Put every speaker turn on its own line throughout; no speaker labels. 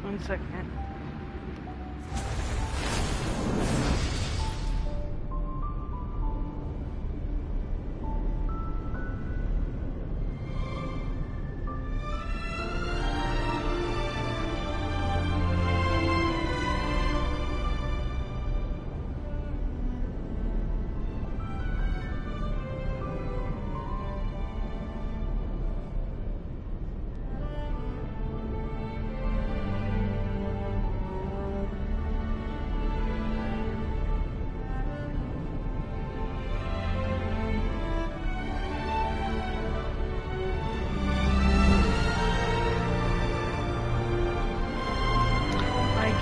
1 second.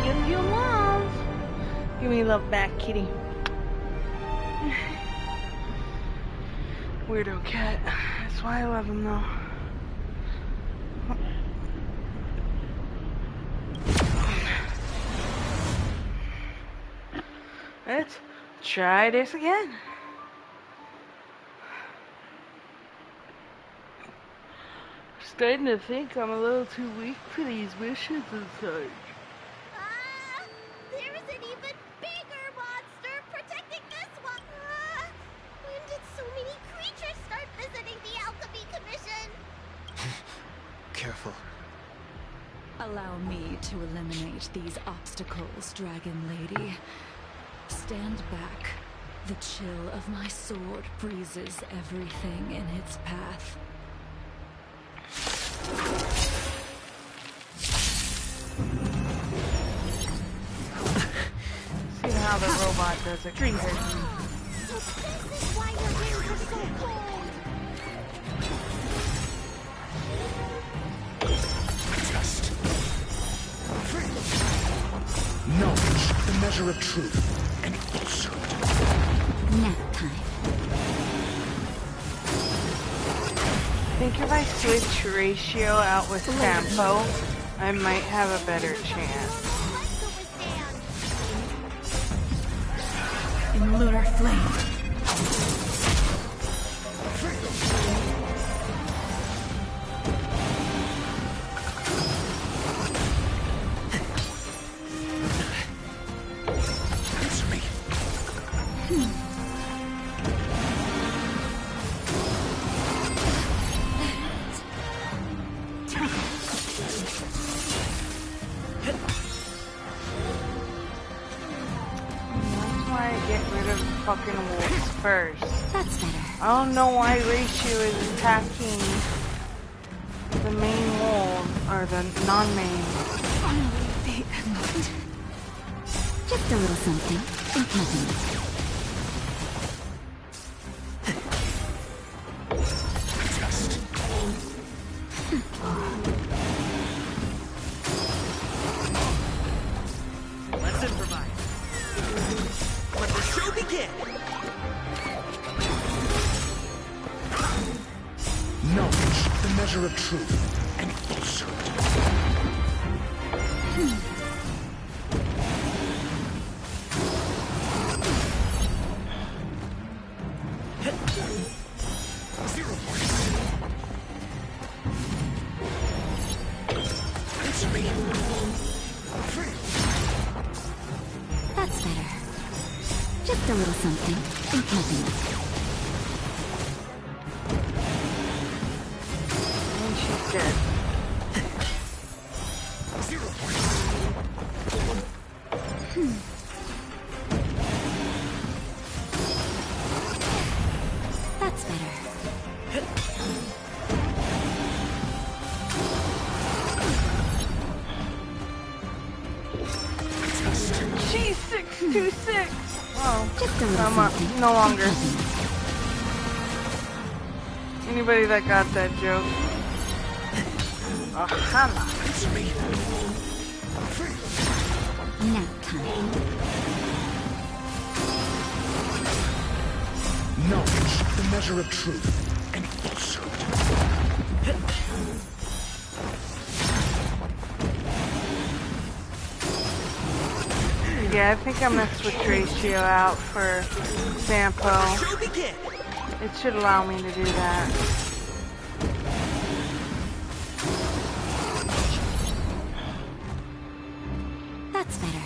Give you love. Give me love back, kitty. Weirdo cat. That's why I love him though. Let's try this again. Starting to think I'm a little too weak for these missions and such.
There's an even bigger monster protecting this one. When did so many creatures start visiting the Alchemy Commission?
Careful.
Allow me to eliminate these obstacles, Dragon Lady. Stand back. The chill of my sword freezes everything in its path.
See how the robot does it. Drink it.
So this is why your wings are so cold.
Test. Knowledge, the measure of truth, and falsehood.
Nap time.
I think if I switch ratio out with Sampo, I might have a better chance.
In lunar flame.
Answer me.
Fucking wolves first.
That's better.
I don't know why Ratio is attacking the main wolf or the non-main.
Finally, the end. Just a little something. Think nothing.
Test.
Let's improvise. Let the show begin.
Knowledge, the measure of truth, and falsehood.
That's better. Just a little something. Think nothing.
And she's dead.
0 points.
That's better.
She's 626. Oh,
Just a little
I'm
something.
no longer.
Think nothing.
Anybody that got that joke? Oh, Hannah.
Answer me.
Nap time.
Knowledge, the measure of truth, and falsehood.
Yeah, I think I'm gonna switch Ratio out for Sampo.
Show begin.
It should allow me to do that.
That's better.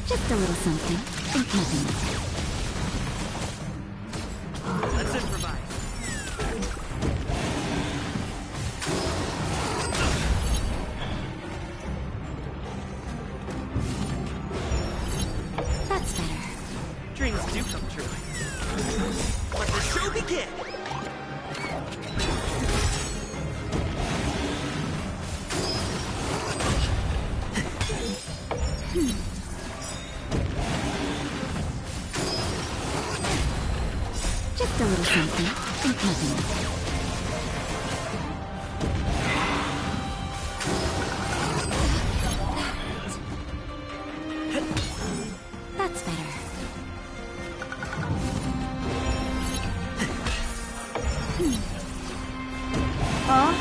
Just a little something. Think nothing.
Let's improvise.
That's better.
Dreams do come true. Let the show begin!
Just a little something. Think nothing. That's better.
Huh?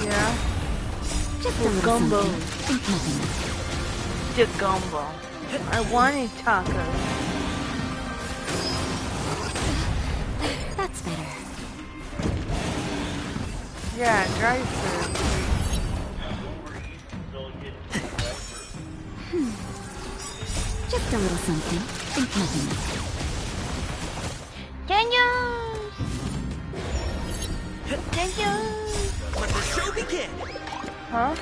Yeah.
Just a little
Gumbo.
something. Think nothing.
The gumbo. I wanted tacos.
That's better.
Yeah, drive-through.
Just a little something. Think nothing.
Daniels! Daniels!
Let the show begin!
Huh?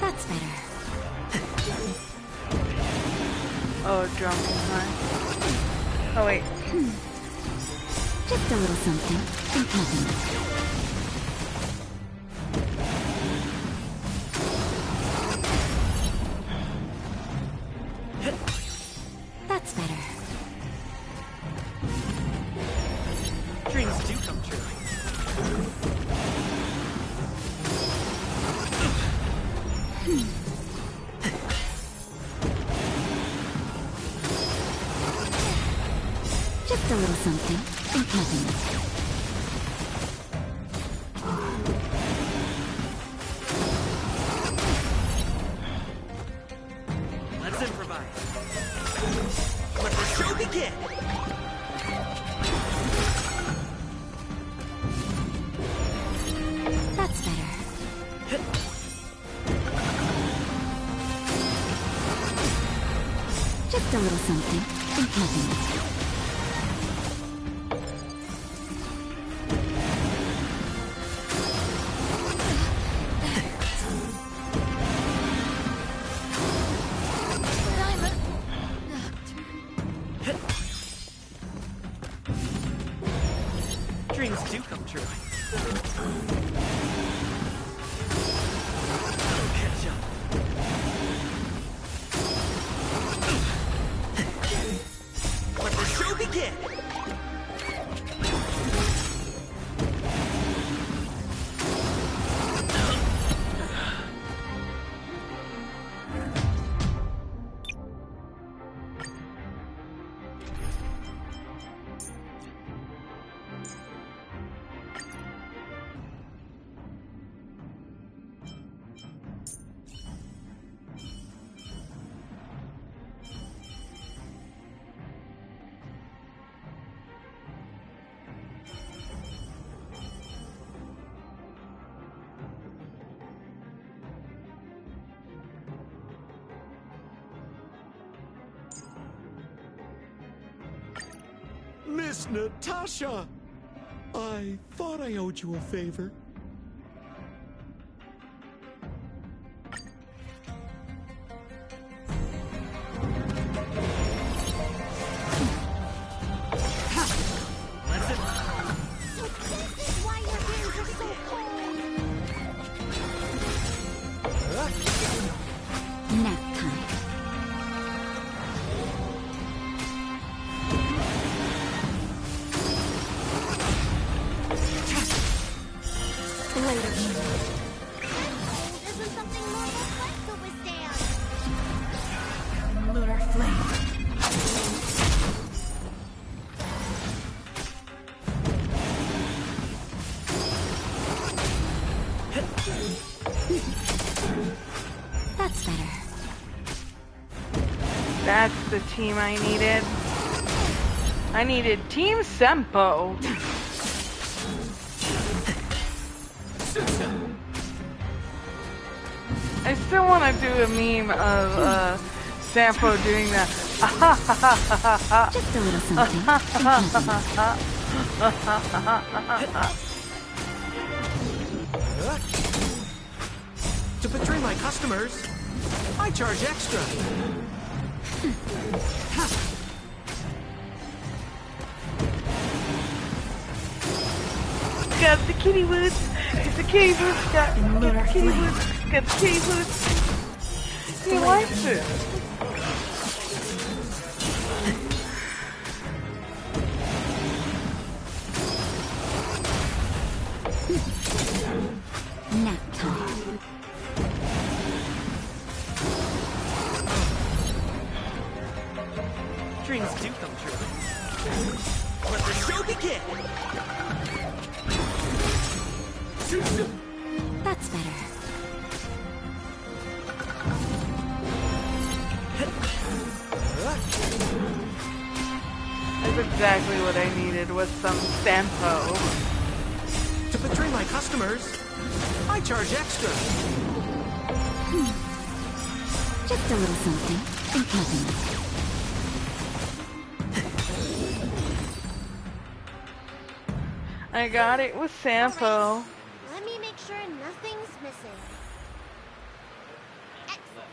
That's better.
Oh, drunken high. Oh, wait.
Just a little something. Think nothing. That's better.
Dreams do come true.
Just a little something. Think nothing.
Let's improvise. Let the show begin!
That's better. Just a little something. Think nothing.
Dreams do come true. Catch up. Let the show begin!
Miss Natasha! I thought I owed you a favor.
Let's it.
So this is why your hands are so cold. Nap time. Later. Cold isn't something normal flesh could withstand.
Lunar flame.
That's the team I needed. I needed Team Sempo. I still want to do a meme of Sampo doing that.
Just a little something.
To betray my customers, I charge extra.
Got the kitty boots. Got the kitty boots. Got the kitty boots. Got the kitty boots. He likes it.
Nap time.
Dreams do come true. Let the show begin!
That's better.
That's exactly what I needed was some Sampo.
To betray my customers, I charge extra.
Just a little something. Think nothing.
I got it with Sampo.
Let me make sure nothing's missing. Excellent.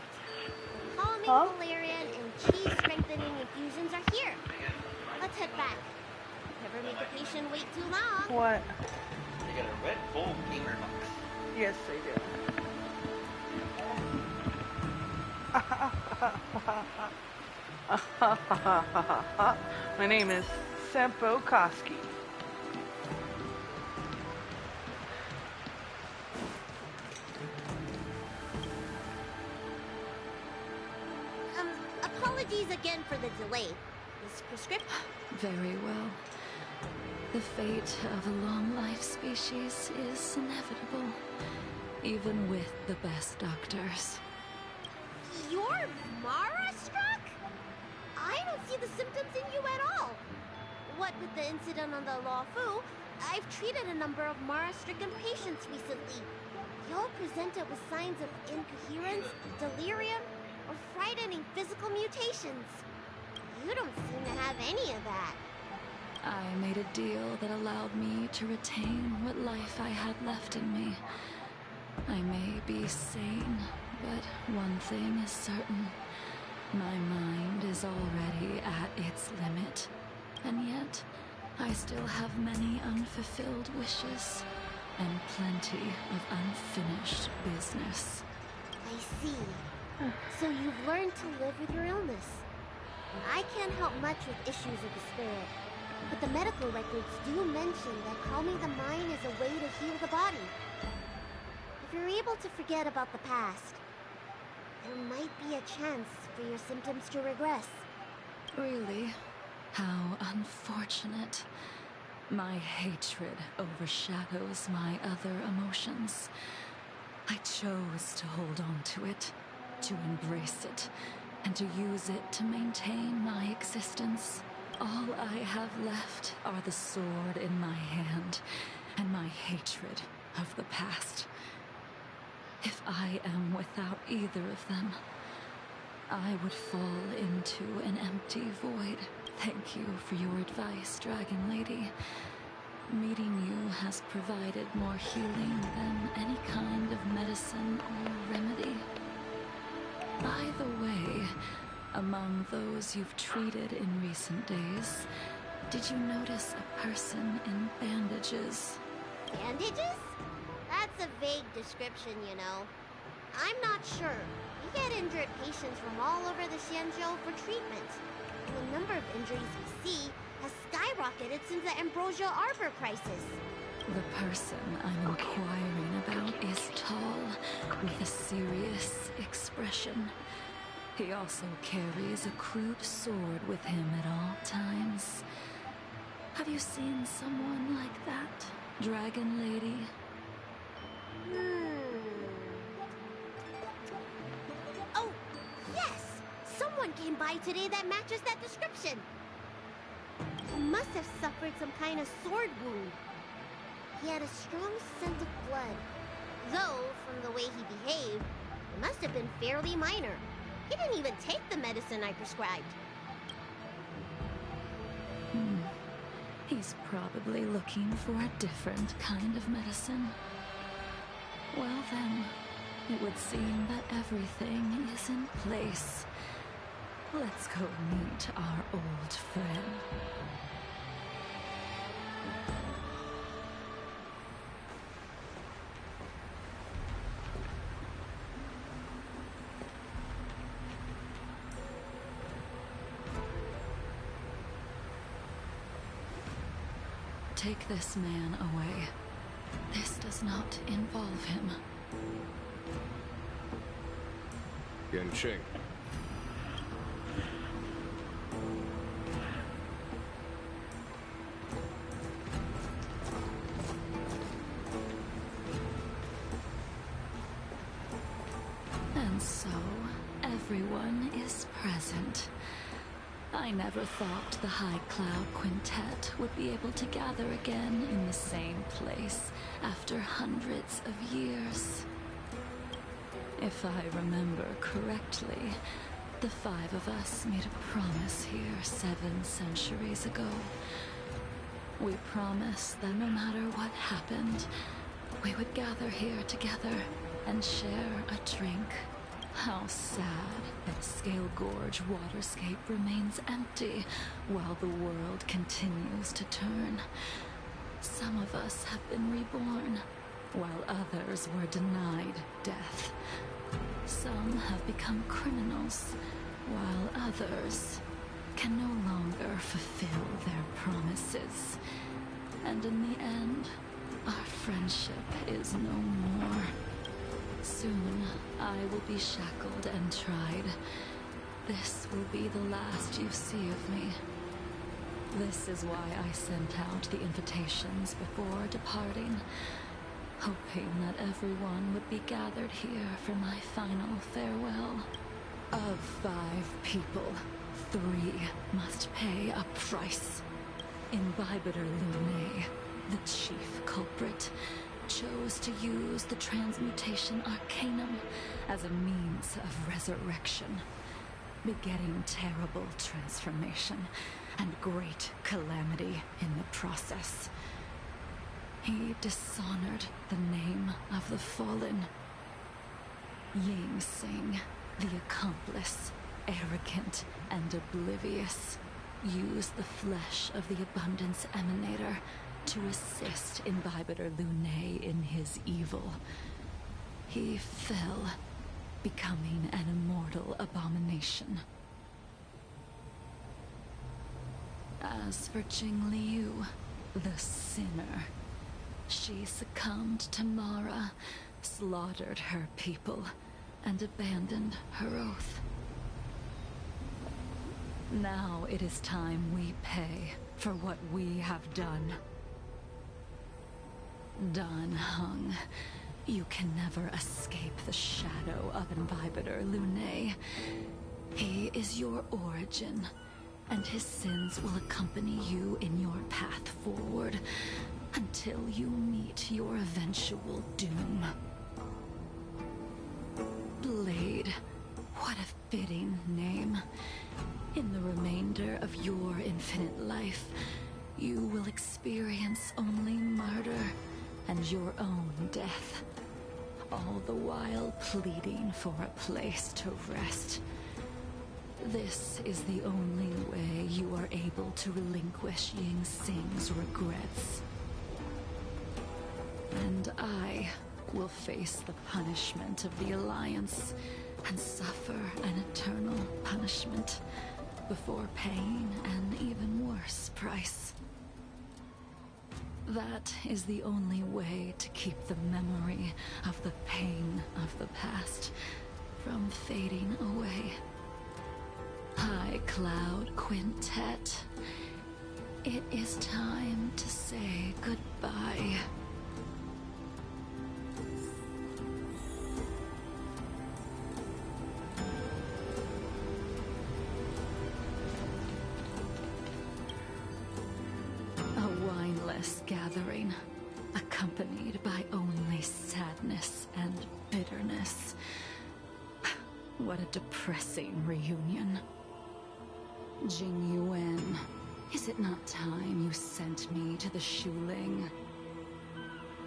Calming, valerian, and chi-strengthening infusions are here. Let's head back. Never make a patient wait too long.
What?
They got a Red Bull gamer box.
Yes, they do. My name is Sempo Koski.
Apologies again for the delay. This prescription...
Very well. The fate of a long-life species is inevitable, even with the best doctors.
You're Mara-struck? I don't see the symptoms in you at all. What with the incident on the Law Fu, I've treated a number of Mara-stricken patients recently. They all presented with signs of incoherence, delirium, or frightening physical mutations. You don't seem to have any of that.
I made a deal that allowed me to retain what life I had left in me. I may be sane, but one thing is certain. My mind is already at its limit. And yet, I still have many unfulfilled wishes, and plenty of unfinished business.
I see. So you've learned to live with your illness. I can't help much with issues of the spirit, but the medical records do mention that calming the mind is a way to heal the body. If you're able to forget about the past, there might be a chance for your symptoms to regress.
Really? How unfortunate. My hatred overshadows my other emotions. I chose to hold on to it, to embrace it, and to use it to maintain my existence. All I have left are the sword in my hand and my hatred of the past. If I am without either of them, I would fall into an empty void. Thank you for your advice, Dragon Lady. Meeting you has provided more healing than any kind of medicine or remedy. By the way, among those you've treated in recent days, did you notice a person in bandages?
Bandages? That's a vague description, you know. I'm not sure. We get injured patients from all over the Xianzhou for treatment. And the number of injuries we see has skyrocketed since the Ambrosia Arbor crisis.
The person I'm inquiring about is tall, with a serious expression. He also carries a crude sword with him at all times. Have you seen someone like that, Dragon Lady?
Oh, yes! Someone man came by today that matches that description. He must have suffered some kind of sword wound. He had a strong scent of blood. Though, from the way he behaved, it must have been fairly minor. He didn't even take the medicine I prescribed.
He's probably looking for a different kind of medicine. Well then, it would seem that everything is in place. Let's go meet our old friend. Take this man away. This does not involve him.
Yanqing.
And so, everyone is present. I never thought the High Cloud Quintet would be able to gather again in the same place after hundreds of years. If I remember correctly, the five of us made a promise here 7 centuries ago. We promised that no matter what happened, we would gather here together and share a drink. How sad that Scale Gorge waterscape remains empty while the world continues to turn. Some of us have been reborn, while others were denied death. Some have become criminals, while others can no longer fulfill their promises. And in the end, our friendship is no more. Soon, I will be shackled and tried. This will be the last you see of me. This is why I sent out the invitations before departing, hoping that everyone would be gathered here for my final farewell. Of 5 people, 3 must pay a price. Imbibitor Lunae, the chief culprit, chose to use the transmutation arcanum as a means of resurrection, begetting terrible transformation and great calamity in the process. He dishonored the name of the fallen. Ying Sing, the accomplice, arrogant and oblivious, used the flesh of the Abundance Emanator to assist Imbibitor Lunae in his evil. He fell, becoming an immortal abomination. As for Jing Liu, the sinner, she succumbed to Mara, slaughtered her people, and abandoned her oath. Now it is time we pay for what we have done. Dan Heng, you can never escape the shadow of Imbibitor Lunae. He is your origin, and his sins will accompany you in your path forward until you meet your eventual doom. Blade, what a fitting name. In the remainder of your infinite life, you will experience only murder and your own death, all the while pleading for a place to rest. This is the only way you are able to relinquish Ying Sing's regrets. And I will face the punishment of the Alliance and suffer an eternal punishment before paying an even worse price. That is the only way to keep the memory of the pain of the past from fading away. High Cloud Quintet, it is time to say goodbye. endless gathering, accompanied by only sadness and bitterness. What a depressing reunion. Jing Yuan, is it not time you sent me to the Shuling?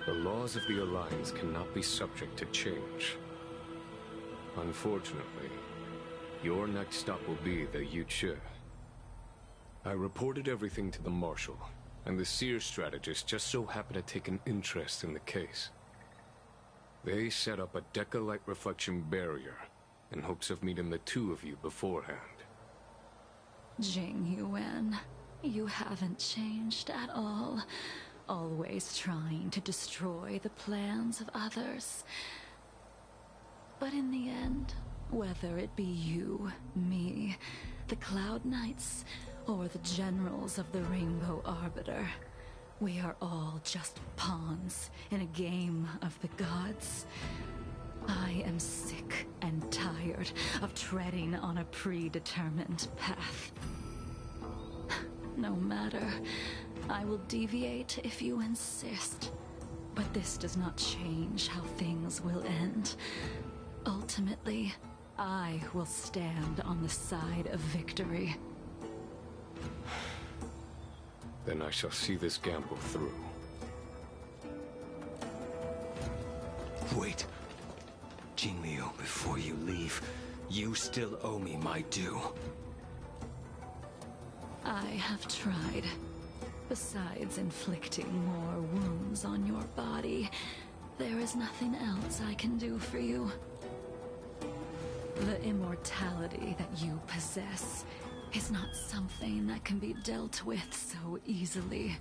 The laws of the Alliance cannot be subject to change. Unfortunately, your next stop will be the Yuchi. I reported everything to the Marshal, and the Seer strategist just so happened to take an interest in the case. They set up a Deca-light reflection barrier in hopes of meeting the two of you beforehand.
Jing Yuan, you haven't changed at all. Always trying to destroy the plans of others. But in the end, whether it be you, me, the Cloud Knights, or the generals of the Rainbow Arbiter, we are all just pawns in a game of the gods. I am sick and tired of treading on a predetermined path. No matter, I will deviate if you insist. But this does not change how things will end. Ultimately, I will stand on the side of victory.
Then I shall see this gamble through.
Wait. Jingliu, before you leave, you still owe me my due.
I have tried. Besides inflicting more wounds on your body, there is nothing else I can do for you. The immortality that you possess is not something that can be dealt with so easily.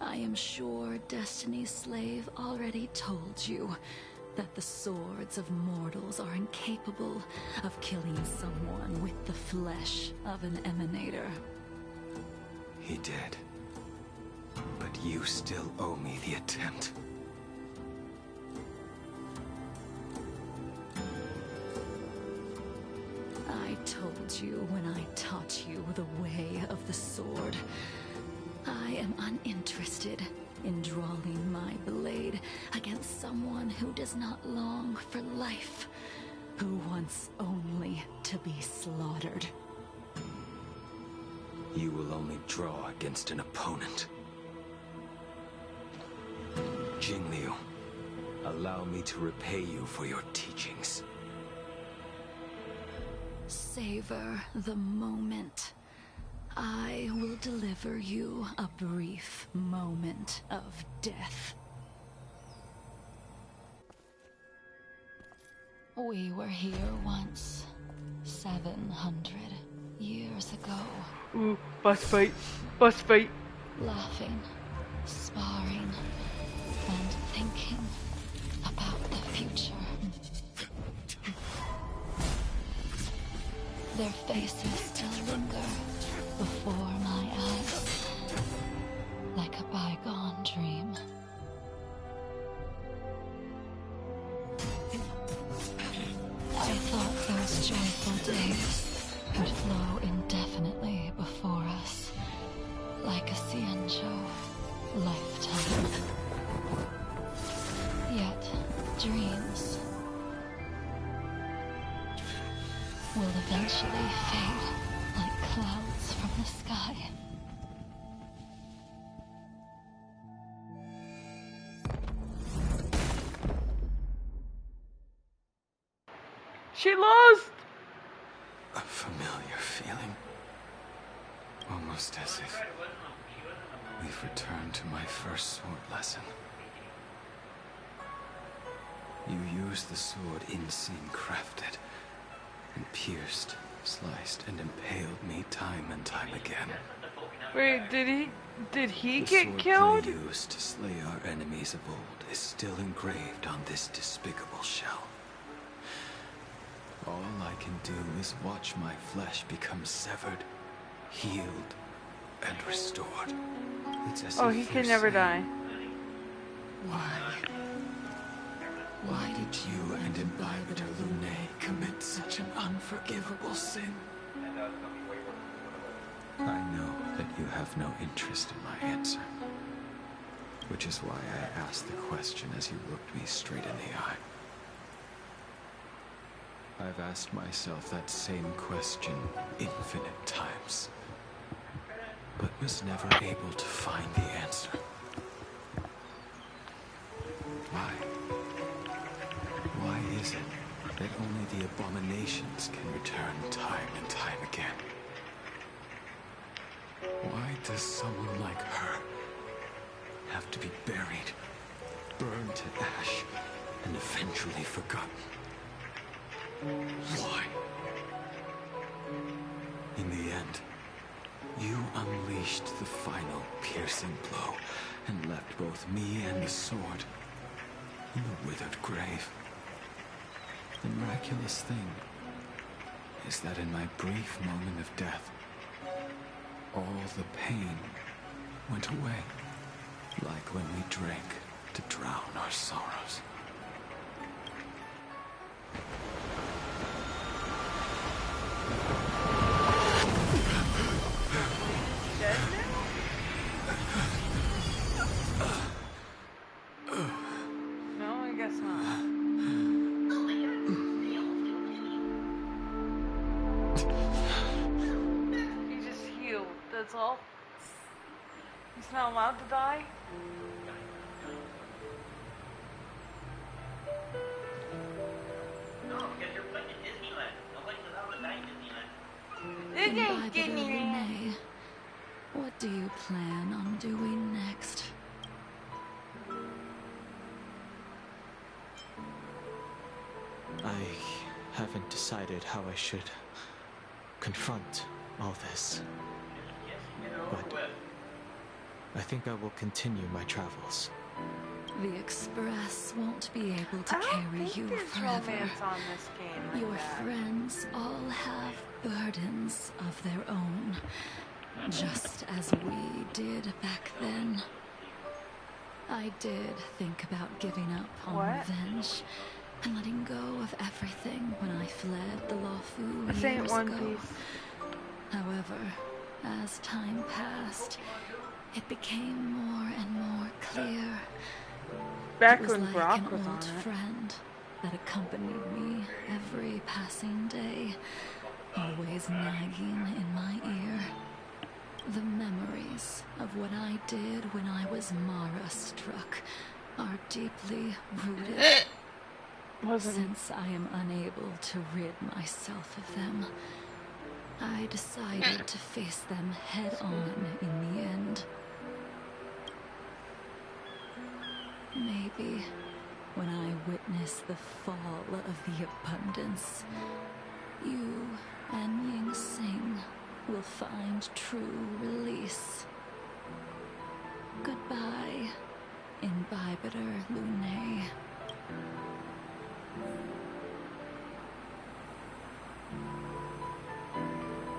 I am sure Destiny's Slave already told you that the swords of mortals are incapable of killing someone with the flesh of an emanator.
He did. But you still owe me the attempt.
I told you when I taught you the way of the sword. I am uninterested in drawing my blade against someone who does not long for life, who wants only to be slaughtered.
You will only draw against an opponent. Jingliu, allow me to repay you for your teachings.
Savor the moment. I will deliver you a brief moment of death. We were here once, 700 years ago.
Ooh, boss fight. Boss fight.
Laughing, sparring, and thinking about the future. Their faces still linger before my eyes, like a bygone dream. I thought those joyful days would flow indefinitely before us, like a Cienjo lifetime. Yet, dreams will eventually fade like clouds from the sky.
She lost!
A familiar feeling. Almost as if we've returned to my first sword lesson. You used the sword Insane crafted, and pierced, sliced, and impaled me time and time again.
Wait, did he
The
get
sword
killed?
you used to slay our enemies of old is still engraved on this despicable shell. All I can do is watch my flesh become severed, healed, and restored. It's as
Oh,
if
he
you're
can never
saying,
die.
Why did you and Imbibiter Lune commit such an unforgivable sin? I know that you have no interest in my answer. Which is why I asked the question as you looked me straight in the eye. I've asked myself that same question infinite times, but was never able to find the answer. Why? Why is it that only the abominations can return time and time again? Why does someone like her have to be buried, burned to ash, and eventually forgotten? Why? In the end, you unleashed the final piercing blow and left both me and the sword in the withered grave. The miraculous thing is that in my brief moment of death, all the pain went away, like when we drank to drown our sorrows.
No, I guess not. He just healed, that's all. He's not allowed to die?
No, because you're playing at Disneyland. Nobody's allowed to die in Disneyland.
This ain't
Imbibiter
Disneyland.
Lunae, what do you plan on doing next?
I haven't decided how I should confront all this, but I think I will continue my travels.
The Express won't be able to
I don't
carry
think
you
there's
forever.
romance on this game like
Your
that.
friends all have burdens of their own, just as we did back then. I did think about giving up on
What?
revenge and letting go of everything when I fled the Lawfu
This ain't
years
One
ago.
Piece.
However, as time passed, it became more and more clear.
Back
It was
when
like
Brock
an
was on
old
it.
friend that accompanied me every passing day, always nagging in my ear. The memories of what I did when I was Mara-struck are deeply rooted.
Wasn't
Since I am unable to rid myself of them, I decided to face them head on in the end. Maybe when I witness the fall of the abundance, you and Ying Sing will find true release. Goodbye, Imbibiter Lunae.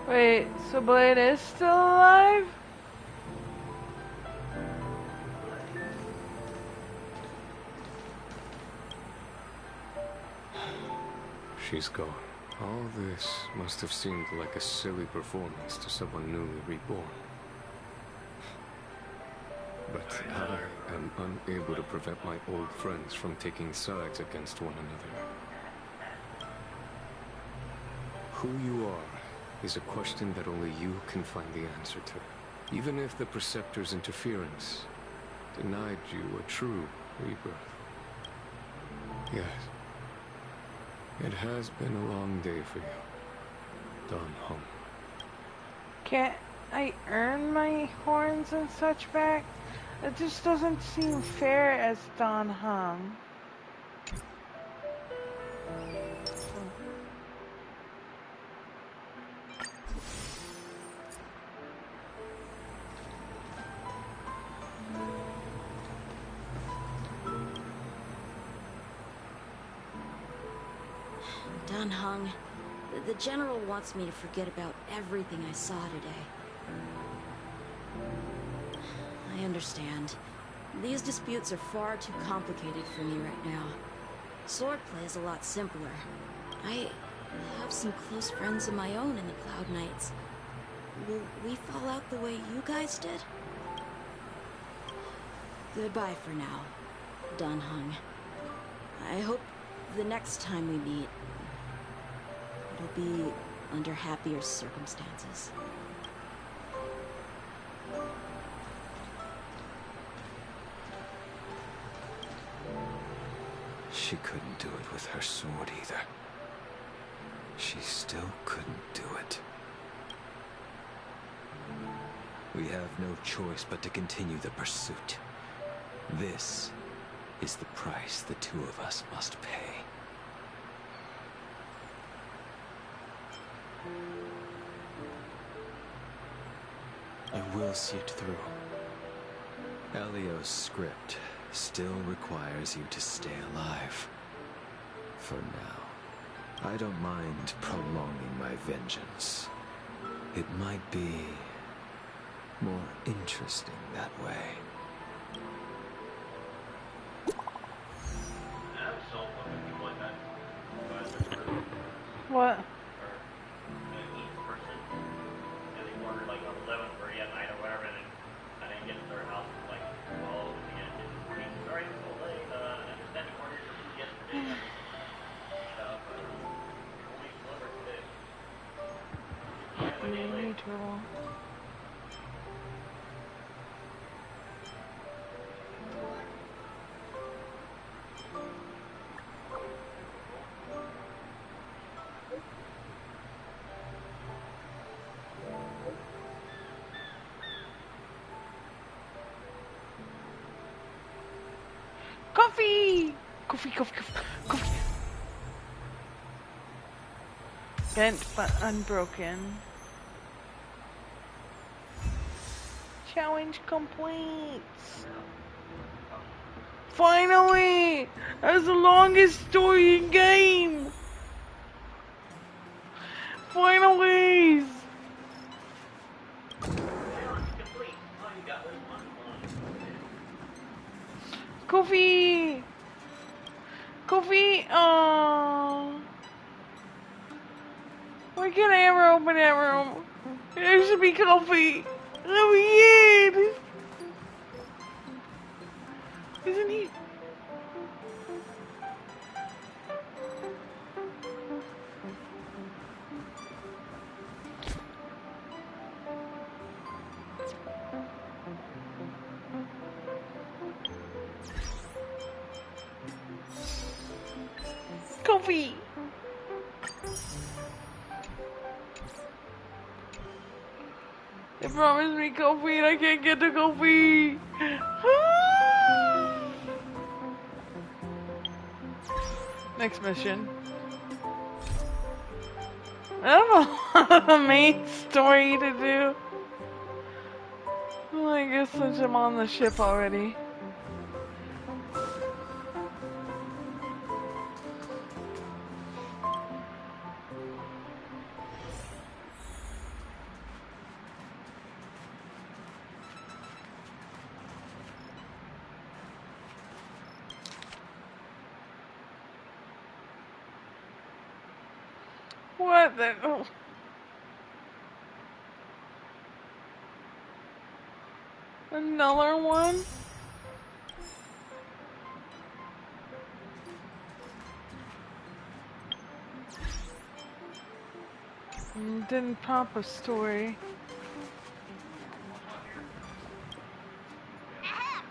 Wait, so Blade is still alive?
She's gone. All this must have seemed like a silly performance to someone newly reborn. But I am unable to prevent my old friends from taking sides against one another. Who you are is a question that only you can find the answer to. Even if the Preceptor's interference denied you a true rebirth. Yes. It has been a long day for you, Don Hung.
Can't I earn my horns and such back? It just doesn't seem fair as Don Hung.
Don Hung, the General wants me to forget about everything I saw today. I understand. These disputes are far too complicated for me right now. Swordplay is a lot simpler. I have some close friends of my own in the Cloud Knights. Will we fall out the way you guys did? Goodbye for now, Dan Heng. I hope the next time we meet, it'll be under happier circumstances.
She couldn't do it with her sword either. She still couldn't do it. We have no choice but to continue the pursuit. This is the price the two of us must pay.
I will see it through.
Elio's script still requires you to stay alive. For now. I don't mind prolonging my vengeance. It might be more interesting that way.
What? Coffee! Coffee, coffee, coffee, coffee. Bent but unbroken. Challenge complete. Finally! That's the longest story in game! Finally! Coffee! Coffee! Oh. Why can't I ever open that room? There should be coffee. Let me in! Isn't he? Coffee! They promised me coffee and I can't get the coffee! Next mission. I have a main story to do. Well, I guess since I'm on the ship already. What the? Oh. Another one? Didn't pop a story.
Hi!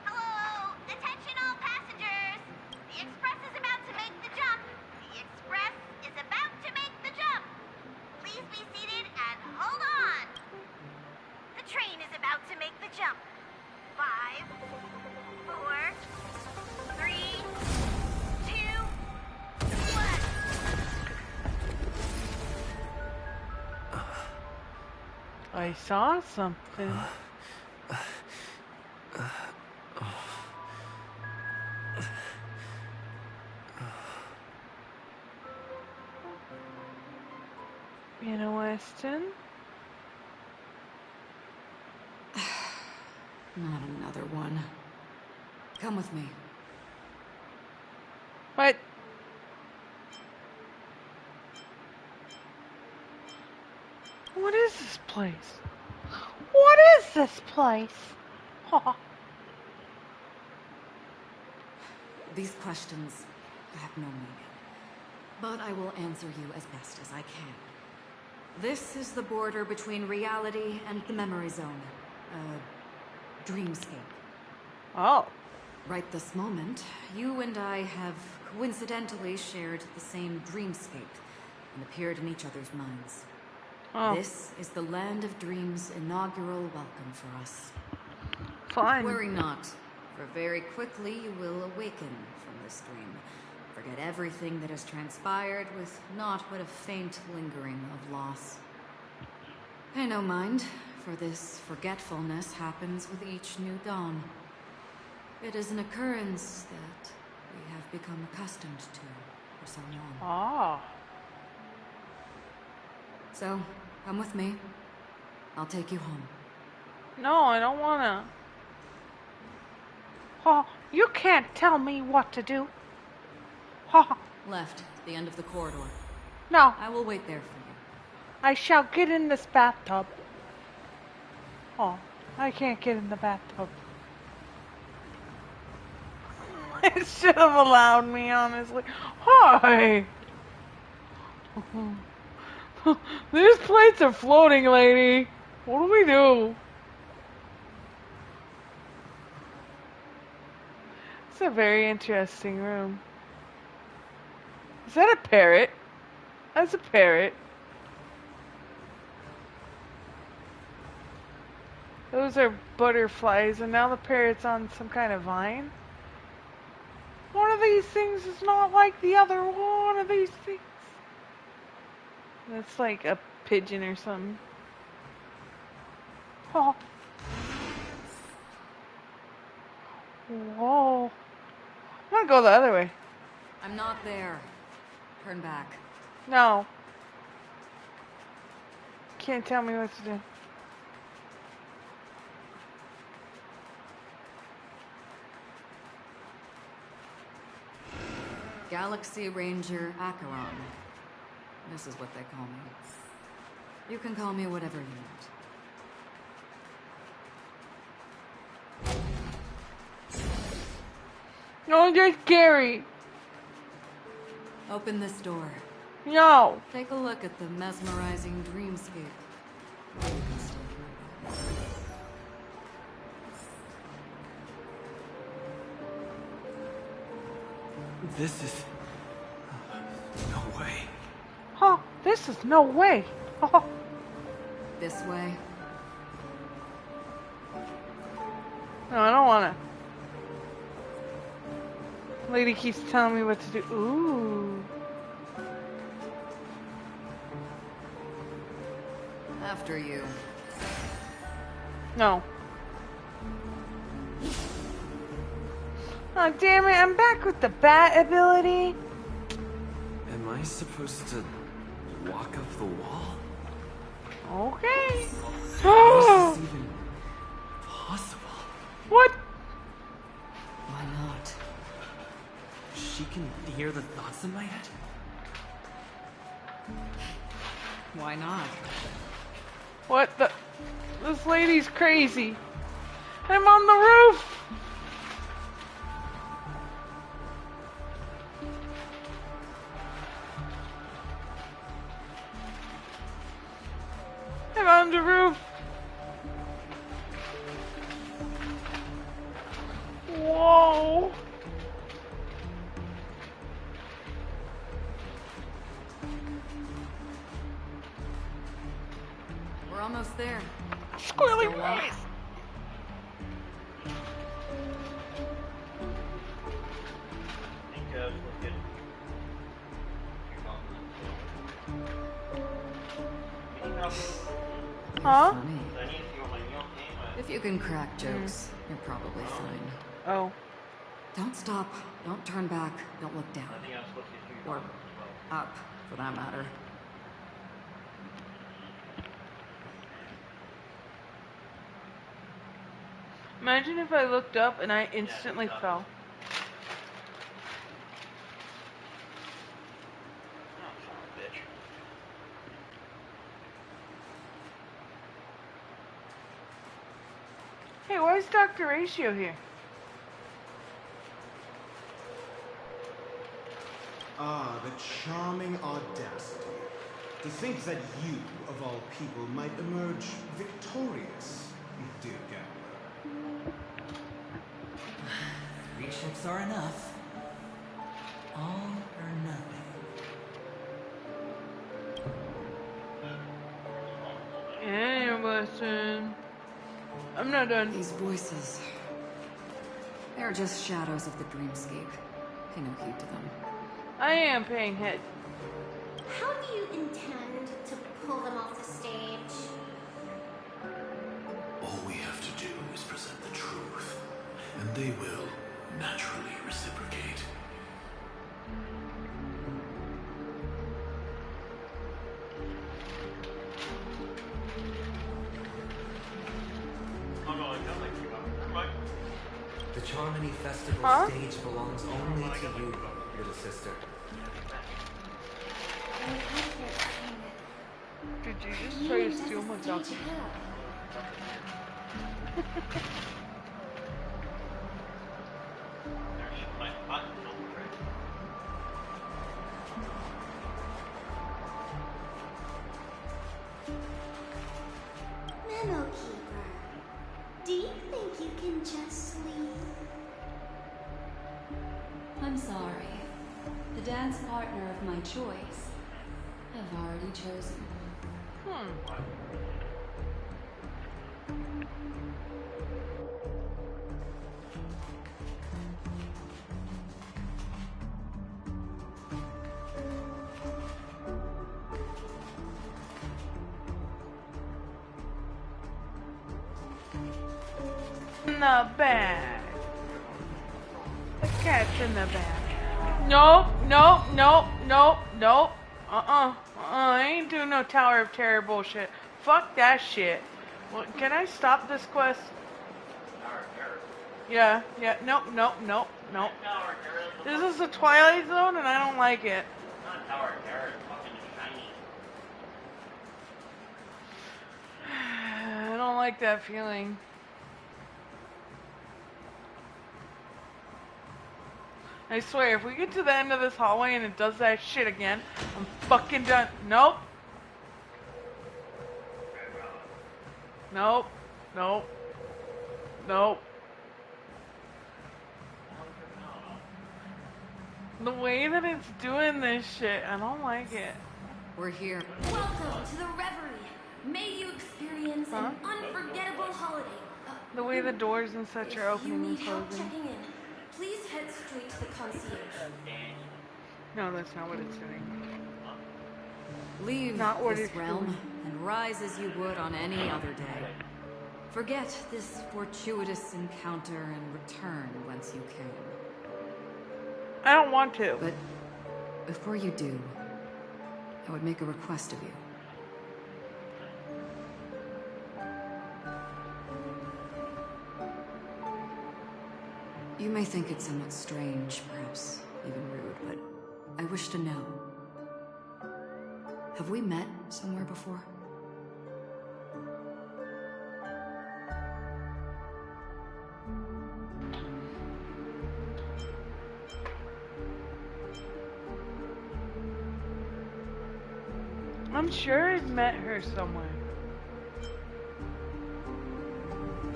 Hello! Attention all passengers! The express is about to make the jump! The express is about to make the jump! Please be seated and hold on! The train is about to make the jump. 5, 4, 3, 2, 1.
I saw something. Anna Weston?
Not another one. Come with me.
What? What is this place? What is this place?
These questions have no meaning. But I will answer you as best as I can. This is the border between reality and the memory zone. Dreamscape.
Oh.
Right this moment, you and I have coincidentally shared the same dreamscape and appeared in each other's minds.
Oh.
This is the Land of Dreams' inaugural welcome for us.
Fine.
Worry not, for very quickly you will awaken from this dream. Forget everything that has transpired with naught but a faint lingering of loss. Pay no mind, for this forgetfulness happens with each new dawn. It is an occurrence that we have become accustomed to for so long.
Ah.
So, come with me. I'll take you home.
No, I don't wanna. Oh, you can't tell me what to do. Oh,
Left, the end of the corridor.
no,
I will wait there for you.
I shall get in this bathtub. Oh, I can't get in the bathtub. It should have allowed me, honestly. Hi! These plates are floating, lady. What do we do? It's a very interesting room. Is that a parrot? That's a parrot. Those are butterflies, and now the parrot's on some kind of vine. One of these things is not like the other one of these things. That's like a pigeon or something. Oh. Whoa. I'm gonna go the other way.
I'm not there. Turn back.
No. Can't tell me what to do.
Galaxy Ranger Acheron. This is what they call me. You can call me whatever you want.
No, there's Gary.
Open this door.
No.
Take a look at the mesmerizing dreamscape. You can still hear that.
This is... no way.
Oh, this is no way. Oh.
This way.
No, I don't wanna. Lady keeps telling me what to do. Ooh.
After you.
No. Oh, damn it, I'm back with the bat ability.
Am I supposed to walk up the wall?
Okay.
How is this even possible?
What?
Why not? She can hear the thoughts in my head?
Why not?
What the? This lady's crazy. I'm on the roof. I'm on the roof. Whoa.
We're almost there.
Squirrely
Still walk?
face. Huh?
Funny. If you can crack jokes, you're probably fine.
Oh.
Don't stop. Don't turn back. Don't look down. Or up, for that matter.
Imagine if I looked up and I instantly fell. Hey, why is Dr. Ratio here?
Ah, the charming audacity. To think that you, of all people, might emerge victorious, dear gambler.
3 ships are enough. All or nothing.
Hey, listen. I'm not done.
These voices. They're just shadows of the dreamscape. Pay no heed to them.
I am paying head.
How do you intend to pull them off the stage?
All we have to do is present the truth, and they will naturally reciprocate.
The Charmony Festival stage belongs only to you, little sister.
Did you just try to steal my document?
Memo Keeper, do you think you can just leave?
I'm sorry. The dance partner of my choice, I've already chosen.
In the bag. The cat's in the bag. Nope, nope, nope, nope, nope. I ain't doing no Tower of Terror bullshit. Fuck that shit. Well, can I stop this quest? Yeah, nope, nope, nope, nope. This is the Twilight Zone and I don't like it.
Not Tower of Terror, it's fucking shiny.
I don't like that feeling. I swear, if we get to the end of this hallway and it does that shit again, I'm fucking done. Nope. Nope. Nope. Nope. The way that it's doing this shit, I don't like it.
We're here.
Welcome to the Reverie. May you experience an unforgettable holiday.
The way the doors and such are
If you
opening and
need help
closing.
checking in, please head straight to the concierge.
No, that's not what it's doing.
Leave
Not what
this
it's
realm
doing.
and rise as you would on any other day. Forget this fortuitous encounter and return whence you came.
I don't want to.
But before you do, I would make a request of you. You may think it somewhat strange, perhaps even rude, but I wish to know. Have we met somewhere before?
I'm sure I've met her somewhere.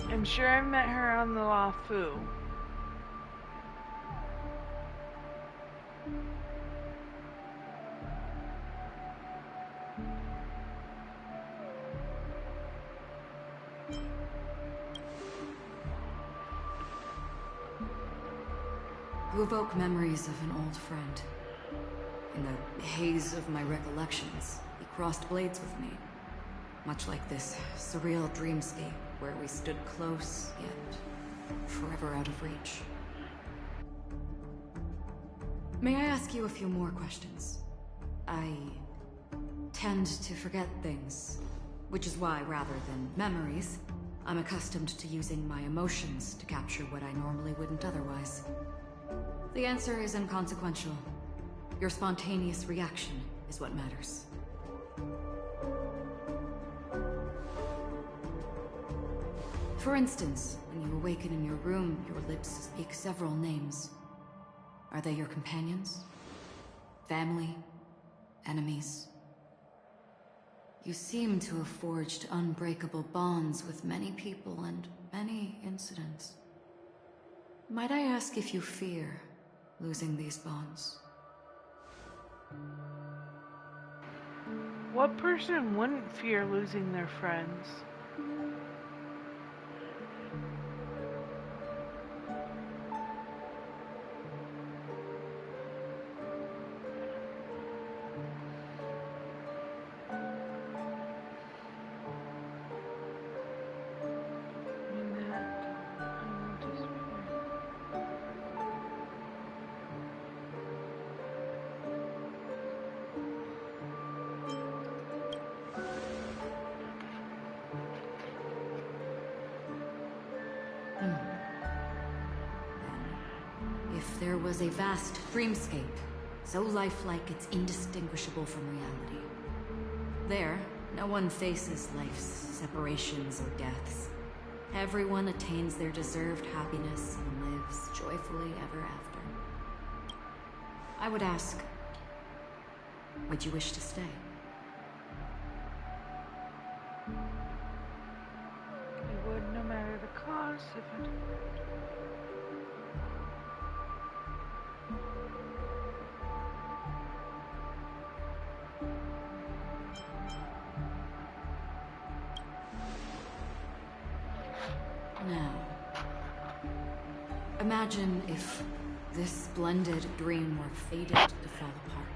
I'm sure I've met her on the La Fu.
You evoke memories of an old friend. In the haze of my recollections, he crossed blades with me. Much like this surreal dreamscape where we stood close, yet forever out of reach. May I ask you a few more questions? I tend to forget things, which is why, rather than memories, I'm accustomed to using my emotions to capture what I normally wouldn't otherwise. The answer is inconsequential. Your spontaneous reaction is what matters. For instance, when you awaken in your room, your lips speak several names. Are they your companions? family, enemies. You seem to have forged unbreakable bonds with many people and many incidents. Might I ask if you fear losing these bonds?
What person wouldn't fear losing their friends?
If there was a vast dreamscape, so lifelike it's indistinguishable from reality. There, no one faces life's separations or deaths. Everyone attains their deserved happiness and lives joyfully ever after. I would ask, would you wish to stay?
I would, no matter the cost, if it...
Now, imagine if this splendid dream were fated to fall apart.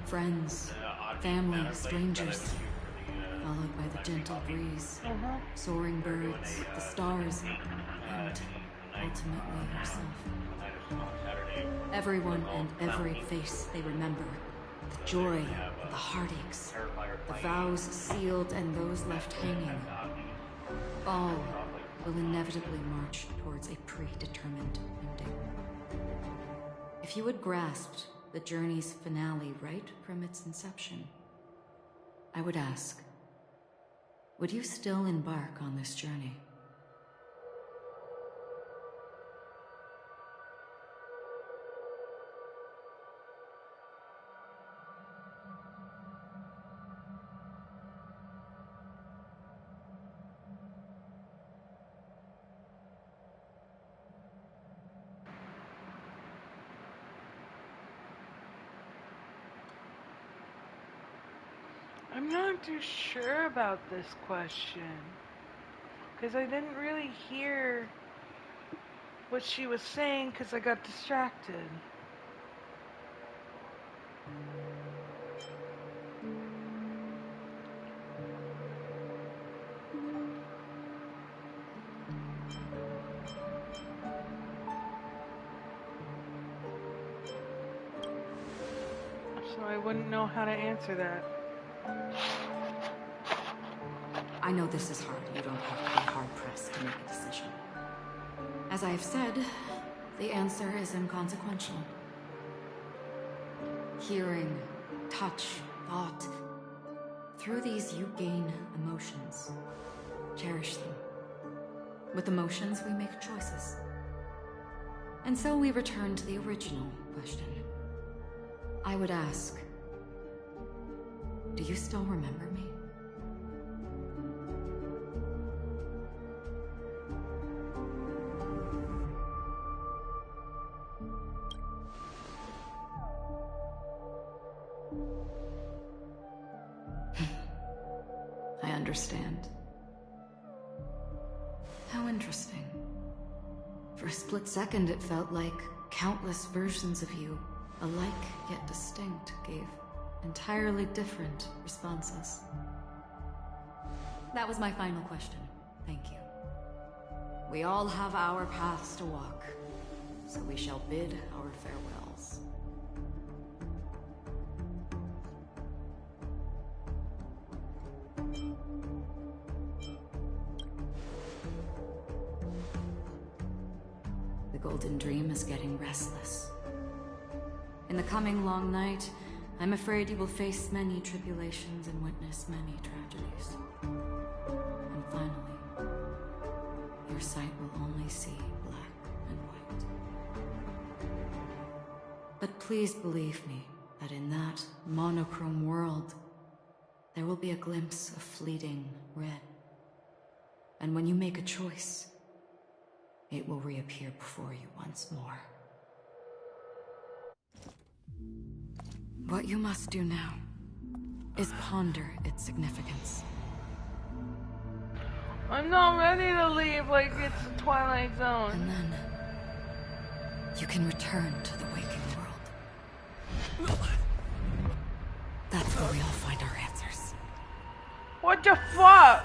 Friends, family, strangers, followed by the gentle breeze, soaring birds, the stars, and ultimately yourself. Everyone and every face they remember, the joy and the heartaches, the vows sealed and those left hanging, all will inevitably march towards a predetermined ending. If you had grasped the journey's finale right from its inception, I would ask, would you still embark on this journey?
I'm not too sure about this question, because I didn't really hear what she was saying because I got distracted. So I wouldn't know how to answer that.
I know this is hard. You don't have to be hard-pressed to make a decision. As I have said, the answer is inconsequential. Hearing, touch, thought. Through these you gain emotions. Cherish them. With emotions we make choices. And so we return to the original question. I would ask, do you still remember me? I understand. How interesting. For a split second it felt like countless versions of you, alike yet distinct, gave entirely different responses. That was my final question. Thank you. We all have our paths to walk, so we shall bid our farewells. The Golden Dream is getting restless. In the coming long night, I'm afraid you will face many tribulations and witness many tragedies. And finally, your sight will only see black and white. But please believe me that in that monochrome world, there will be a glimpse of fleeting red. And when you make a choice, it will reappear before you once more. What you must do now is ponder its significance.
I'm not ready to leave like it's the Twilight Zone.
And then you can return to the waking world. That's where we all find our answers.
What the fuck?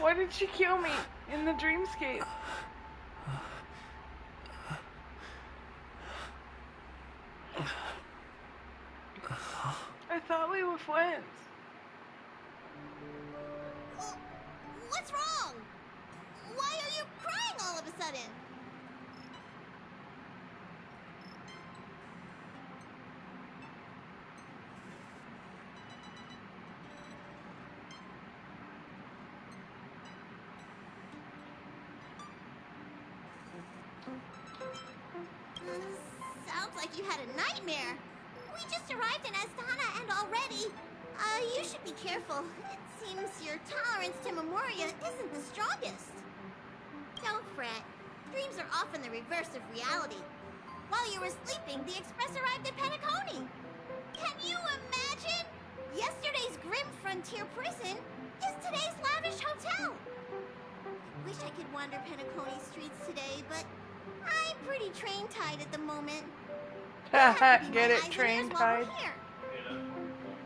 Why did she kill me in the dreamscape? I thought we were friends.
What's wrong? Why are you crying all of a sudden? Sounds like you had a nightmare. We just arrived in Astana and already... you should be careful. It seems your tolerance to Memoria isn't the strongest. Don't fret. Dreams are often the reverse of reality. While you were sleeping, the Express arrived at Penacony. Can you imagine? Yesterday's grim frontier prison is today's lavish hotel. I wish I could wander Penacony streets today, but I'm pretty train-tied at the moment.
Get it, train-tied?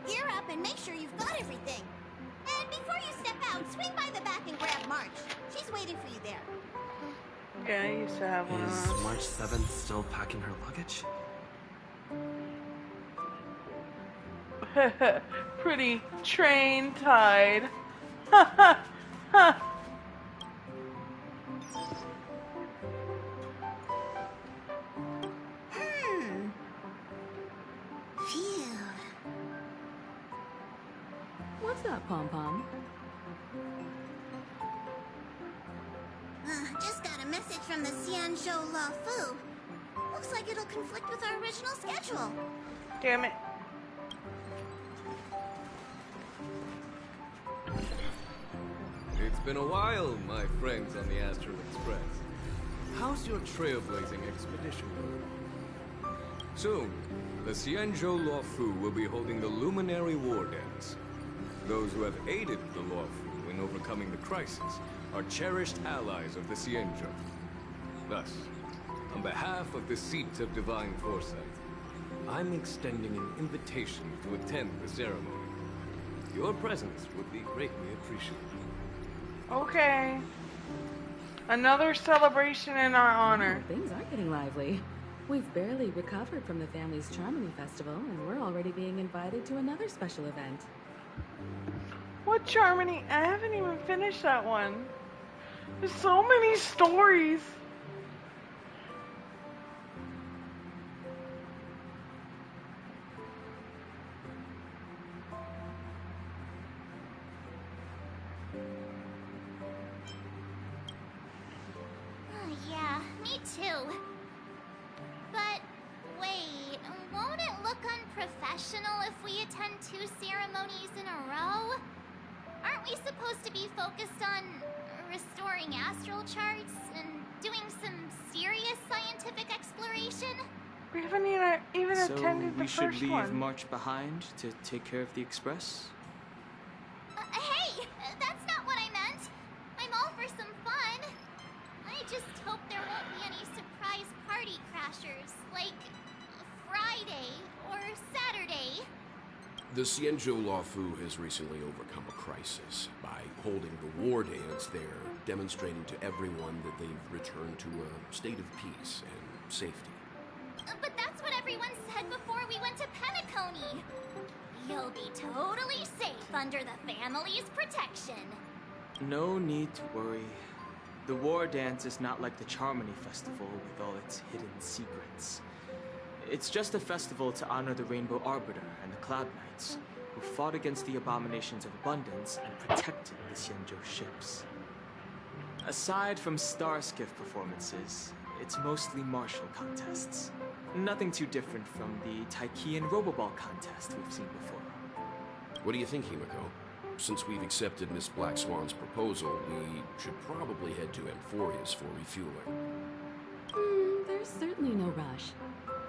Gear up and make sure you've got everything. And before you step out, swing by the back and grab March. She's waiting for you there.
Yeah, I used to have one of
Is
those.
March 7th still packing her luggage?
Pretty train-tied. Ha ha ha.
Phew.
What's that, Pom-Pom?
Just got a message from the Xianzhou La Fu. Looks like it'll conflict with our original schedule.
Damn it.
It's been a while, my friends on the Astral Express. How's your trailblazing expedition going? Soon, the Xianzhou Law Fu will be holding the Luminary War Dance. Those who have aided the Law Fu in overcoming the crisis are cherished allies of the Xianzhou. Thus, on behalf of the Seat of Divine Foresight, I'm extending an invitation to attend the ceremony. Your presence would be greatly appreciated.
Okay. Another celebration in our honor.
Things are getting lively. We've barely recovered from the family's Charmony Festival, and we're already being invited to another special event.
What Charmony? I haven't even finished that one. There's so many stories.
Yeah, me too. But wait, won't it look unprofessional if we attend 2 ceremonies in a row? Aren't we supposed to be focused on restoring astral charts and doing some serious scientific exploration?
We haven't even attended the
we should
first
leave
one.
March behind to take care of the Express?
Hey, that's not what I meant. I'm all for some fun. I just hope there won't be any surprise party crashers, like Friday or Saturday.
The Xianzhou Law Fu has recently overcome a crisis by holding the war dance there, demonstrating to everyone that they've returned to a state of peace and safety.
But that's what everyone said before we went to Penacony. You'll be totally safe under the family's protection.
No need to worry. The war dance is not like the Charmony Festival with all its hidden secrets. It's just a festival to honor the Rainbow Arbiter and the Cloud Knights, who fought against the abominations of abundance and protected the Xianzhou ships. Aside from star skiff performances, it's mostly martial contests. Nothing too different from the Taiki and Roboball contest we've seen before.
What do you think, Himiko? Since we've accepted Miss Black Swan's proposal, we should probably head to Amphorius for refueling.
There's certainly no rush.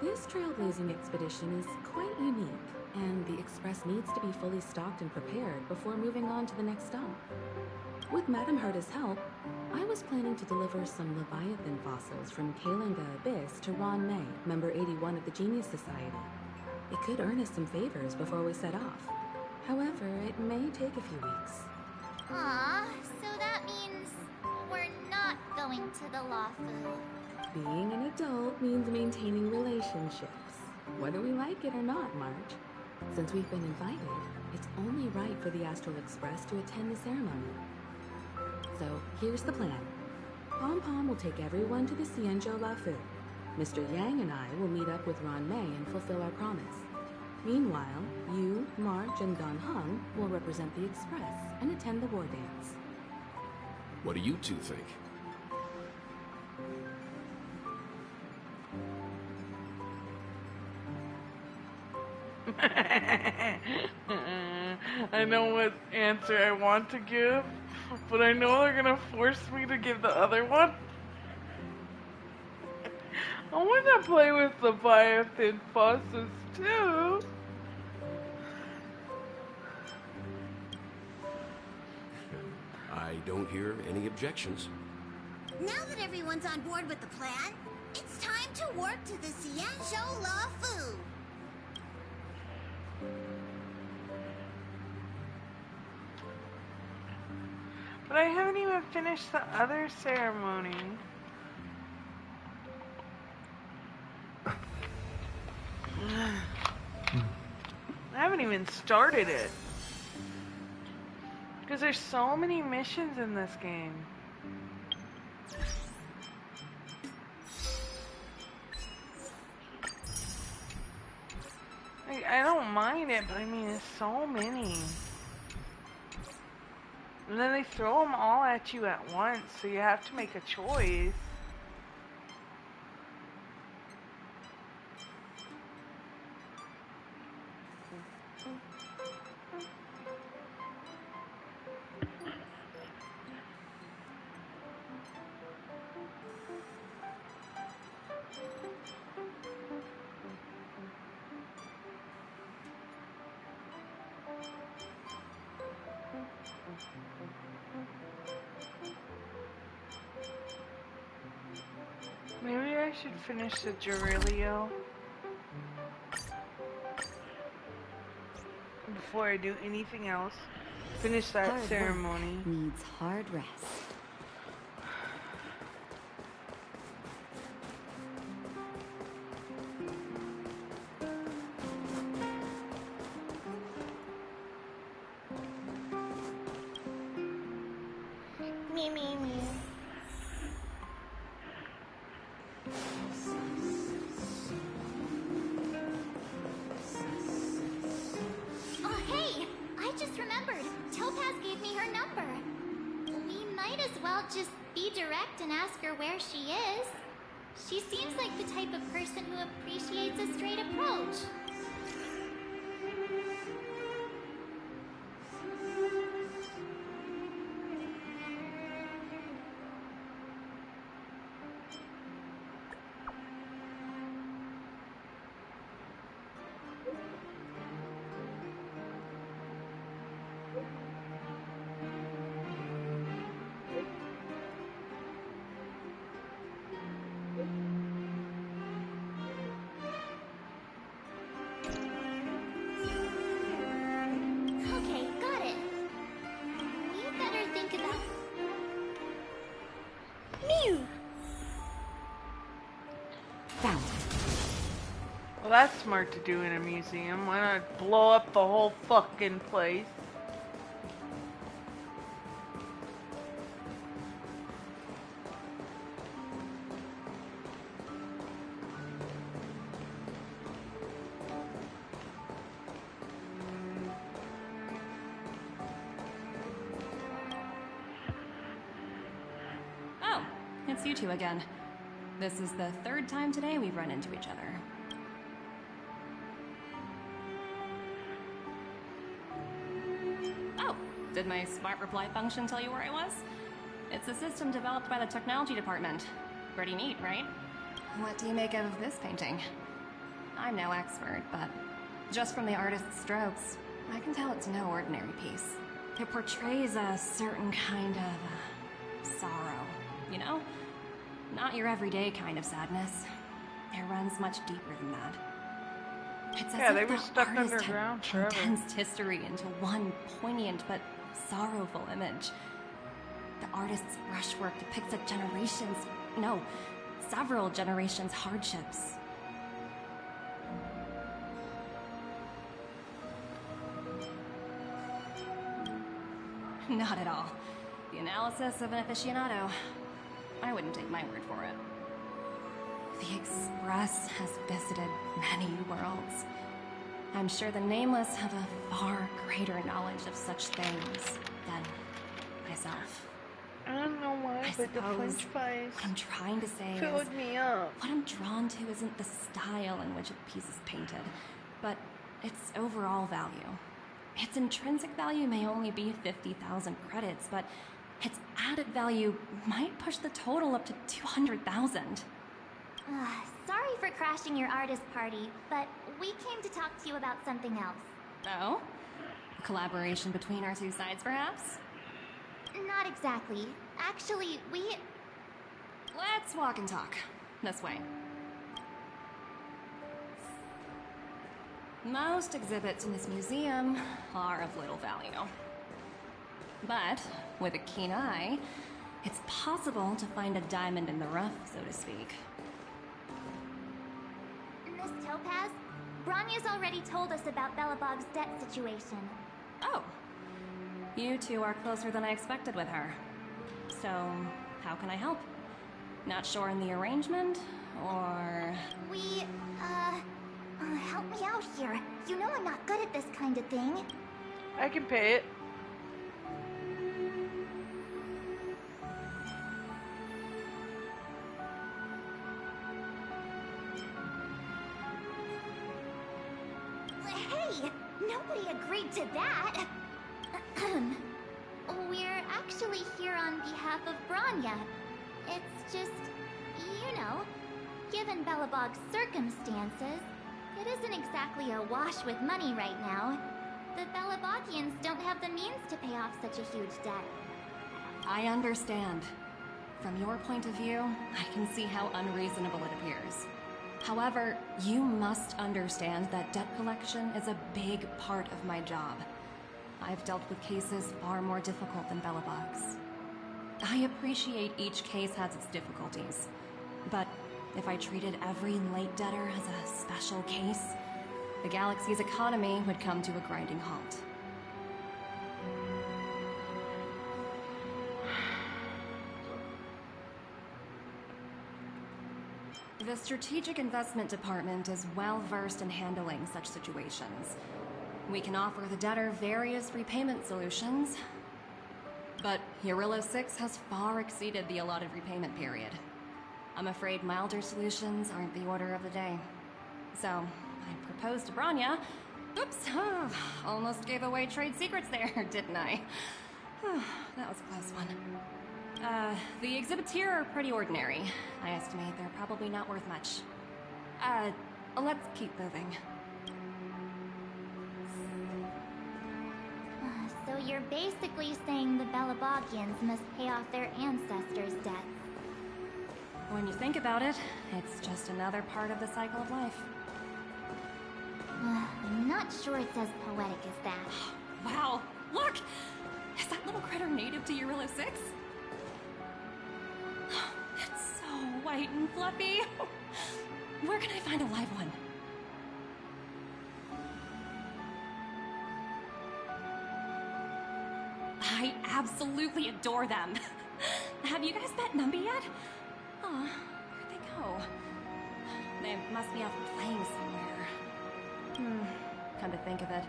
This trailblazing expedition is quite unique, and the Express needs to be fully stocked and prepared before moving on to the next stop. With Madame Herta's help, I was planning to deliver some Leviathan fossils from Kalinga Abyss to Ron May, member 81 of the Genius Society. It could earn us some favors before we set off. However, it may take a few weeks.
Aw, so that means we're not going to the Lafu.
Being an adult means maintaining relationships, whether we like it or not, Marge. Since we've been invited, it's only right for the Astral Express to attend the ceremony. So, here's the plan. Pom-Pom will take everyone to the Xianzhou Lafu. Mr. Yang and I will meet up with Ron May and fulfill our promise. Meanwhile, you, March, and Gan Heng will represent the Express and attend the war dance.
What do you two think?
I know what answer I want to give, but I know they're gonna force me to give the other one. I want to play with the Leviathan fossils too.
I don't hear any objections.
Now that everyone's on board with the plan, it's time to work to the Xianzhou Lafu.
But I haven't even finished the other ceremony. I haven't even started it. Because there's so many missions in this game. I don't mind it, but I mean, there's so many. And then they throw them all at you at once, so you have to make a choice. Maybe I should finish the Gerilio before I do anything else. Finish that
Hard
ceremony.
work needs hard rest.
Me, me, me. Oh, hey! I just remembered. Topaz gave me her number. We might as well just be direct and ask her where she is. She seems like the type of person who appreciates a straight approach. Okay, got it. We better think about... Mew!
Found.
Well, that's smart to do in a museum. Why not blow up the whole fucking place?
Oh, it's you two again. This is the third time today we've run into each other. Oh, did my smart reply function tell you where I was? It's a system developed by the technology department. Pretty neat, right? What do you make of this painting? I'm no expert, but just from the artist's strokes, I can tell it's no ordinary piece. It portrays a certain kind of sorrow, you know? Not your everyday kind of sadness. It runs much deeper than that. It's as
they
if
were
the
stuck
artist
underground
had
forever.
condensed history into one poignant but sorrowful image. The artist's brushwork depicts several generations' hardships. Not at all. The analysis of an aficionado. I wouldn't take my word for it. The Express has visited many worlds. I'm sure the Nameless have a far greater knowledge of such things than myself.
I don't know why,
I
but the
suppose
French fries
what I'm trying to say
filled
is
me up.
what I'm drawn to isn't the style in which a piece is painted, but its overall value. Its intrinsic value may only be 50,000 credits, but its added value might push the total up to 200,000.
Sorry for crashing your artist party, but we came to talk to you about something else.
Oh? A collaboration between our two sides, perhaps?
Not exactly. Actually,
Let's walk and talk. This way. Most exhibits in this museum are of little value. But, with a keen eye, it's possible to find a diamond in the rough, so to speak.
Miss Topaz, Bronya's already told us about Belobog's debt situation.
Oh. You two are closer than I expected with her. So, how can I help? Not sure in the arrangement, or...
help me out here. You know I'm not good at this kind of thing.
I can pay it.
Hey! Nobody agreed to that! We're actually here on behalf of Bronya. It's just, you know, given Belobog's circumstances, it isn't exactly a wash with money right now. The Belobogians don't have the means to pay off such a huge debt.
I understand. From your point of view, I can see how unreasonable it appears. However, you must understand that debt collection is a big part of my job. I've dealt with cases far more difficult than Belobog's. I appreciate each case has its difficulties, but if I treated every late debtor as a special case, the galaxy's economy would come to a grinding halt. The Strategic Investment Department is well versed in handling such situations. We can offer the debtor various repayment solutions, but Urilla 6 has far exceeded the allotted repayment period. I'm afraid milder solutions aren't the order of the day. So, I proposed to Bronya. Oops, almost gave away trade secrets there, didn't I? That was a close one. The exhibits here are pretty ordinary. I estimate they're probably not worth much. Let's keep moving.
So you're basically saying the Belobogians must pay off their ancestors' debts.
When you think about it, it's just another part of the cycle of life.
I'm not sure it's as poetic as that.
Wow, look! Is that little critter native to Urilla 6? It's so white and fluffy. Where can I find a live one? I absolutely adore them. Have you guys met Numby yet? Aw, where'd they go? They must be out playing somewhere. Come to think of it,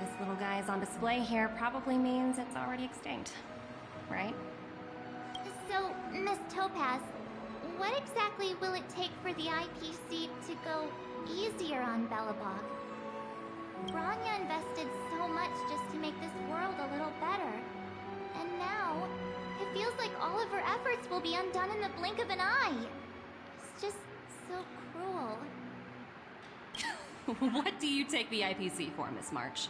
this little guy is on display here probably means it's already extinct, right?
So, Miss Topaz, What exactly will it take for the IPC to go easier on Belobog? Bronya invested so much just to make this world a little better. And now, it feels like all of her efforts will be undone in the blink of an eye. It's just so cruel.
What do you take the IPC for, Miss March?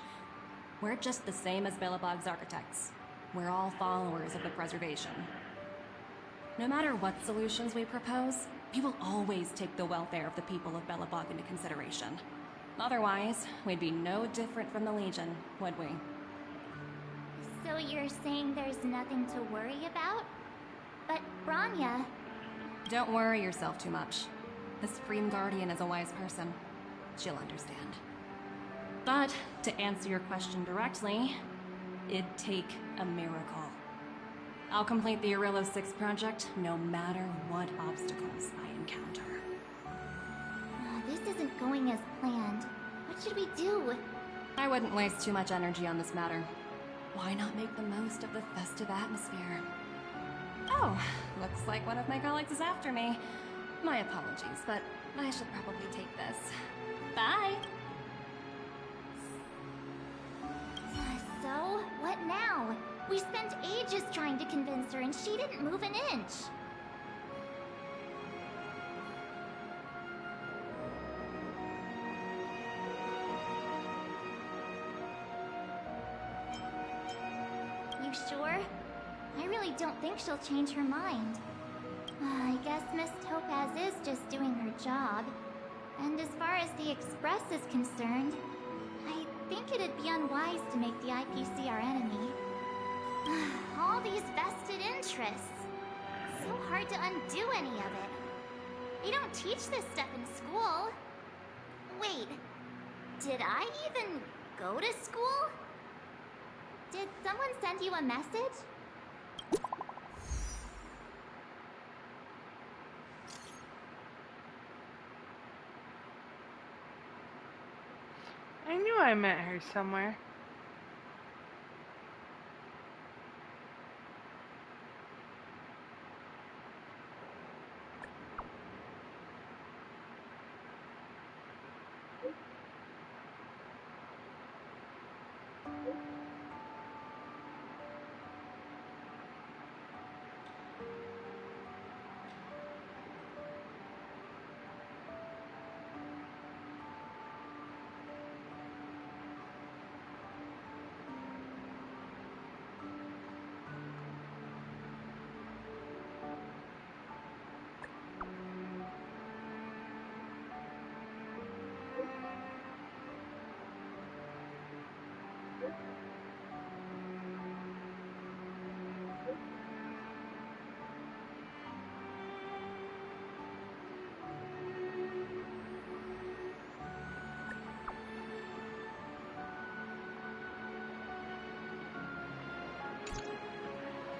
We're just the same as Belobog's architects. We're all followers of the preservation. No matter what solutions we propose, we will always take the welfare of the people of Belobog into consideration. Otherwise, we'd be no different from the Legion, would we?
So you're saying there's nothing to worry about? But Bronya...
Don't worry yourself too much. The Supreme Guardian is a wise person. She'll understand. But, to answer your question directly, it'd take a miracle. I'll complete the Arillo 6 project no matter what obstacles I encounter.
This isn't going as planned. What should we do?
I wouldn't waste too much energy on this matter. Why not make the most of the festive atmosphere? Oh, looks like one of my colleagues is after me. My apologies, but I should probably take this. Bye!
So, what now? We spent ages trying to convince her and she didn't move an inch. You sure? I really don't think she'll change her mind. I guess Miss Topaz is just doing her job. And as far as the Express is concerned, I think it'd be unwise to make the IPC our enemy. All these vested interests. So hard to undo any of it. They don't teach this stuff in school. Wait, did I even go to school? Did someone send you a message?
I knew I met her somewhere.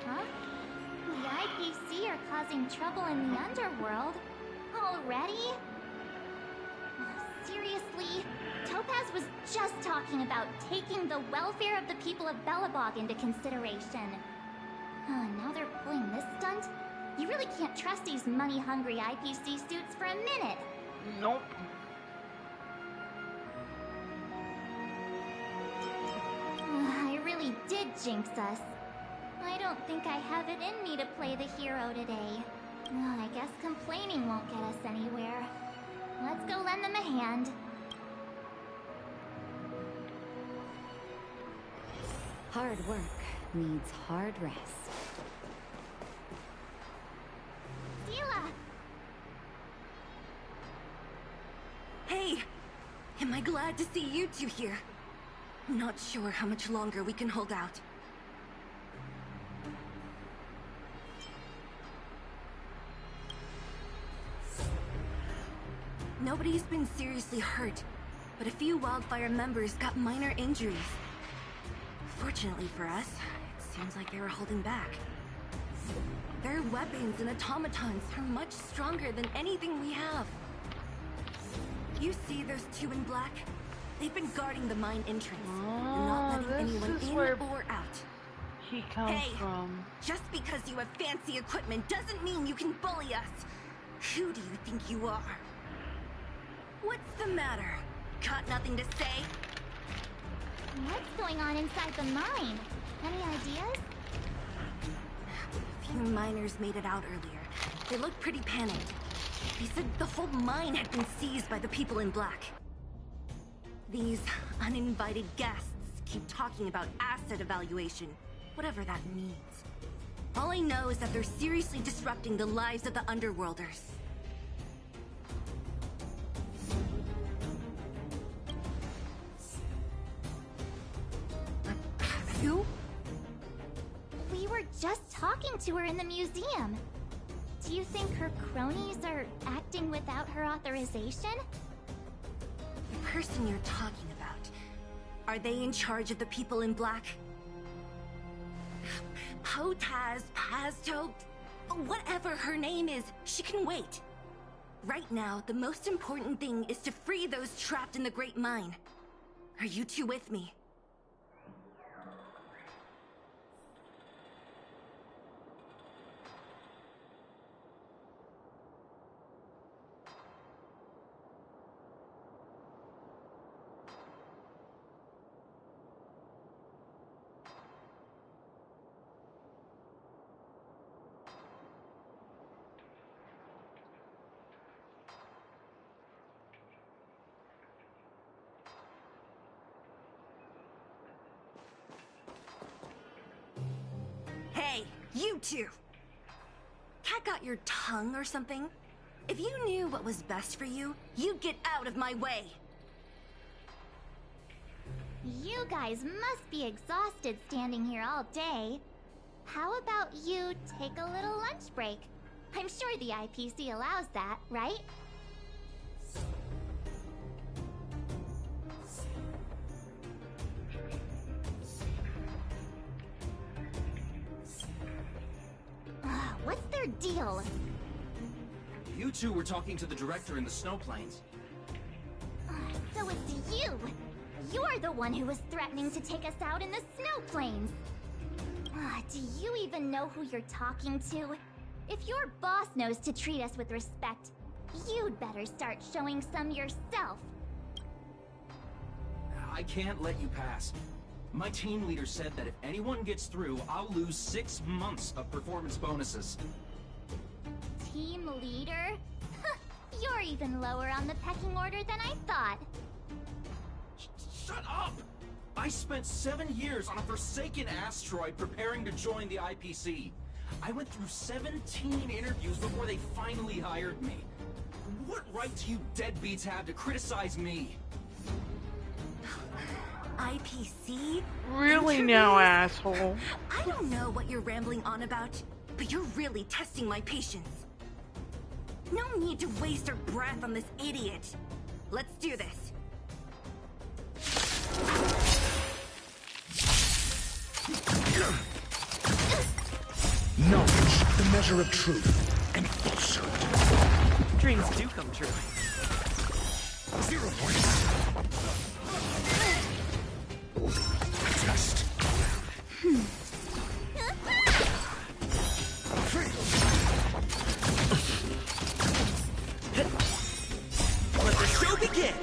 Huh? The IPC are causing trouble in the underworld? Already? Seriously? Topaz was just talking about taking the welfare of the people of Belobog into consideration. Now they're pulling this stunt? You really can't trust these money-hungry IPC suits for a minute.
Nope.
I really did jinx us. I don't think I have it in me to play the hero today. I guess complaining won't get us anywhere. Let's go lend them a hand.
Hard work needs hard rest.
Sela!
Hey! Am I glad to see you two here? Not sure how much longer we can hold out. Nobody's been seriously hurt, but a few Wildfire members got minor injuries. Fortunately for us, it seems like they were holding back. Their weapons and automatons are much stronger than anything we have. You see those two in black? They've been guarding the mine entrance, and not letting anyone in or out.
He comes
hey,
from.
Just because you have fancy equipment doesn't mean you can bully us. Who do you think you are? What's the matter? Got nothing to say?
What's going on inside the mine? Any ideas?
A few miners made it out earlier. They looked pretty panicked. They said the whole mine had been seized by the people in black. These uninvited guests keep talking about asset evaluation, whatever that means. All I know is that they're seriously disrupting the lives of the Underworlders. Who?
We were just talking to her in the museum. Do you think her cronies are acting without her authorization?
The person you're talking about, are they in charge of the people in black? Potaz, Pazto, whatever her name is, she can wait. Right now, the most important thing is to free those trapped in the Great Mine. Are you two with me? Hey, you two! Cat got your tongue or something? If you knew what was best for you, you'd get out of my way!
You guys must be exhausted standing here all day. How about you take a little lunch break? I'm sure the IPC allows that, right? What's their deal?
You two were talking to the director in the snow plains.
So it's you! You're the one who was threatening to take us out in the snow plains! Do you even know who you're talking to? If your boss knows to treat us with respect, you'd better start showing some yourself.
I can't let you pass. My team leader said that if anyone gets through, I'll lose 6 months of performance bonuses.
Team leader? You're even lower on the pecking order than I thought.
Shut up! I spent 7 years on a forsaken asteroid preparing to join the IPC. I went through 17 interviews before they finally hired me. What right do you deadbeats have to criticize me?
IPC?
Really now, asshole.
I don't know what you're rambling on about, but you're really testing my patience. No need to waste our breath on this idiot. Let's do this.
Knowledge, the measure of truth and falsehood.
Dreams do come true.
0 points. Test.
Let the show begin!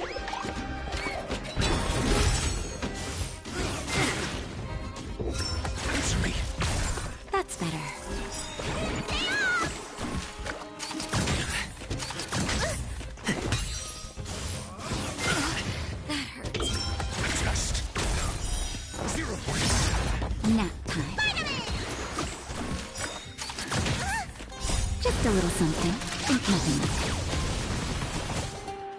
Answer me.
That's better.
That hurts.
Test. 0 points.
Nap time. Just a little something. Think nothing of it.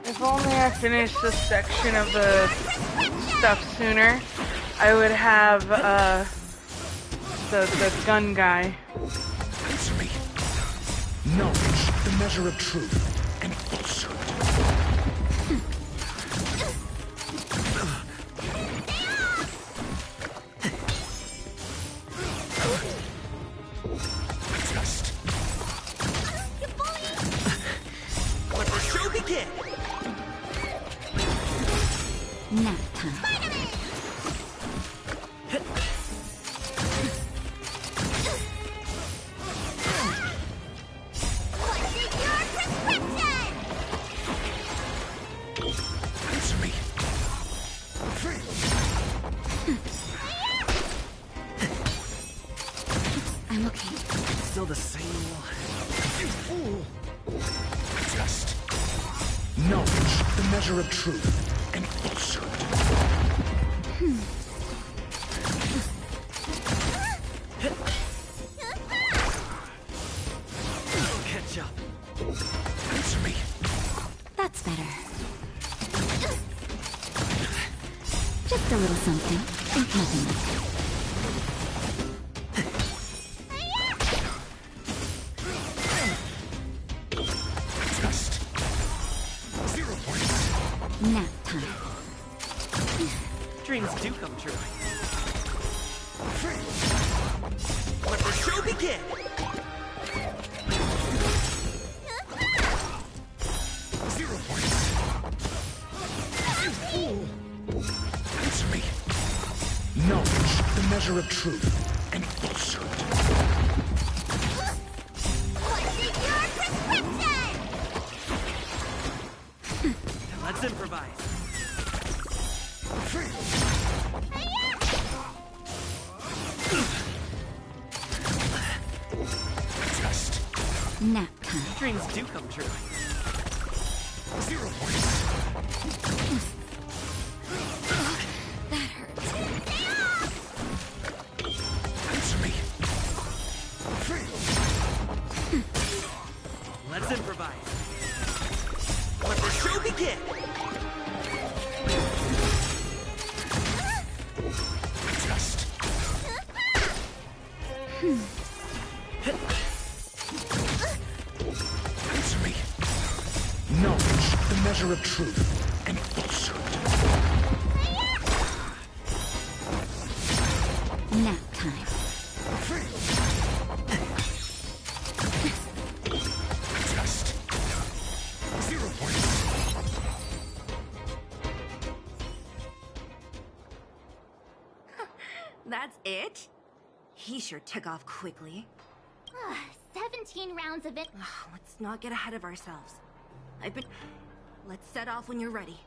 If only I finished this section of the stuff sooner, I would have the gun guy.
Answer me. Knowledge, the measure of truth and falsehood. Test.
You bully!
Let the show begin!
Nap time.
What did your
You fool! Just knowledge, the measure of truth and falsehood.
I'll catch up.
Answer me.
That's better. Just a little something. Think nothing of it. Nap time.
Dreams do come true. Let the show begin!
You fool! Answer me. Knowledge, the measure of truth and falsehood.
What's in your prescription?
Let's improvise.
Nap time.
Dreams do come true.
0 points.
That hurts.
Answer me.
Let's improvise. Let the show begin!
Answer me. Knowledge, the measure of truth and falsehood.
Nap time.
Just 0 points.
That's it? He sure took off quickly.
17 rounds of it.
Let's not get ahead of ourselves. Let's set off when you're ready.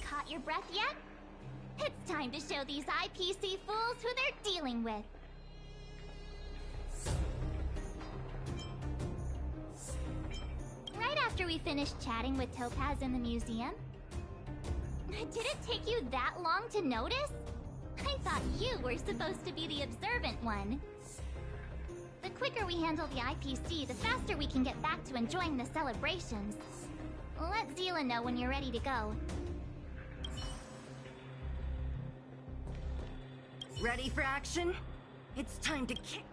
Caught your breath yet? It's time to show these IPC fools who they're dealing with. Right after we finished chatting with Topaz in the museum. Did it take you that long to notice? I thought you were supposed to be the observant one. The quicker we handle the IPC, the faster we can get back to enjoying the celebrations. Let Zila know when you're ready to go.
Ready for action? It's time to kick.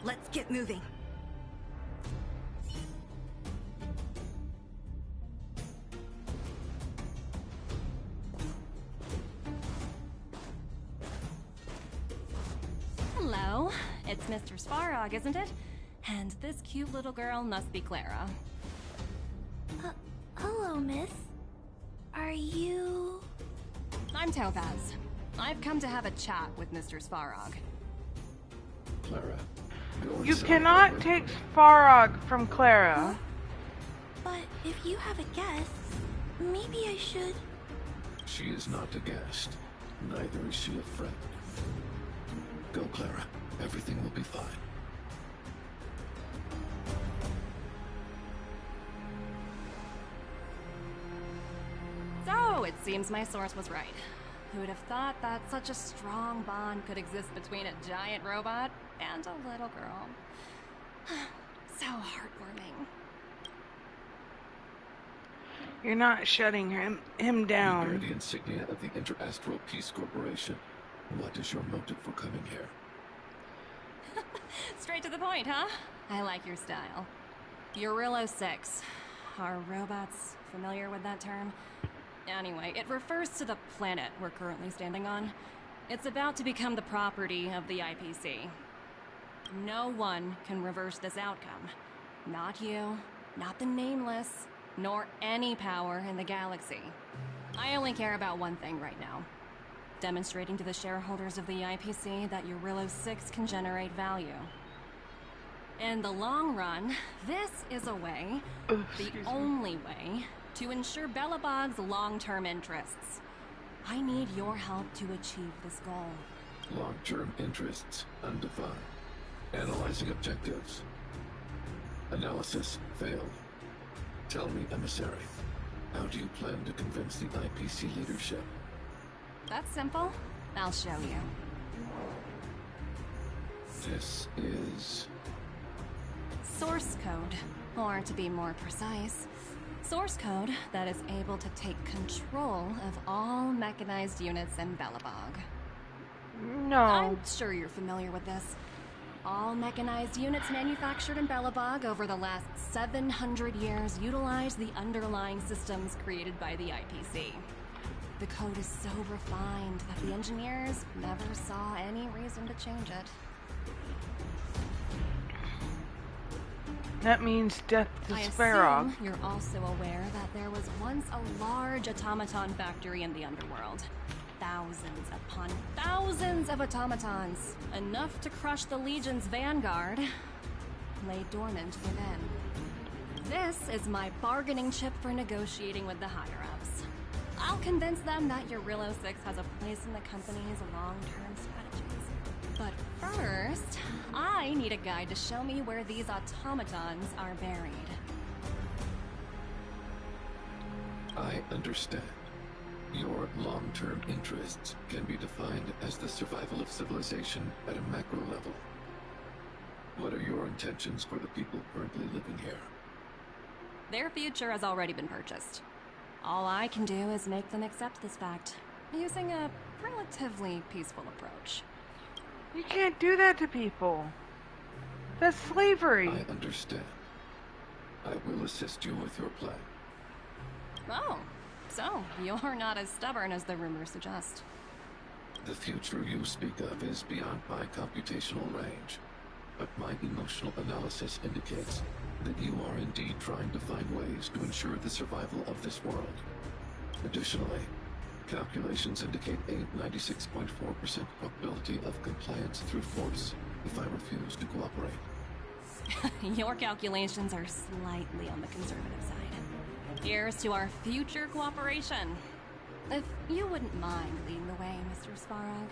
Let's get moving.
Hello, it's Mr. Svarog, isn't it? And this cute little girl must be Clara.
Hello, miss. Are you...
I'm Topaz. I've come to have a chat with Mr. Svarog.
Clara,
You cannot take Svarog from Clara.
But if you have a guess, maybe I should...
she is not a guest. Neither is she a friend. Go, Clara. Everything will be fine.
So, it seems my source was right. Who'd have thought that such a strong bond could exist between a giant robot and a little girl? So heartwarming.
You're not shutting him down.
You bear the insignia of the Interastral Peace Corporation. What is your motive for coming here?
Straight to the point, huh? I like your style. Eurillo 6. Are robots familiar with that term? Anyway, it refers to the planet we're currently standing on. It's about to become the property of the IPC. No one can reverse this outcome. Not you, not the Nameless, nor any power in the galaxy. I only care about one thing right now. Demonstrating to the shareholders of the IPC that Eurillo 6 can generate value. In the long run, this is a way, the only way, to ensure Belobog's long-term interests. I need your help to achieve this goal.
Long-term interests undefined. Analyzing objectives. Analysis failed. Tell me, emissary, how do you plan to convince the IPC leadership?
That's simple. I'll show you.
This is...
Source code. Or to be more precise, source code that is able to take control of all mechanized units in Belobog.
No.
I'm sure you're familiar with this. All mechanized units manufactured in Belobog over the last 700 years utilize the underlying systems created by the IPC. The code is so refined that the engineers never saw any reason to change it.
That means death to
I
Sparrow.
assume you're also aware that there was once a large automaton factory in the underworld. Thousands upon thousands of automatons, enough to crush the Legion's vanguard, lay dormant within. This is my bargaining chip for negotiating with the higher-ups. I'll convince them that Urilo 6 has a place in the company's long-term strategies. But first, I need a guide to show me where these automatons are buried.
I understand. Your long-term interests can be defined as the survival of civilization at a macro level. What are your intentions for the people currently living here?
Their future has already been purchased. All I can do is make them accept this fact, using a relatively peaceful approach.
You can't do that to people. That's slavery.
I understand. I will assist you with your plan.
Oh, so you're not as stubborn as the rumors suggest.
The future you speak of is beyond my computational range, but my emotional analysis indicates that you are indeed trying to find ways to ensure the survival of this world. Additionally, calculations indicate a 96.4% probability of compliance through force if I refuse to cooperate.
Your calculations are slightly on the conservative side. Here's to our future cooperation. If you wouldn't mind leading the way, Mr. Sparrog.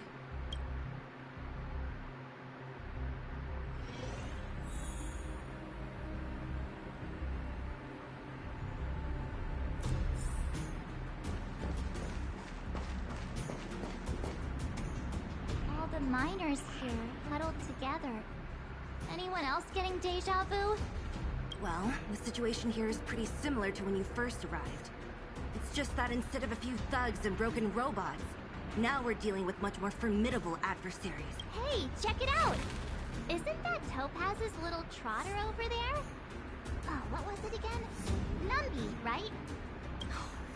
All the miners here, huddled together. Anyone else getting deja vu?
Well, the situation here is pretty similar to when you first arrived. It's just that instead of a few thugs and broken robots, now we're dealing with much more formidable adversaries.
Hey, check it out! Isn't that Topaz's little trotter over there? Oh, what was it again? Numby, right?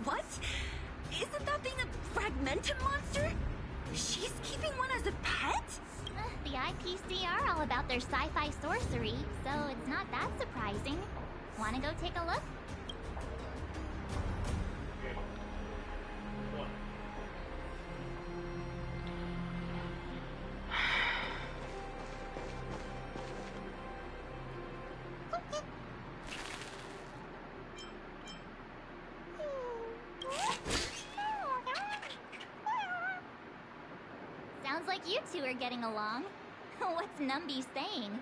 What? Isn't that being a Fragmentum monster? She's keeping one as a pet?
The IPC are all about their sci-fi sorcery, so it's not that surprising. Wanna go take a look? Sounds like you two are getting along. What's Numby saying?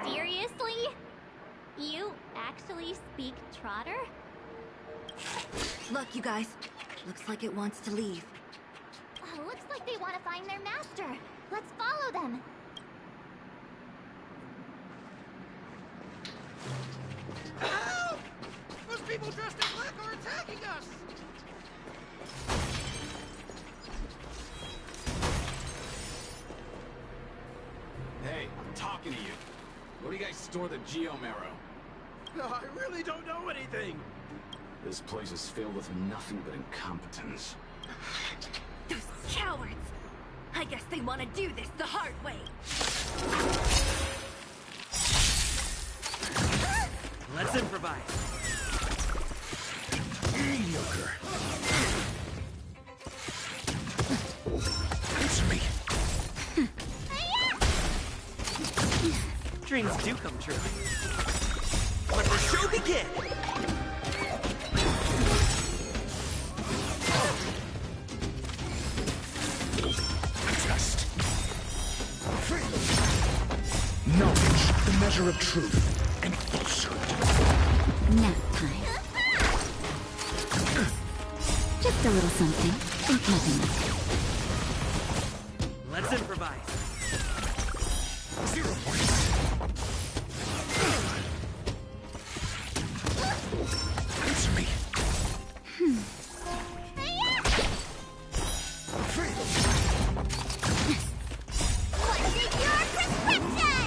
Seriously? You actually speak Trotter?
Look, you guys. Looks like it wants to leave.
Looks like they want to find their master. Let's follow them.
Help! Those people dressed in black are attacking us!
Hey, I'm talking to you. Where do you guys store the Geomarrow?
I really don't know anything.
This place is filled with nothing but incompetence.
Those cowards! I guess they want to do this the hard way.
Let's improvise.
Mediocre. Answer me.
Dreams do come true. Let the show begin!
Knowledge, the measure of truth and falsehood.
Nap time. Just a little something. Think nothing.
Let's improvise.
0 points. Answer me.
What's in your prescription?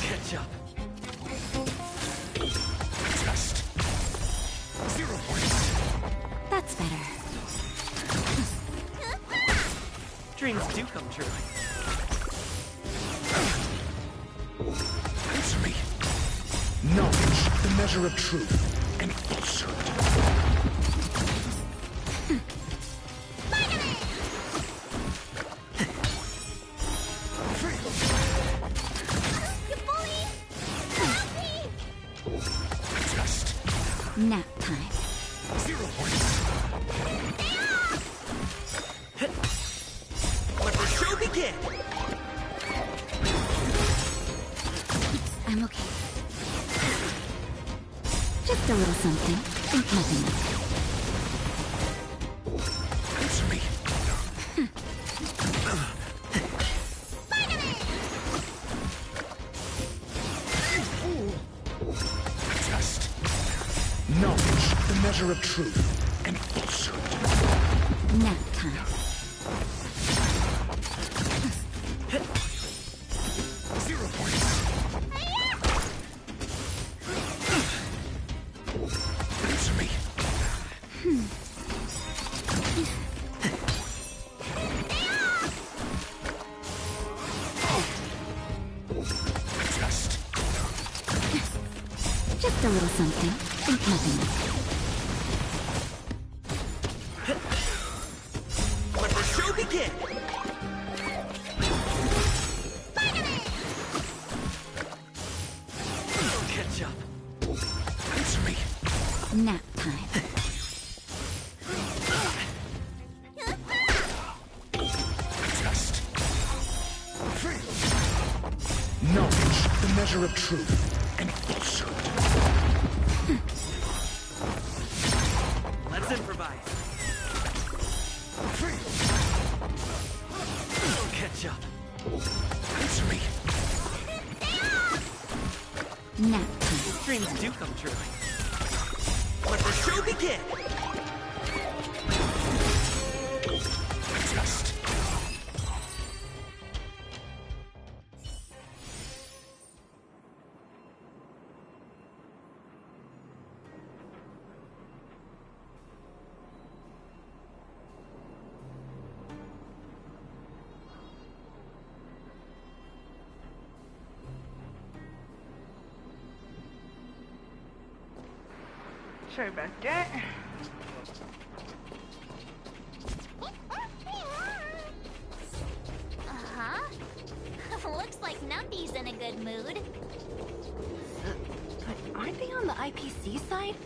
Catch up.
Test. 0 points.
That's better.
Dreams do come true.
Answer me. Knowledge, the measure of truth and falsehood.
You bully! Help me!
Test.
Nap time.
0 points.
Let the show begin!
I'm okay. Just a little something. Think nothing.
Answer me. Test. Knowledge, the measure of truth and falsehood.
Nap time.
0 points. Answer me. Test.
Just a little something. Think nothing.
Let the show begin! Catch up.
Answer me.
Nap time.
Test. Knowledge, the measure of truth and falsehood.
Let's improvise. Catch up.
Answer me.
Nap time.
Dreams do come true. Let the show begin!
Test.
Sorry about that.
Uh-huh. Looks like Numpy's in a good mood.
But aren't they on the IPC side?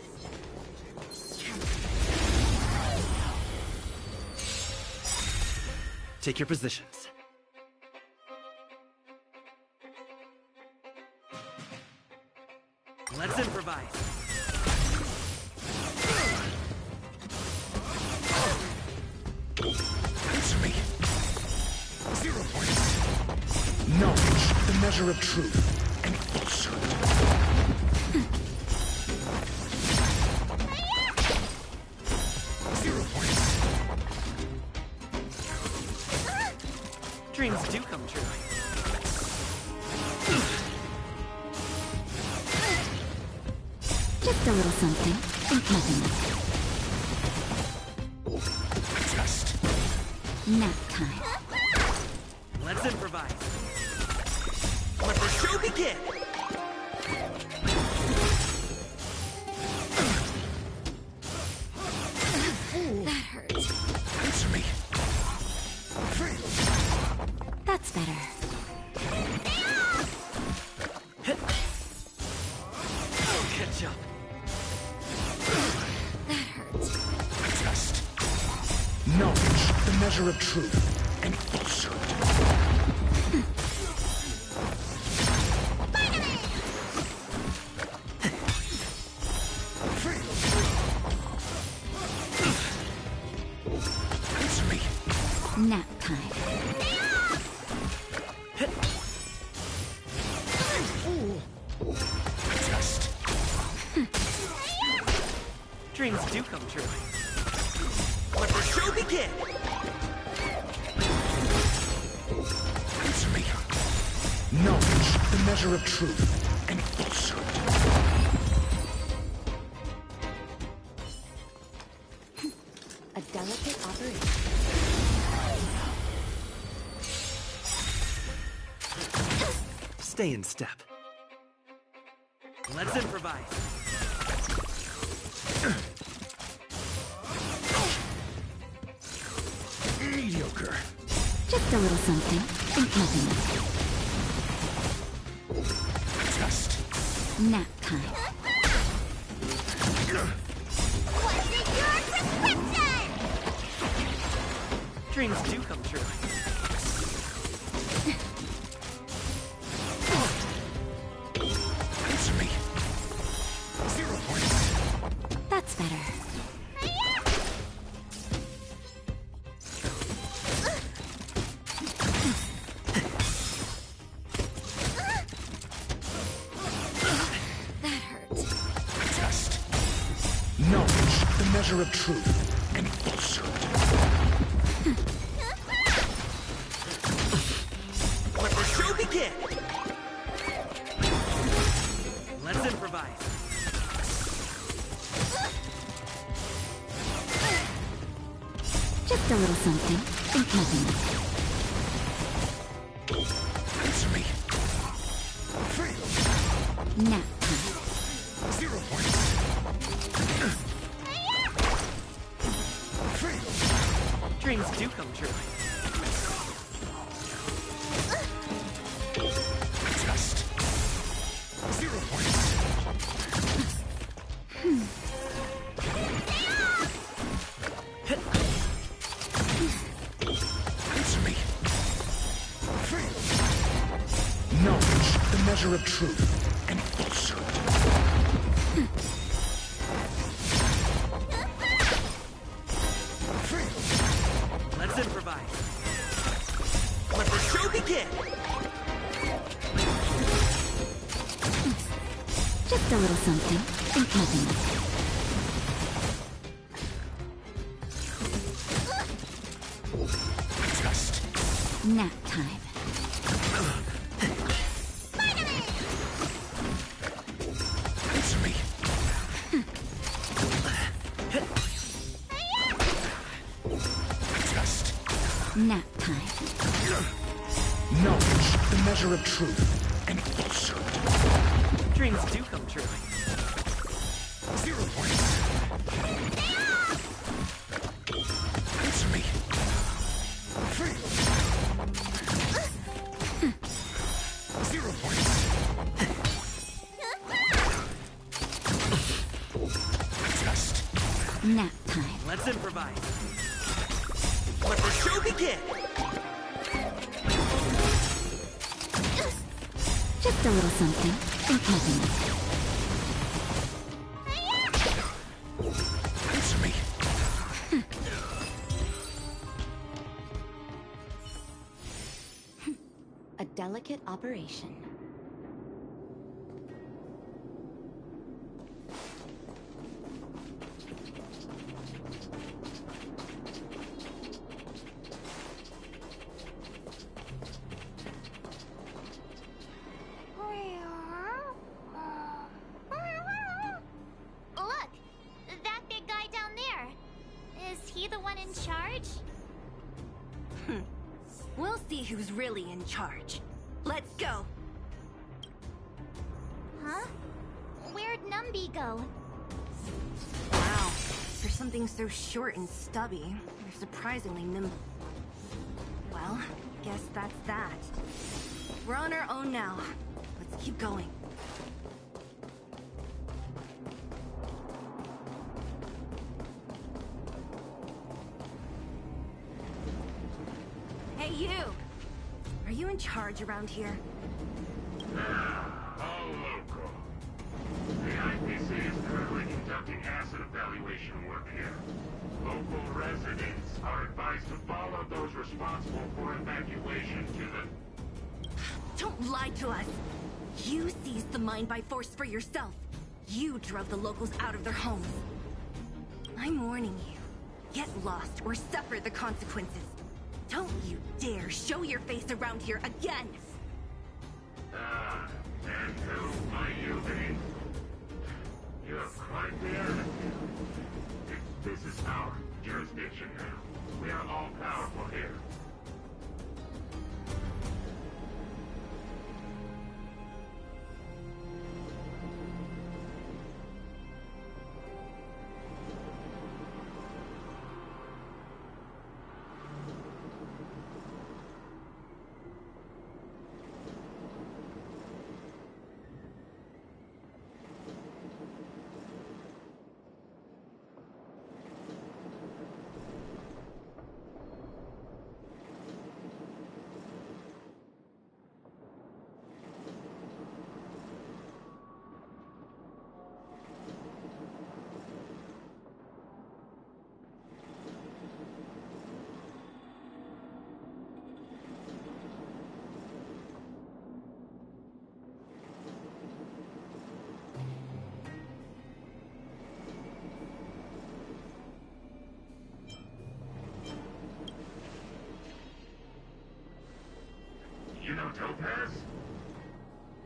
Take your positions.
Let's improvise.
Answer me. 0 points. Knowledge, the measure of truth and falsehood. 0 points.
Dreams do come true.
Just a little something. Think nothing.
Test.
Nap time.
Let's improvise. Let the show begin!
That hurts.
Answer me.
That's better.
Catch up.
That hurts.
Test. Knowledge, the measure of truth and falsehood.
Nap time.
Test.
Dreams do come true. Let the show begin!
Answer me. Knowledge, the measure of truth and falsehood.
A delicate operation.
Stay in step. Let's improvise.
Mediocre.
Just a little something. Think nothing of
Test.
it. Nap time.
What's in your prescription?
Dreams do come true.
Answer me. 0 points.
That's better. That hurts.
Test. Knowledge, the measure of truth and falsehood.
Let the show begin! Let's improvise.
Just a little something. Think nothing of
Answer me.
it. Nap time.
0 points.
Dreams do come true.
Test. 0 points. Answer me. Knowledge, the measure of truth and falsehood.
Let's improvise. Let the show begin!
Just a little something. Think nothing of
Test.
it. Nap time.
Answer me. Test.
Nap time.
Knowledge, the measure of truth and falsehood.
Dreams do come true.
0 points. Answer me. 0 points. Test.
Nap time.
Let's improvise. Let the show begin!
Just a little something. Think nothing of it.
Answer me.
A delicate operation.
Look, that big guy down there. Is he the one in charge?
We'll see who's really in charge. Let's go.
Huh? Where'd Numby go?
Wow. For something so short and stubby, they're surprisingly nimble. Well, Guess that's that. We're on our own now. Let's keep going. Hey, you! Are you in charge around here?
All local. The IPC is currently conducting asset evaluation work here. Local residents are advised to follow those responsible for evacuation to the...
Don't lie to us! You seized the mine by force for yourself. You drove the locals out of their homes. I'm warning you. Get lost or suffer the consequences. Don't you dare show your face around here again!
And who might you be? You have quite the attitude. This is our jurisdiction now. We are all powerful here. You know Topaz?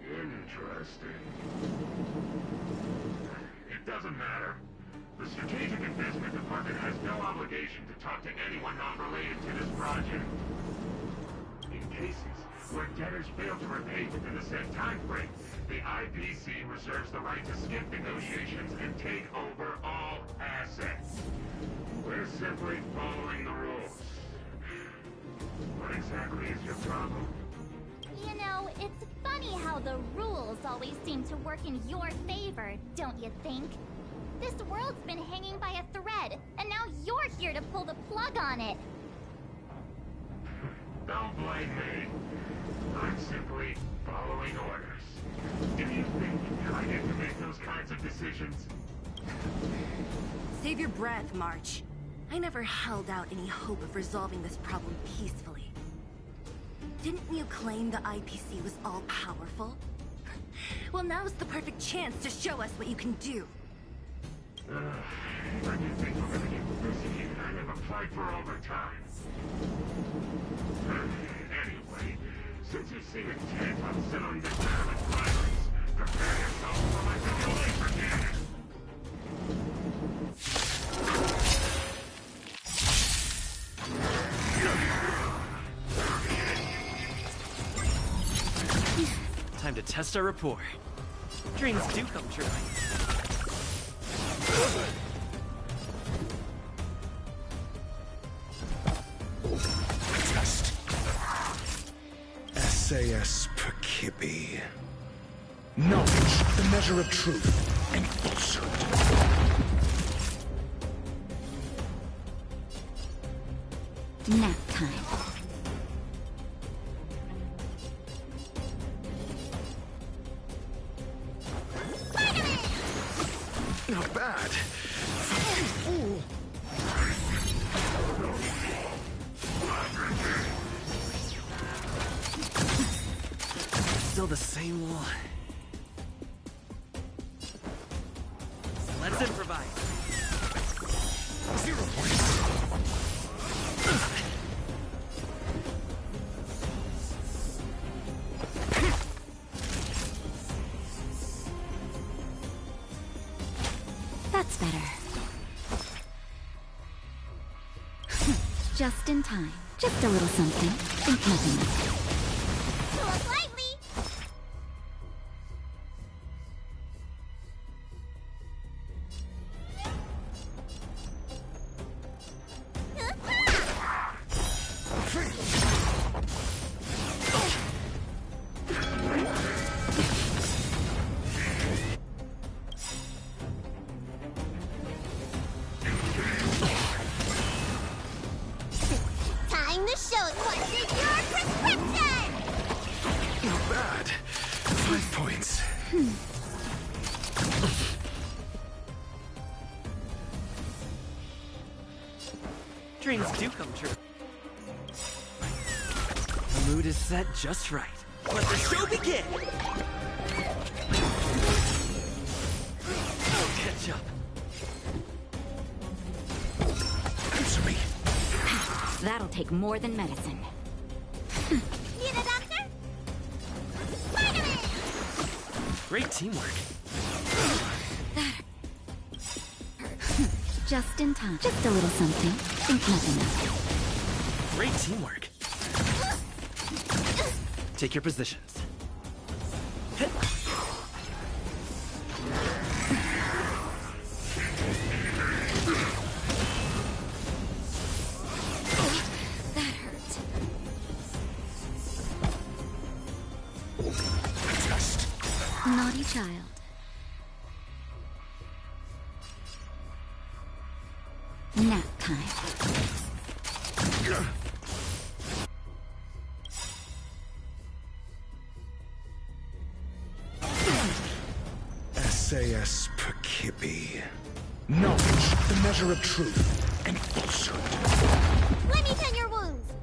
Interesting. It doesn't matter. The Strategic Investment Department has no obligation to talk to anyone not related to this project. In cases where debtors fail to repay within a set time frame, the IPC reserves the right to skip negotiations and take over all assets. We're simply following the rules. What exactly is your problem?
You know, it's funny how the rules always seem to work in your favor, don't you think? This world's been hanging by a thread, and now you're here to pull the plug on it.
Don't blame me. I'm simply following orders. Do you think I get to make those kinds of decisions?
Save your breath, March. I never held out any hope of resolving this problem peacefully. Didn't you claim the IPC was all-powerful? Well, now's the perfect chance to show us what you can do.
When you think we're gonna get persecuted, I never fight for overtime. Anyway, since you seem intent on settling this matter with violence, prepare yourself for my simulation cannon!
Time to test our rapport. Dreams do come true.
Test. SAS Perkibi. Knowledge, the measure of truth and falsehood.
Nap time.
Not bad. Fool.
Still the same one. Let's improvise.
0 points.
That's better. Just in time. Just a little something. Think nothing of it.
Look lively!
points.
Dreams do come true. The mood is set just right. Let the show begin! I'll catch up.
Answer me.
That'll take more than medicine.
Need a doctor? Spider-Man!
Great teamwork.
Just in time. Just a little something. Think nothing of it.
Great teamwork. Take your positions.
That hurt. Naughty child. Nap time.
SAS Perkibi. Knowledge, the measure of truth and falsehood.
Let me tend your wounds.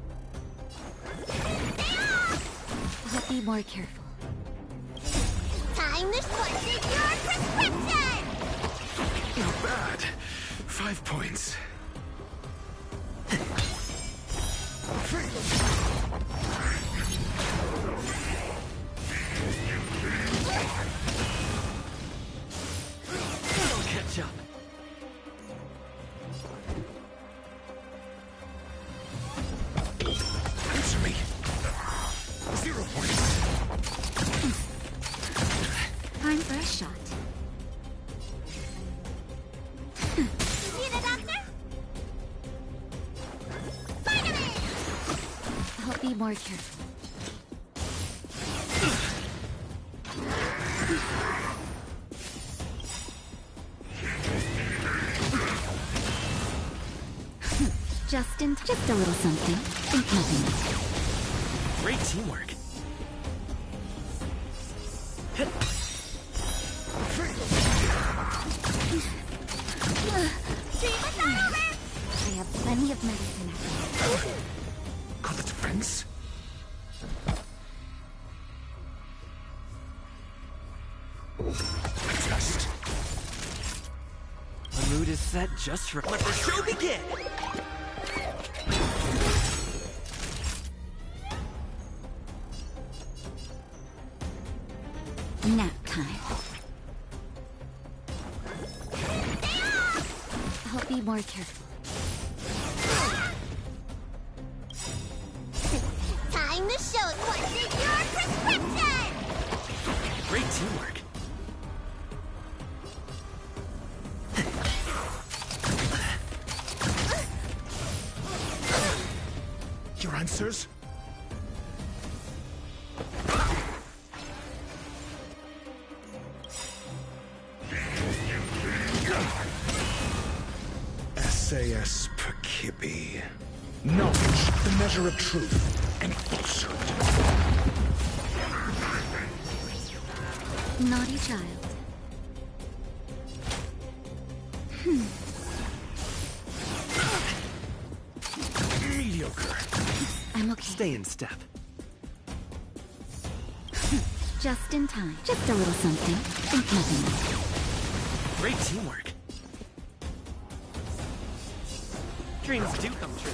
I'll be more careful.
Time to switch your prescription!
Not bad. 5 points.
I'll catch up.
Answer me. 0 points.
Time for a shot.
Need a doctor? Spider-Man!
I'll be more careful. Just a little something. Think nothing of it.
Great teamwork.
I have plenty of medicine at home.
Call the defense? Just.
The mood is set just right. Let the show begin!
Nap time. I'll be more careful.
Time to show what's in your prescription!
Great teamwork.
Your answers? SAS Perkibi. Knowledge, the measure of truth and falsehood.
Naughty child.
Mediocre.
I'm okay.
Stay in step.
Just in time. Just a little something. Think nothing of it.
Great teamwork. Dreams do come true.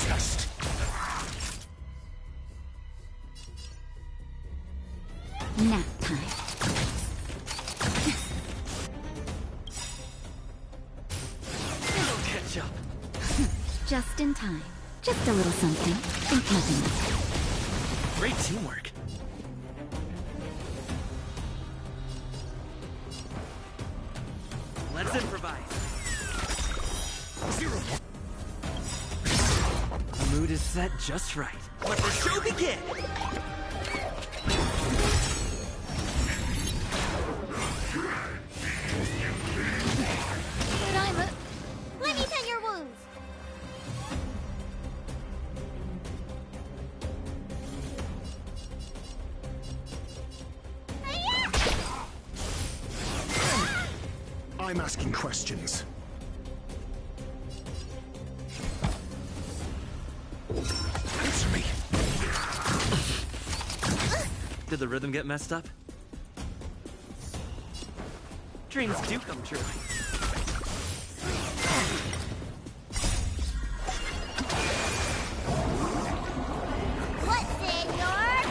Just.
Nap time.
I'll catch up.
Just in time. Just a little something. Think nothing of it.
Great teamwork. Let's improvise.
0.
Mood is set just right. Let the show begin!
But let me tend your wounds.
I'm asking questions. Answer me.
Did the rhythm get messed up? Dreams do come true.
What's in your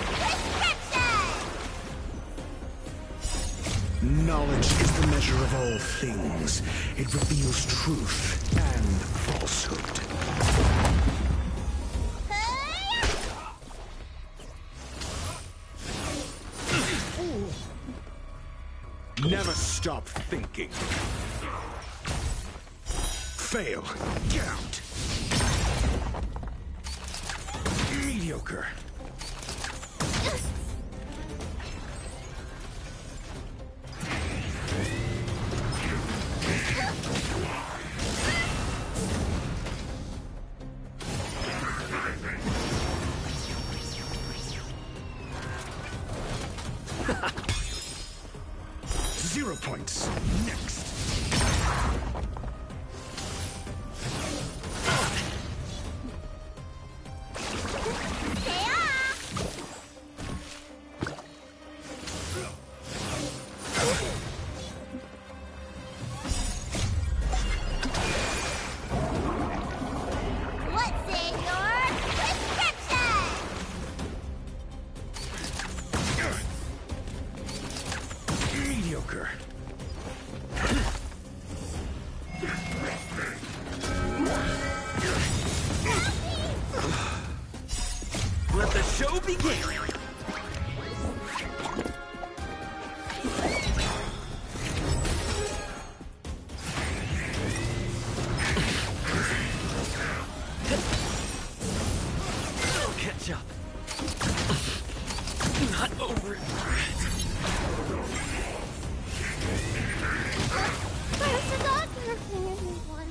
prescription?
Knowledge is the measure of all things. It reveals truth and falsehood. Never stop thinking. Fail. Get out. Mediocre. Zero points. Next.
What's in your prescription?
Mediocre.
Let the show begin! I'll catch up. Not over it.
Where's the doctor, everyone?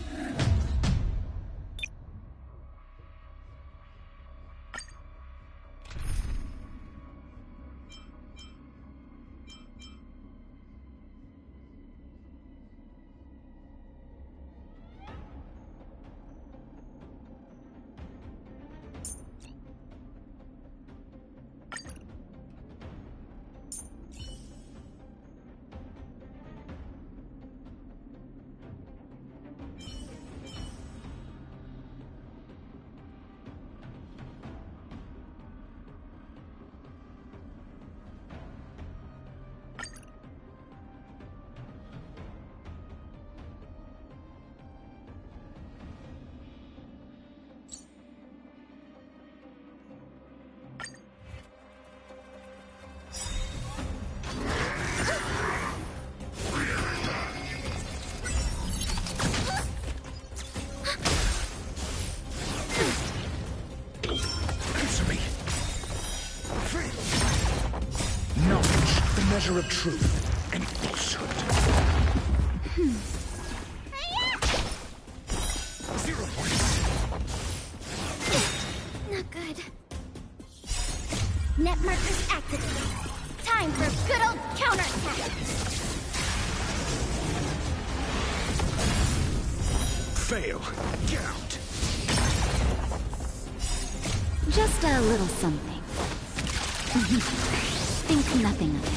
Answer me. Knowledge, the measure of truth and falsehood. Zero points.
Not good. Net markers activated. Time for a good old counterattack.
Fail. Get out.
Just a little something. Think nothing of it.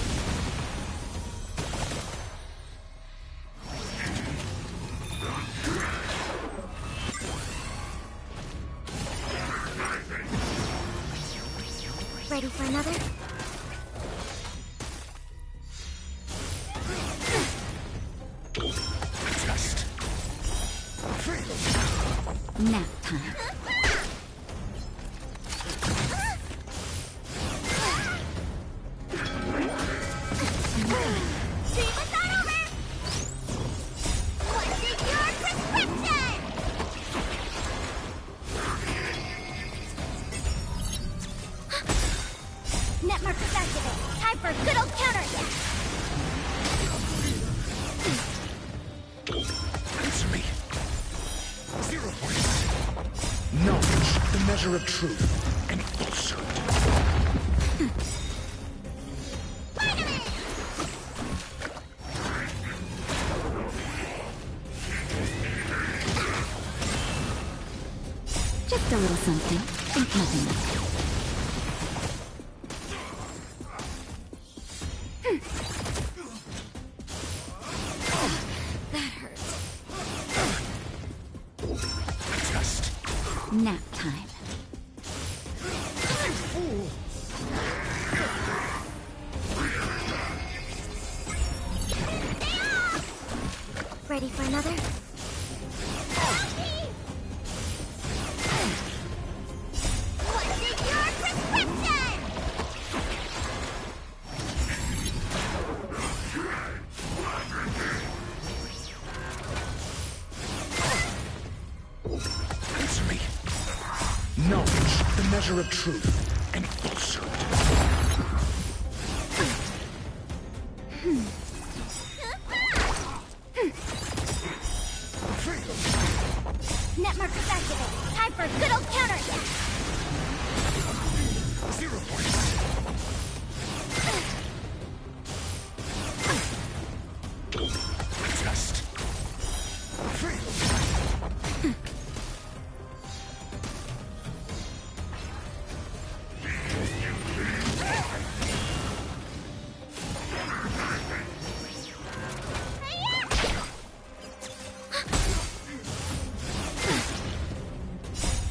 Ready for another?
Test.
Nap time.
Treatment's not over! What's in your prescription?
Knowledge, the measure of truth and falsehood.
Just a little something. Think nothing of it.
That hurts.
Nap time.
Ready for another? What's in your prescription?
Answer me. Knowledge, the measure of truth and falsehood.
Net markers activated. Time for a good old counterattack.
0 points. Just.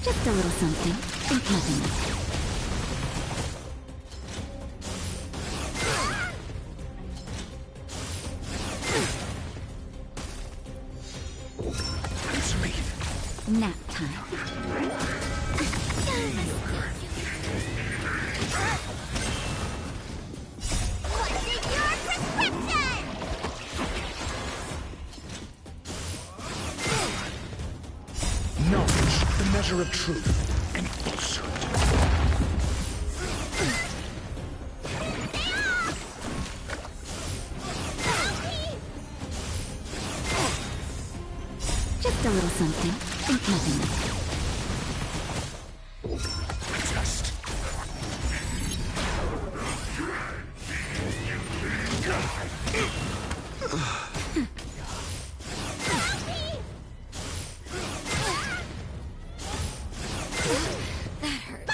Just a little something. Think nothing of it.
Answer me.
Nap time.
What's in your prescription?
Knowledge, the measure of truth and falsehood.
Just a little something. Think nothing of it.
Just.
That hurts.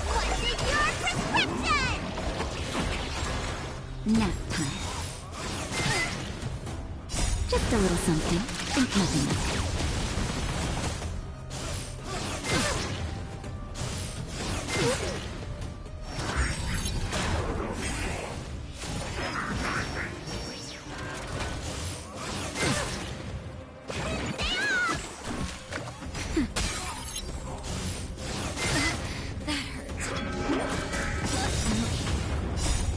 What's in your prescription?
Nap time. Just a little something. Think nothing of it.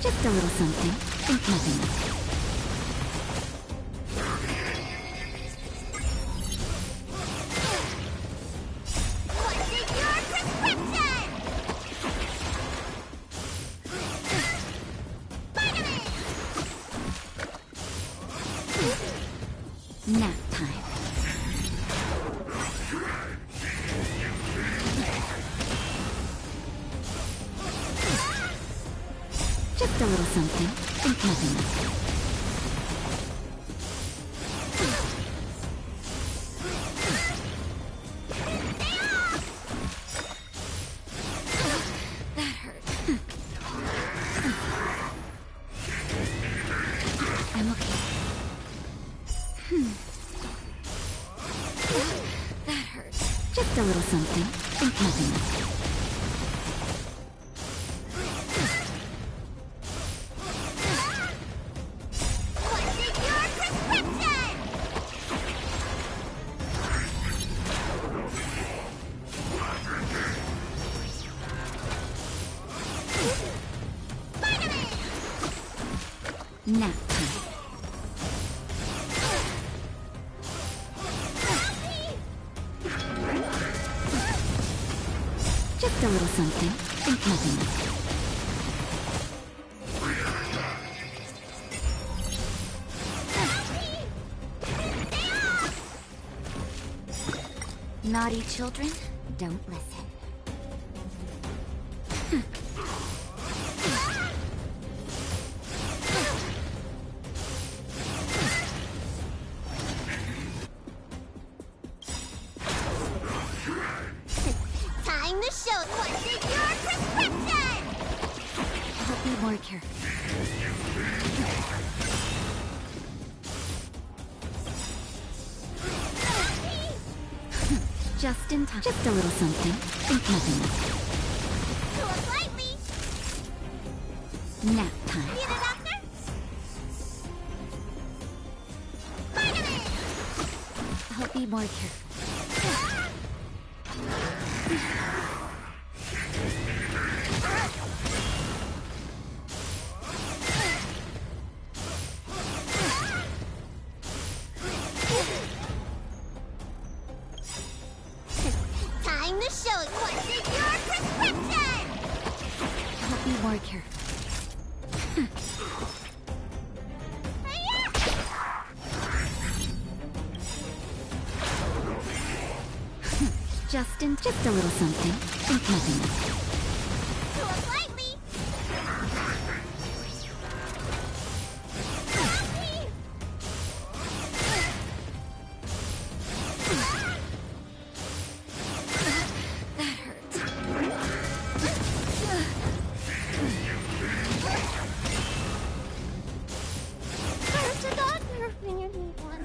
Just a little something. Think nothing of it.
What's in your prescription?
Nap time. Just a little something. Think nothing of it.
That hurt.
I'm okay.
That hurts.
Just a little something. Think nothing of it.
What's in your prescription?
Nap time. Just a little something. Think nothing of it. Naughty children, don't listen.
Time to show what's in your prescription!
I'll be more careful. Just in time. Just a little something. Think nothing of
To a slightly.
it. Nap time.
Need a doctor? Vitamin!
I'll be more careful.
Time to show what's in your prescription!
I'll be more careful. Just a little something. Think nothing of it.
To a slightly.
That hurts.
Where's the doctor when you need one?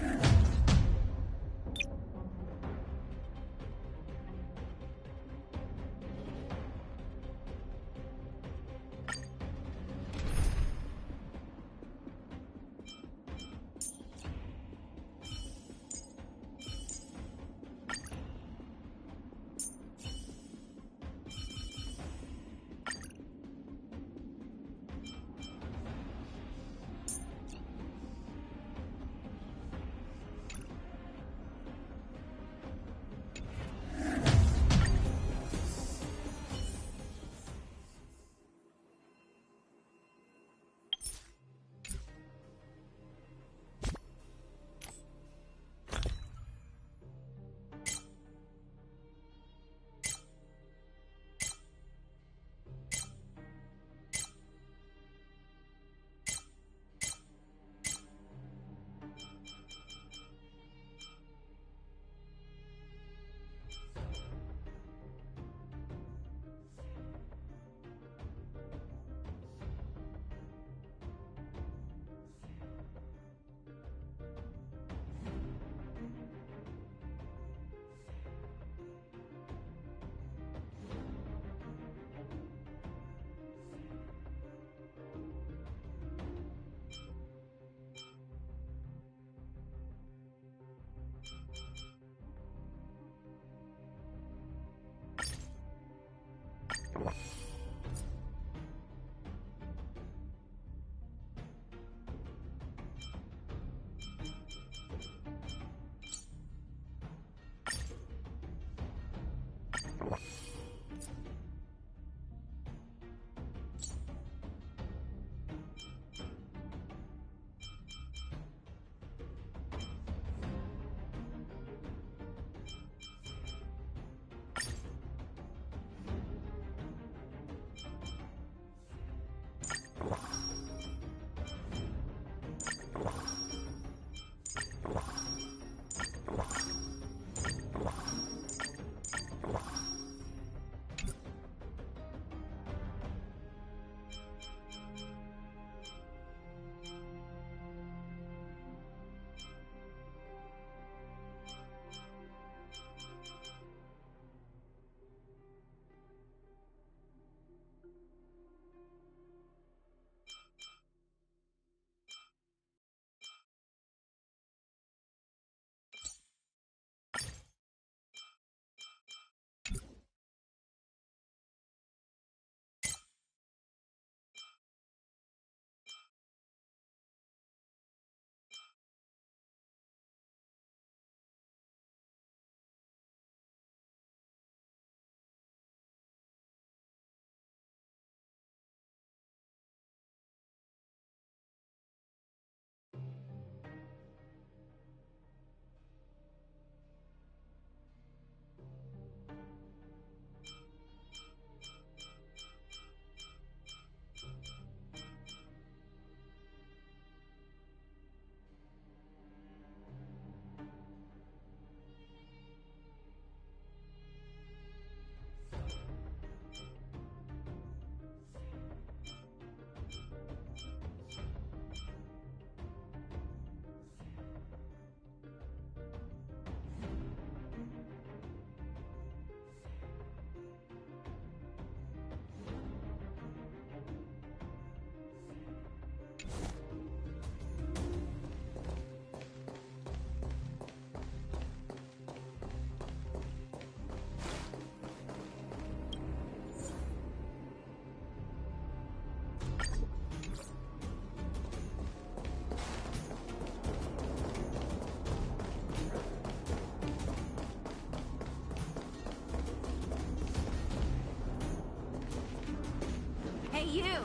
you!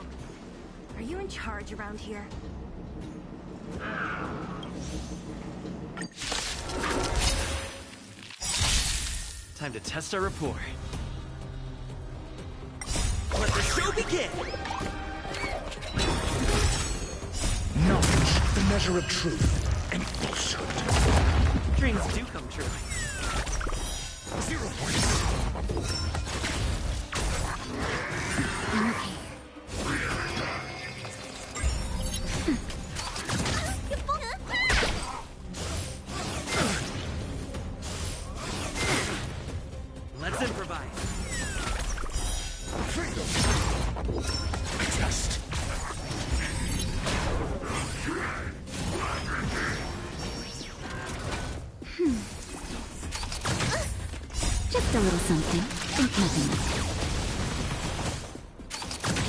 Are you in charge around here?
Time to test our rapport. Let the show begin!
Knowledge, the measure of truth and falsehood.
Dreams do come true.
0 points.
Let's improvise.
Test.
Just a little something. Think nothing.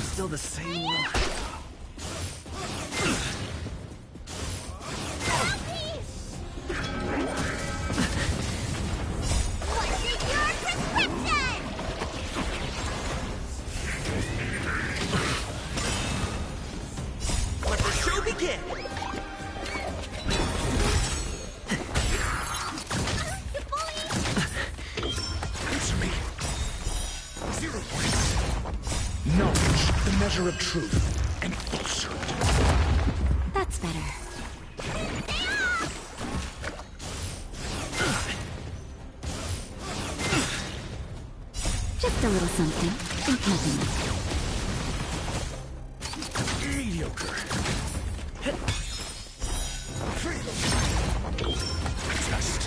Still the same one.
Let the show begin!
Answer me. 0 points. Knowledge, the measure of truth and falsehood.
That's better. Just a little something. Think nothing.
Mediocre. Test.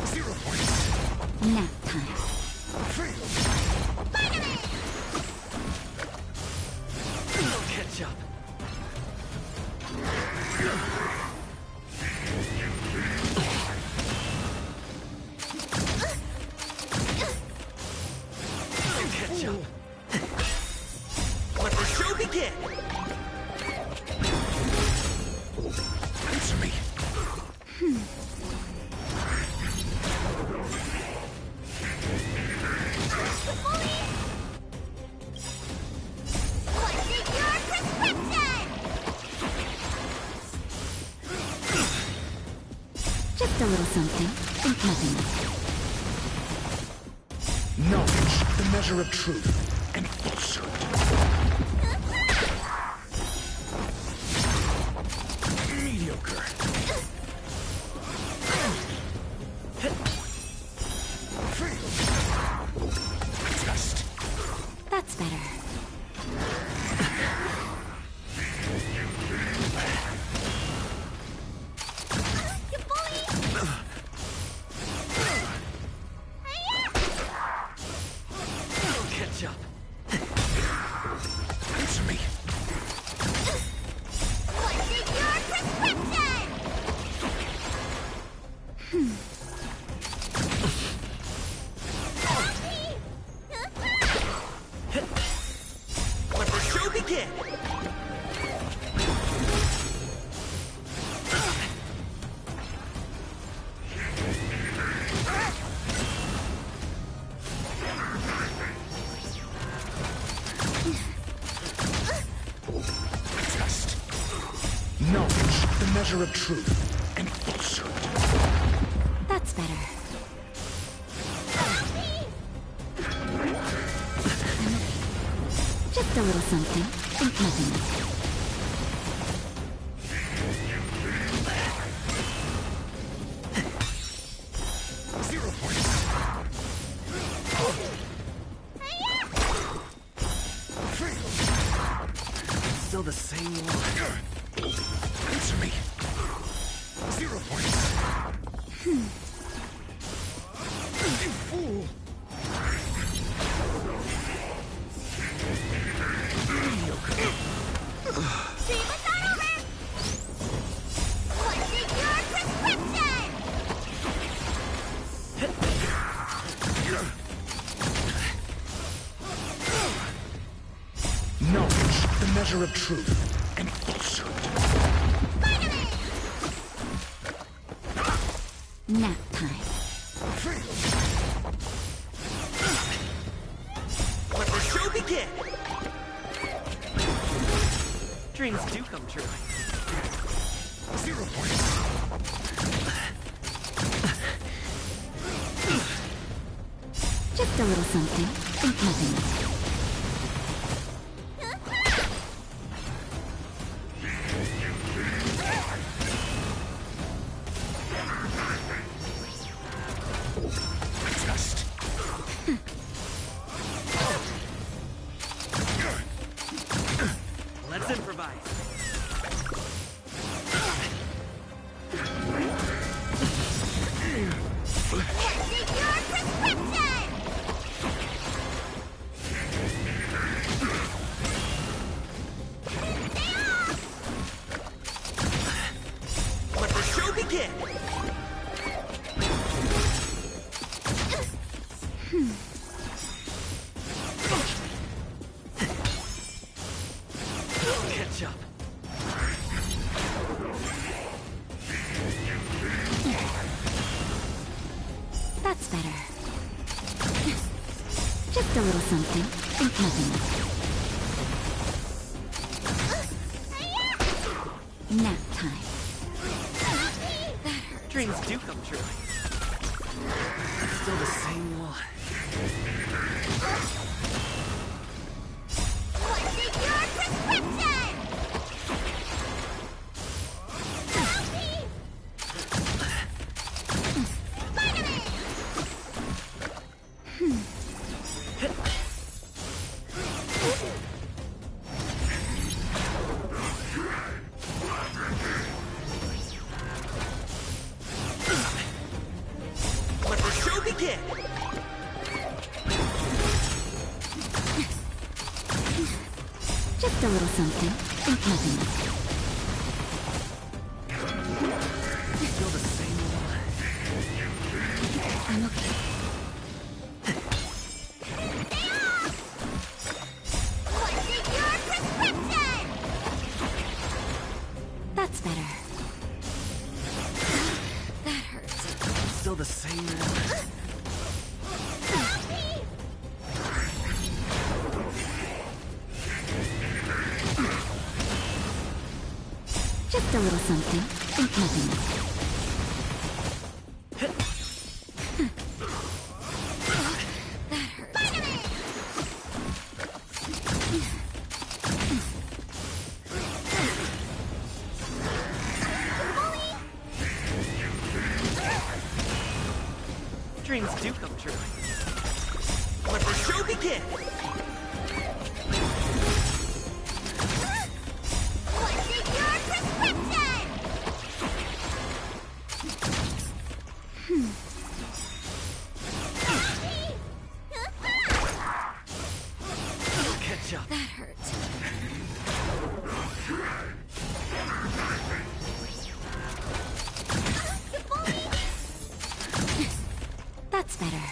0 points.
Nap time.
I'll catch up. I'll catch up.
Let the show begin!
Answer me.
Just a little something. Think nothing.
Knowledge, the measure of truth and falsehood. Mediocre. Test.
That's better.
I'll catch up.
Answer me.
Let the show begin!
Test. Knowledge, the measure of truth and falsehood.
That's better. Just a little something. Think nothing.
0 points.
Still the same one.
Answer me. 0 points. You fool. Mediocre. Knowledge, the measure of truth and falsehood.
Nap time.
Let the show begin!
Dreams do come true.
0 points.
Just a little something. Think nothing of it.
Test.
Let's improvise. Let the show begin. Catch up.
That's better. Just a little something. Think nothing of it. Nap time.
Dreams do come true. It's still the same one. Let the show begin.
Just a little something. Think nothing of it.
Still the same one.
I'm okay. That's better. That hurts.
Still the same one.
Just a little something. Think nothing of it. That hurts.
Dreams do come true. Let the show begin. Catch up.
That hurts. That's better.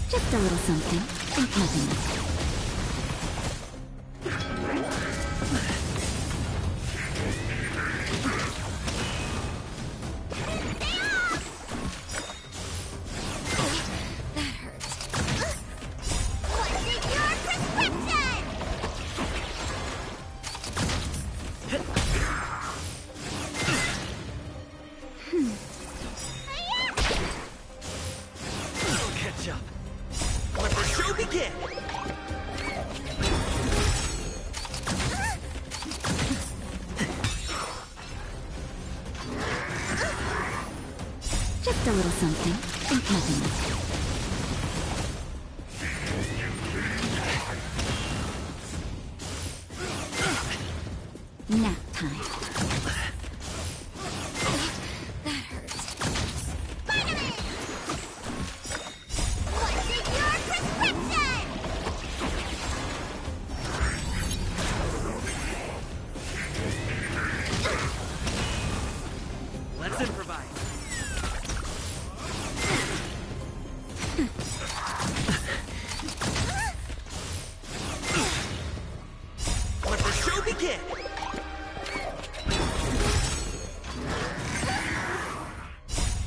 Just a little something. Think nothing of it. That hurts.
Catch up. Let the show begin.
Just a little something. Think nothing of it. Nap time. That hurts.
Let's improvise. Let the show begin.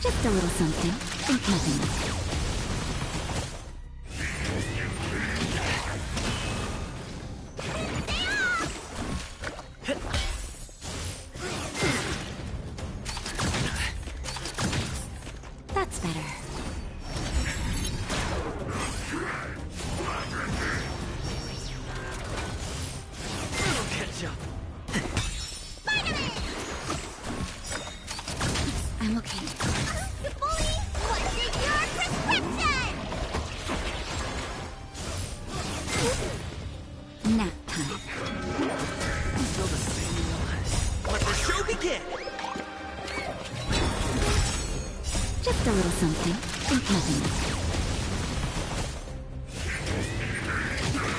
Just a little something. Think nothing of it. something. Think nothing.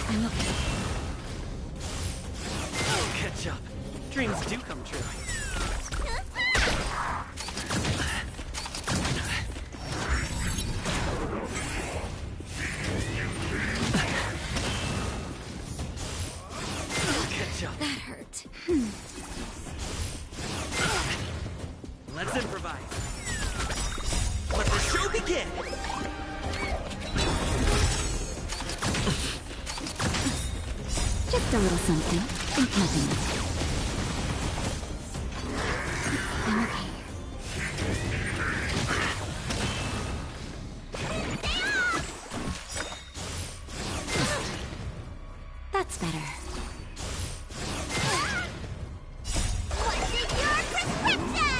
I'm okay.
Oh, catch up. Dreams do come true. Catch up.
That hurt.
Let's improvise. Let the show begin.
Just a little something. Think nothing. I'm okay. That's better.
What's in your prescription?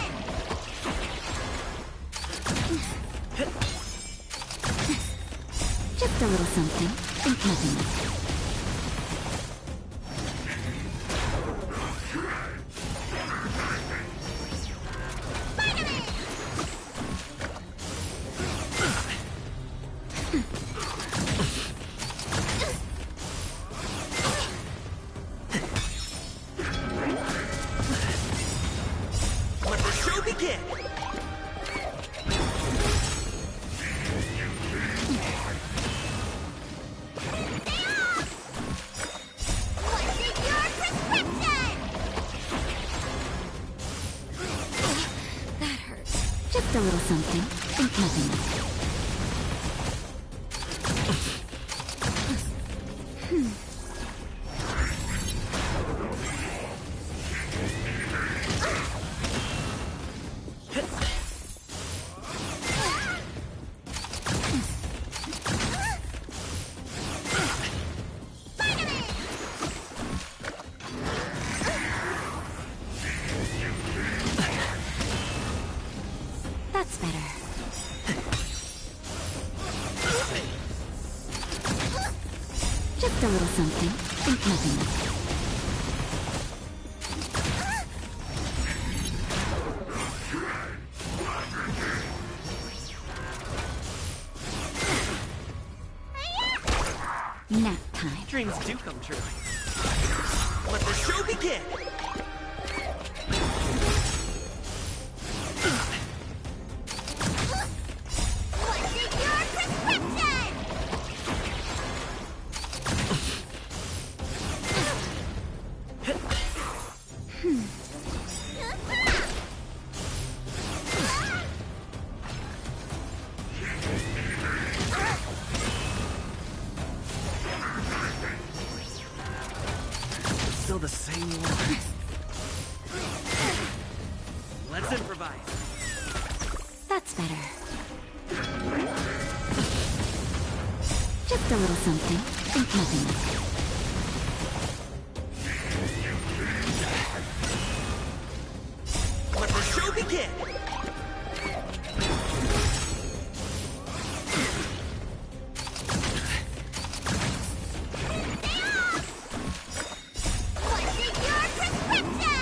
Just a little something. Think nothing.
Let the show begin.
What's in your prescription?
That hurt. Just a little something. Think nothing. That's better. Just a little something. Think nothing. Nap time.
Dreams do come true. Let the show begin.
What's in your prescription?
Still the same one. Let's improvise.
That's better. Just a little something. Think nothing.
Let the show begin.
What's in your prescription?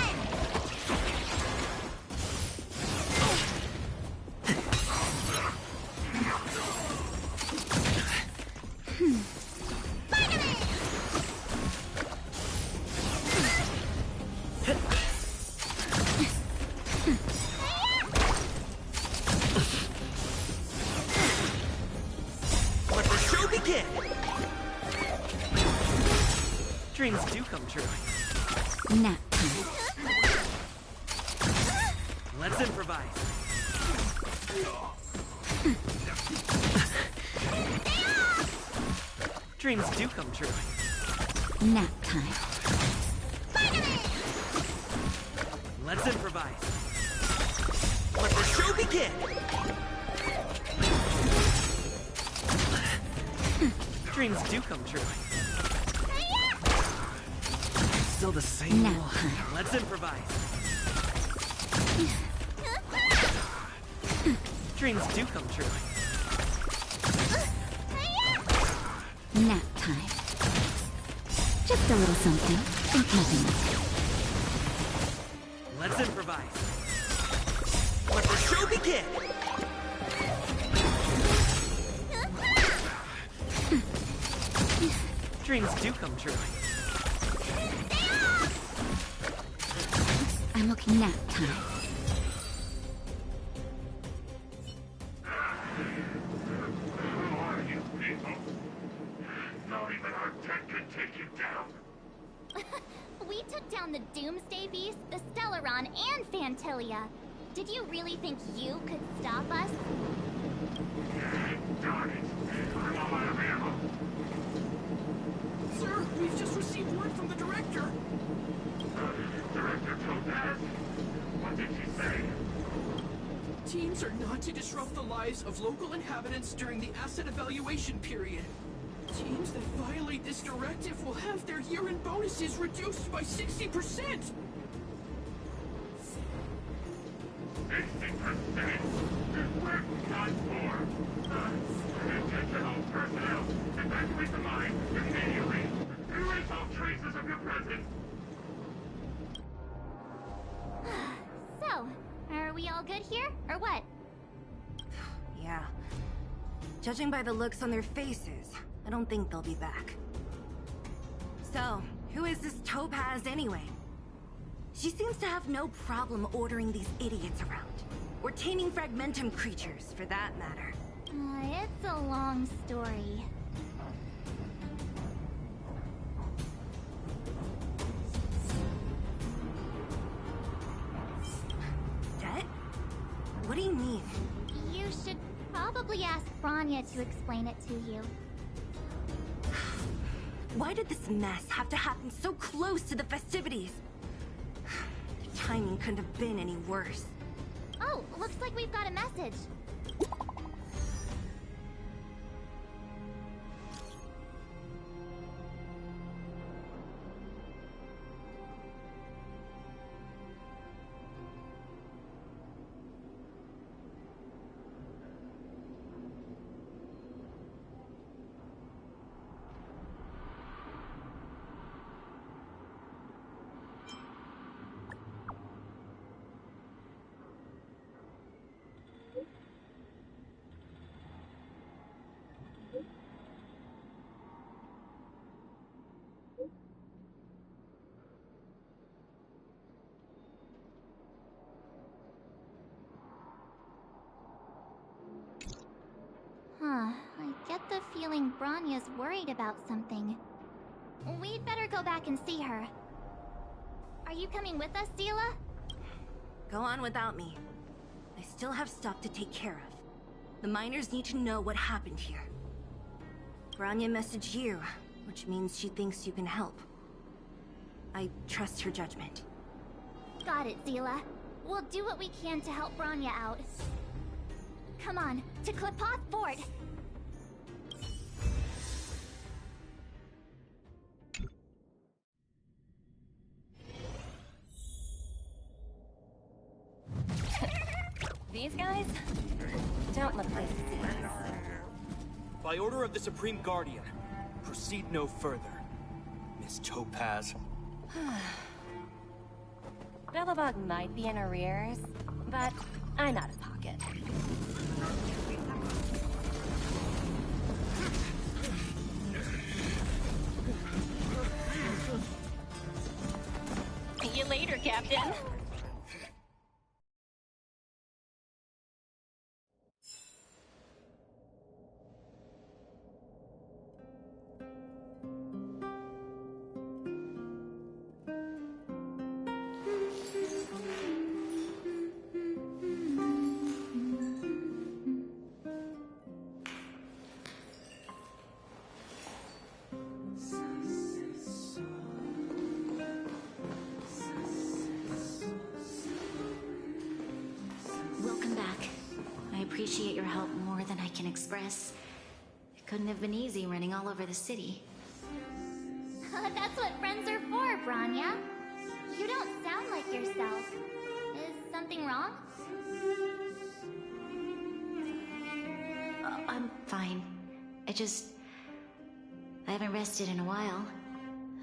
Let the show begin. Dreams do come true.
Nap time.
Let's improvise. Dreams do come true.
Nap time.
Let's improvise. Let the show begin. Dreams do come true. Still the same
Nap
one.
time.
Let's improvise. Dreams do come true.
Nap time. Just a little something. Think nothing.
Let's improvise. Let the show begin. dreams do come true.
I'm looking nap time.
Who are you people? Not even our tech can take you down.
We took down the Doomsday Beast, the Stellaron, and Fantilia. Did you really think you could stop us?
Darn it! I'm all out of ammo.
Sir, we've just received word from the director.
Director Topaz? What did she say?
Teams are not to disrupt the lives of local inhabitants during the asset evaluation period. Teams that violate this directive will have their year-end bonuses reduced by 60%!
60%? We're done for! Intentional personnel, evacuate the mine immediately! Erase all traces of your presence!
So, are we all good here, or what?
Yeah. Judging by the looks on their faces, I don't think they'll be back. So, who is this Topaz anyway? She seems to have no problem ordering these idiots around. Or taming fragmentum creatures, for that matter.
It's a long story.
Jet? What do you mean?
You should probably ask Branya to explain it to you.
Why did this mess have to happen so close to the festivities? The timing couldn't have been any worse.
Oh, looks like we've got a message. Huh, I get the feeling Branya's worried about something. We'd better go back and see her. Are you coming with us, Zila?
Go on without me. I still have stuff to take care of. The miners need to know what happened here. Branya messaged you, which means she thinks you can help. I trust her judgment.
Got it, Zila. We'll do what we can to help Branya out. Come on, to Klipoth Fort!
These guys don't look like thieves.
By order of the Supreme Guardian, proceed no further, Miss Topaz.
Bellabog might be in arrears, but I'm out of pocket. See you later, Captain.
Welcome back. I appreciate your help more than I can express. It couldn't have been easy running all over the city.
That's what friends are for, Branya. You don't sound like yourself. Is something wrong?
I'm fine. I haven't rested in a while.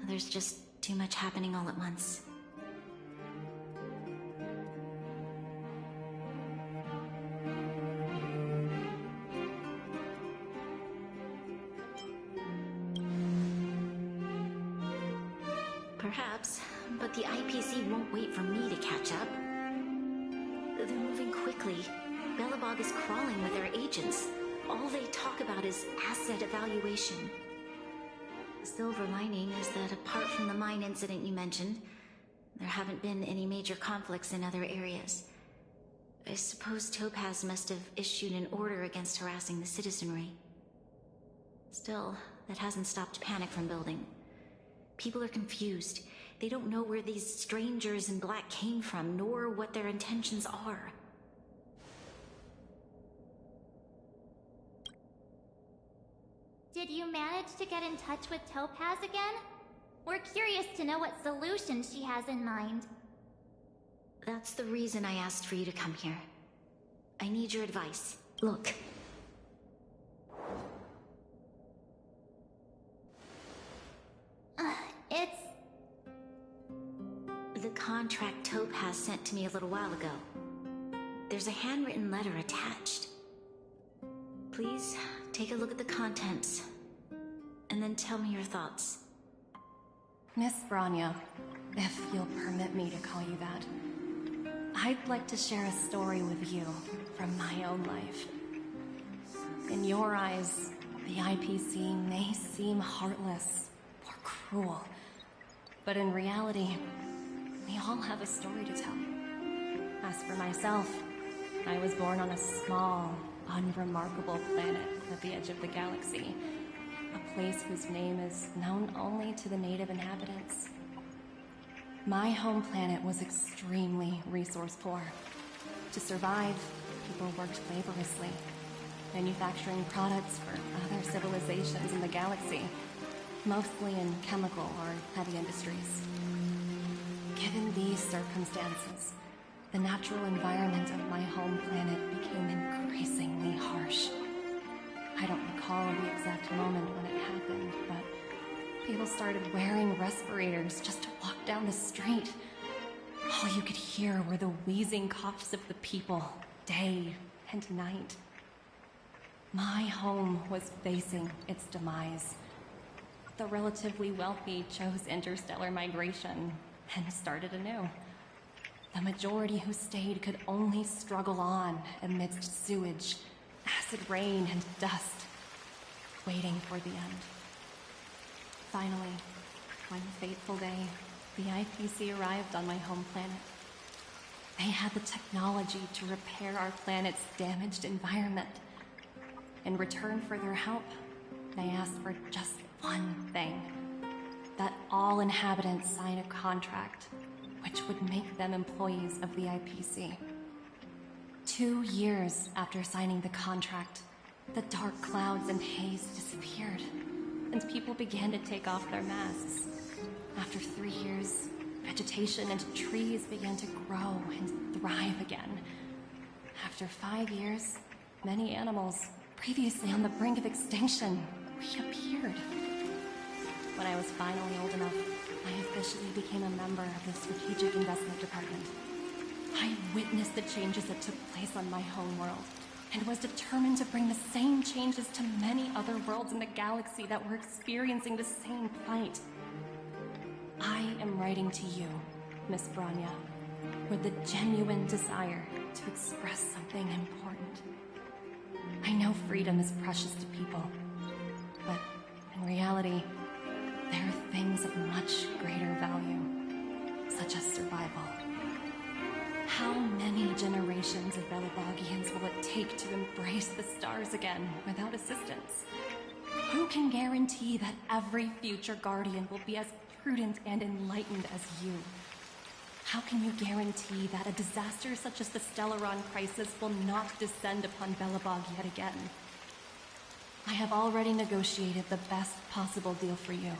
There's just too much happening all at once. Perhaps, but the IPC won't wait for me to catch up. They're moving quickly. Belobog is crawling with their agents. All they talk about is asset evaluation. The silver lining is that apart from the mine incident you mentioned, there haven't been any major conflicts in other areas. I suppose Topaz must have issued an order against harassing the citizenry. Still, that hasn't stopped panic from building. People are confused. They don't know where these strangers in black came from, nor what their intentions are.
Did you manage to get in touch with Topaz again? We're curious to know what solution she has in mind.
That's the reason I asked for you to come here. I need your advice. Look.
It's...
The contract Topaz sent to me a little while ago. There's a handwritten letter attached. Please, take a look at the contents, and then tell me your thoughts.
Miss Branya, if you'll permit me to call you that, I'd like to share a story with you from my own life. In your eyes, the IPC may seem heartless or cruel, but in reality, we all have a story to tell. As for myself, I was born on a small, unremarkable planet at the edge of the galaxy, a place whose name is known only to the native inhabitants. My home planet was extremely resource poor. To survive, people worked laboriously, manufacturing products for other civilizations in the galaxy, mostly in chemical or heavy industries. Given these circumstances, the natural environment of my home planet became increasingly harsh. I don't recall the exact moment when it happened, but people started wearing respirators just to walk down the street. All you could hear were the wheezing coughs of the people, day and night. My home was facing its demise. The relatively wealthy chose interstellar migration and started anew. The majority who stayed could only struggle on amidst sewage, acid rain, and dust, waiting for the end. Finally, one fateful day, the IPC arrived on my home planet. They had the technology to repair our planet's damaged environment. In return for their help, they asked for just one thing: that all inhabitants sign a contract which would make them employees of the IPC. 2 years after signing the contract, the dark clouds and haze disappeared, and people began to take off their masks. After 3 years, vegetation and trees began to grow and thrive again. After 5 years, many animals, previously on the brink of extinction, reappeared. When I was finally old enough, I officially became a member of the Strategic Investment Department. I witnessed the changes that took place on my home world, and was determined to bring the same changes to many other worlds in the galaxy that were experiencing the same plight. I am writing to you, Miss Branya, with the genuine desire to express something important. I know freedom is precious to people, but in reality, there are things of much greater value, such as survival. How many generations of Belobogians will it take to embrace the stars again without assistance? Who can guarantee that every future Guardian will be as prudent and enlightened as you? How can you guarantee that a disaster such as the Stellaron crisis will not descend upon Belobog yet again? I have already negotiated the best possible deal for you.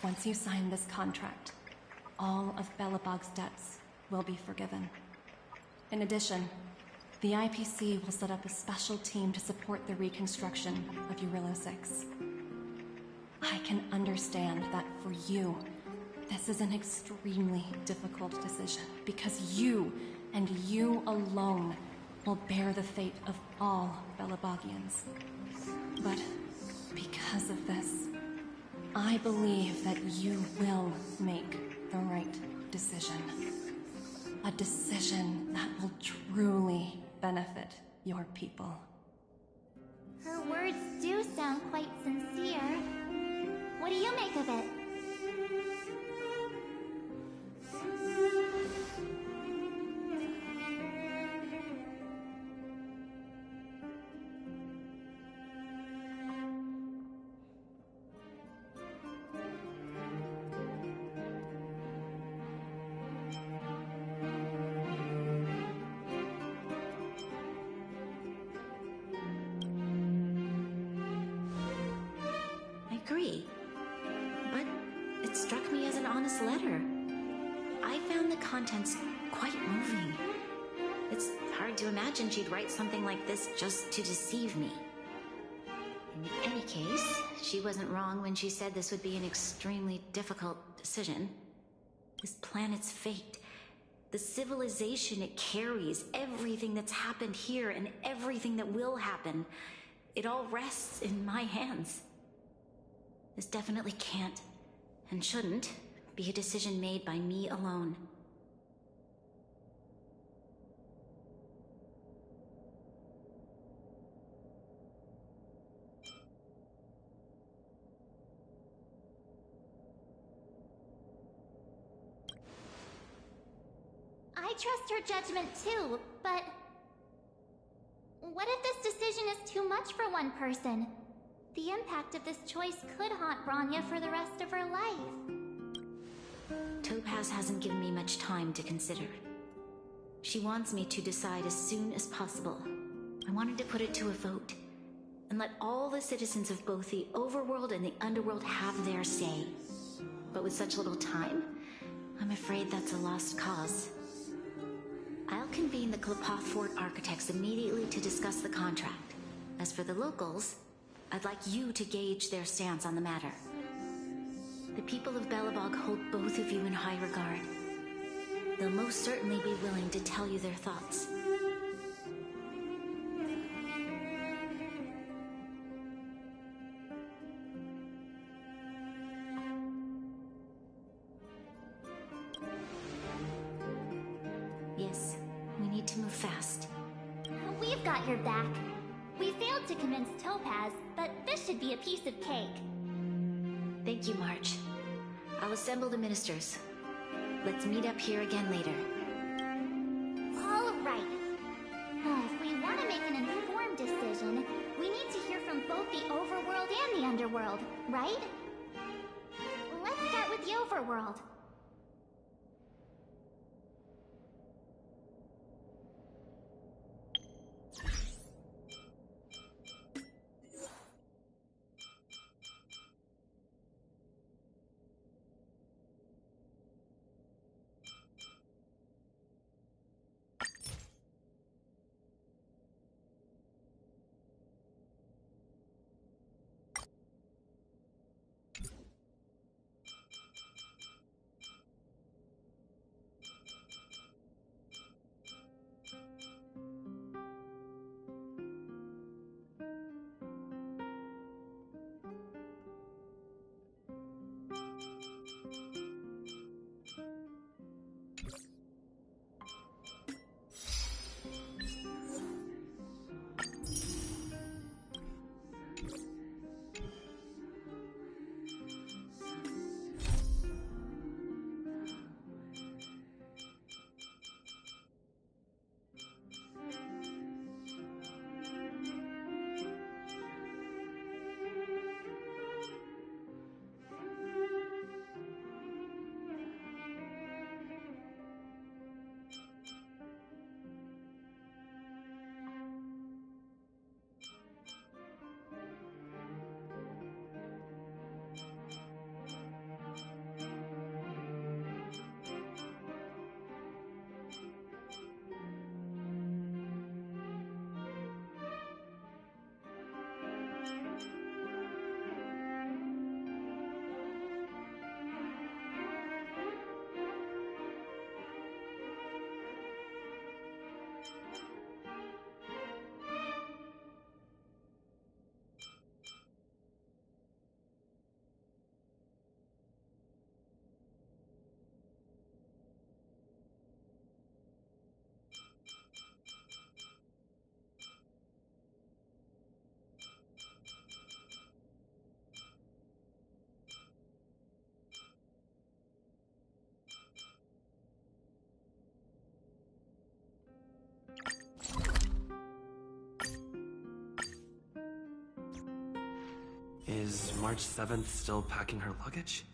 Once you sign this contract, all of Belobog's debts will be forgiven. In addition, the IPC will set up a special team to support the reconstruction of Eurilla 6. I can understand that for you, this is an extremely difficult decision, because you, and you alone, will bear the fate of all Belobogians. But because of this, I believe that you will make the right decision. A decision that will truly benefit your people.
Her words do sound quite sincere. What do you make of it?
Agree. But it struck me as an honest letter. I found the contents quite moving. It's hard to imagine she'd write something like this just to deceive me. In any case, she wasn't wrong when she said this would be an extremely difficult decision. This planet's fate, the civilization it carries, everything that's happened here and everything that will happen, it all rests in my hands. This definitely can't, and shouldn't, be a decision made by me alone.
I trust her judgment too, but... what if this decision is too much for one person? The impact of this choice could haunt Branya for the rest of her life.
Topaz hasn't given me much time to consider. She wants me to decide as soon as possible. I wanted to put it to a vote, and let all the citizens of both the Overworld and the Underworld have their say. But with such little time, I'm afraid that's a lost cause. I'll convene the Klapoth Fort architects immediately to discuss the contract. As for the locals, I'd like you to gauge their stance on the matter. The people of Belobog hold both of you in high regard. They'll most certainly be willing to tell you their thoughts. Yes, we need to move fast.
We've got your back. We failed to convince Topaz, but this should be a piece of cake.
Thank you, March. I'll assemble the ministers. Let's meet up here again later.
All right. If we want to make an informed decision, we need to hear from both the Overworld and the Underworld, right? Let's start with the Overworld.
Is March 7th still packing her luggage?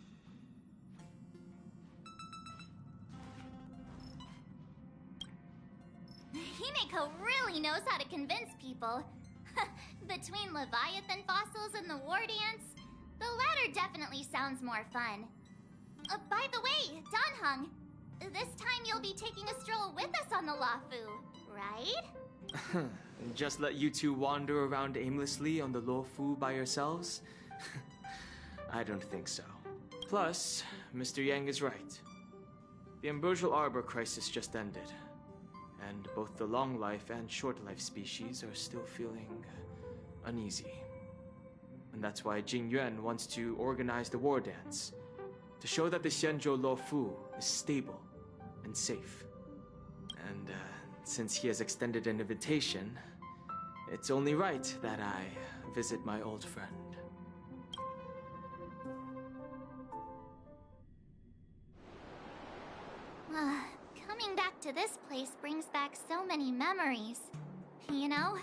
Himeko really knows how to convince people. Between Leviathan fossils and the war dance, the latter definitely sounds more fun. By the way, Danheng, this time you'll be taking a stroll with us on the Luofu, right?
Just let you two wander around aimlessly on the Luofu by yourselves? I don't think so. Plus, Mr. Yang is right. The Ambrosial Arbor crisis just ended, and both the long life and short life species are still feeling uneasy. And that's why Jing Yuan wants to organize the war dance, to show that the Xianzhou Luofu is stable and safe. And since he has extended an invitation, it's only right that I visit my old friend.
Coming back to this place brings back so many memories, you know?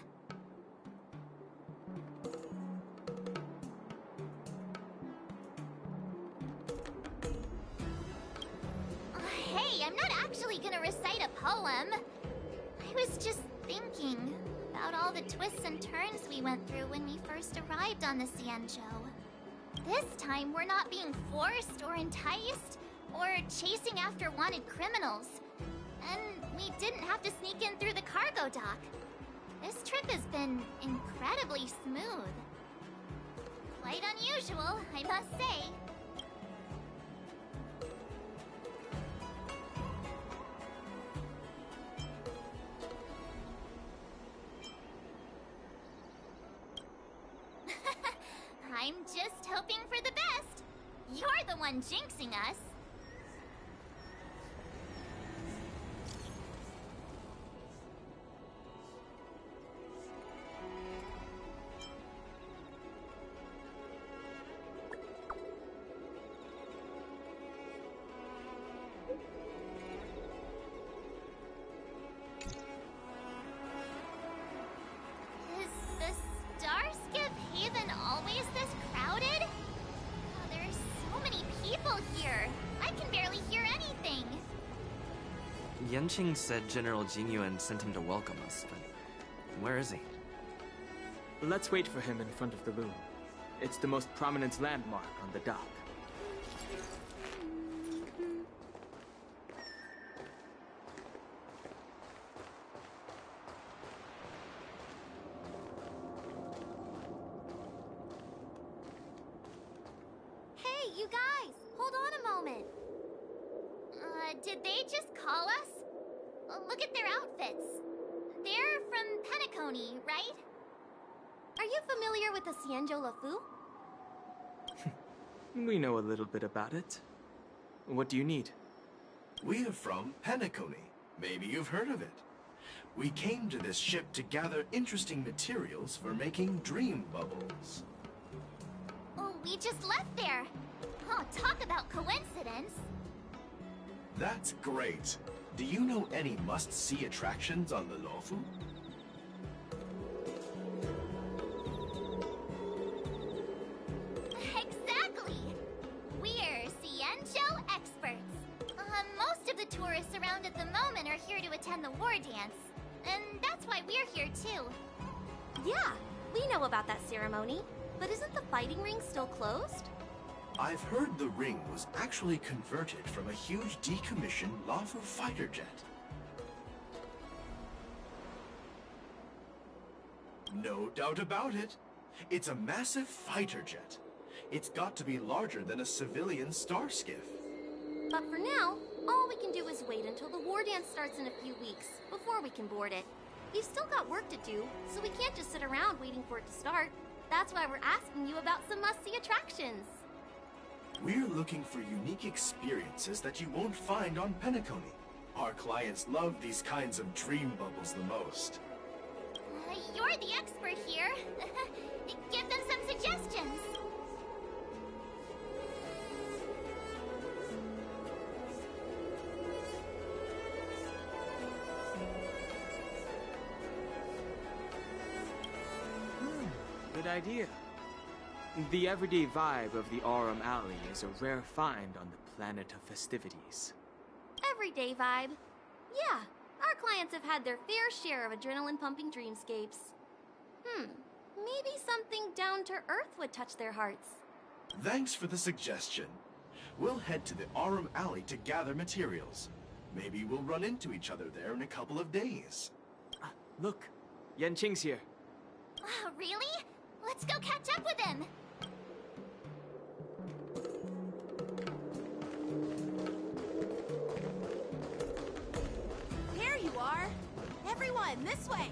Hey, I'm not actually gonna recite a poem. I was just thinking about all the twists and turns we went through when we first arrived on the Xianzhou. This time, we're not being forced or enticed or chasing after wanted criminals. And we didn't have to sneak in through the cargo dock. This trip has been incredibly smooth. Quite unusual, I must say. I'm just hoping for the best. You're the one jinxing us. Is the Starskip Haven always this crowded? Oh, there's so many people here. I can barely hear anything.
Yanqing said General Jing Yuan sent him to welcome us, but where is he?
Let's wait for him in front of the loom. It's the most prominent landmark on the dock.
Hey, you guys! Hold on a moment.
Did they just call us? Look at their outfits. They're from Penacony, right?
Are you familiar with the Xianzhou Luofu?
We know a little bit about it. What do you need?
We're from Penacony. Maybe you've heard of it. We came to this ship to gather interesting materials for making dream bubbles.
Oh, we just left there. Oh, talk about coincidence.
That's great. Do you know any must-see attractions on the Luofu?
Exactly. We're Xianzhou experts. Most of the tourists around at the moment are here to attend the war dance. And that's why we're here too.
Yeah, we know about that ceremony. But isn't the fighting ring still closed?
I've heard the ring was actually converted from a huge decommissioned Luofu fighter jet. No doubt about it. It's a massive fighter jet. It's got to be larger than a civilian star skiff.
But for now, all we can do is wait until the war dance starts in a few weeks, before we can board it. We've still got work to do, so we can't just sit around waiting for it to start. That's why we're asking you about some must-see attractions.
We're looking for unique experiences that you won't find on Penacony. Our clients love these kinds of dream bubbles the most.
You're the expert here. Give them some suggestions.
Good idea. The everyday vibe of the Aurum Alley is a rare find on the planet of festivities.
Everyday vibe. Yeah, our clients have had their fair share of adrenaline-pumping dreamscapes. Maybe something down to earth would touch their hearts.
Thanks for the suggestion. We'll head to the Aurum Alley to gather materials. Maybe we'll run into each other there in a couple of days.
Look, Yanqing's here.
Really? Let's go catch up with him!
There you are! Everyone, this way!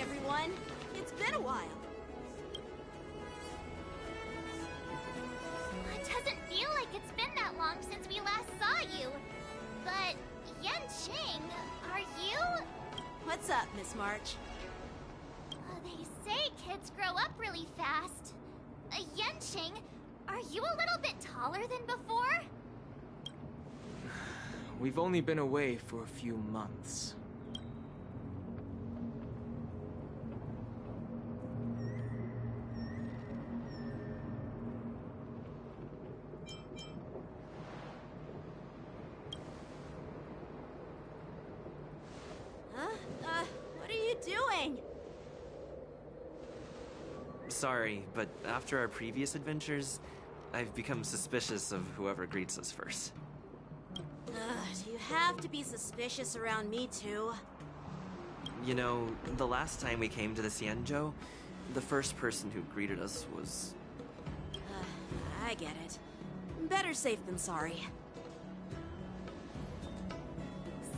everyone. It's been a while.
It doesn't feel like it's been that long since we last saw you. But, Yanqing, are you?
What's up, Miss March?
They say kids grow up really fast. Yanqing, are you a little bit taller than before?
We've only been away for a few months.
sorry, but after our previous adventures, I've become suspicious of whoever greets us first.
Do you have to be suspicious around me too?
You know, the last time we came to the Cienjo, the first person who greeted us was...
I get it. Better safe than sorry.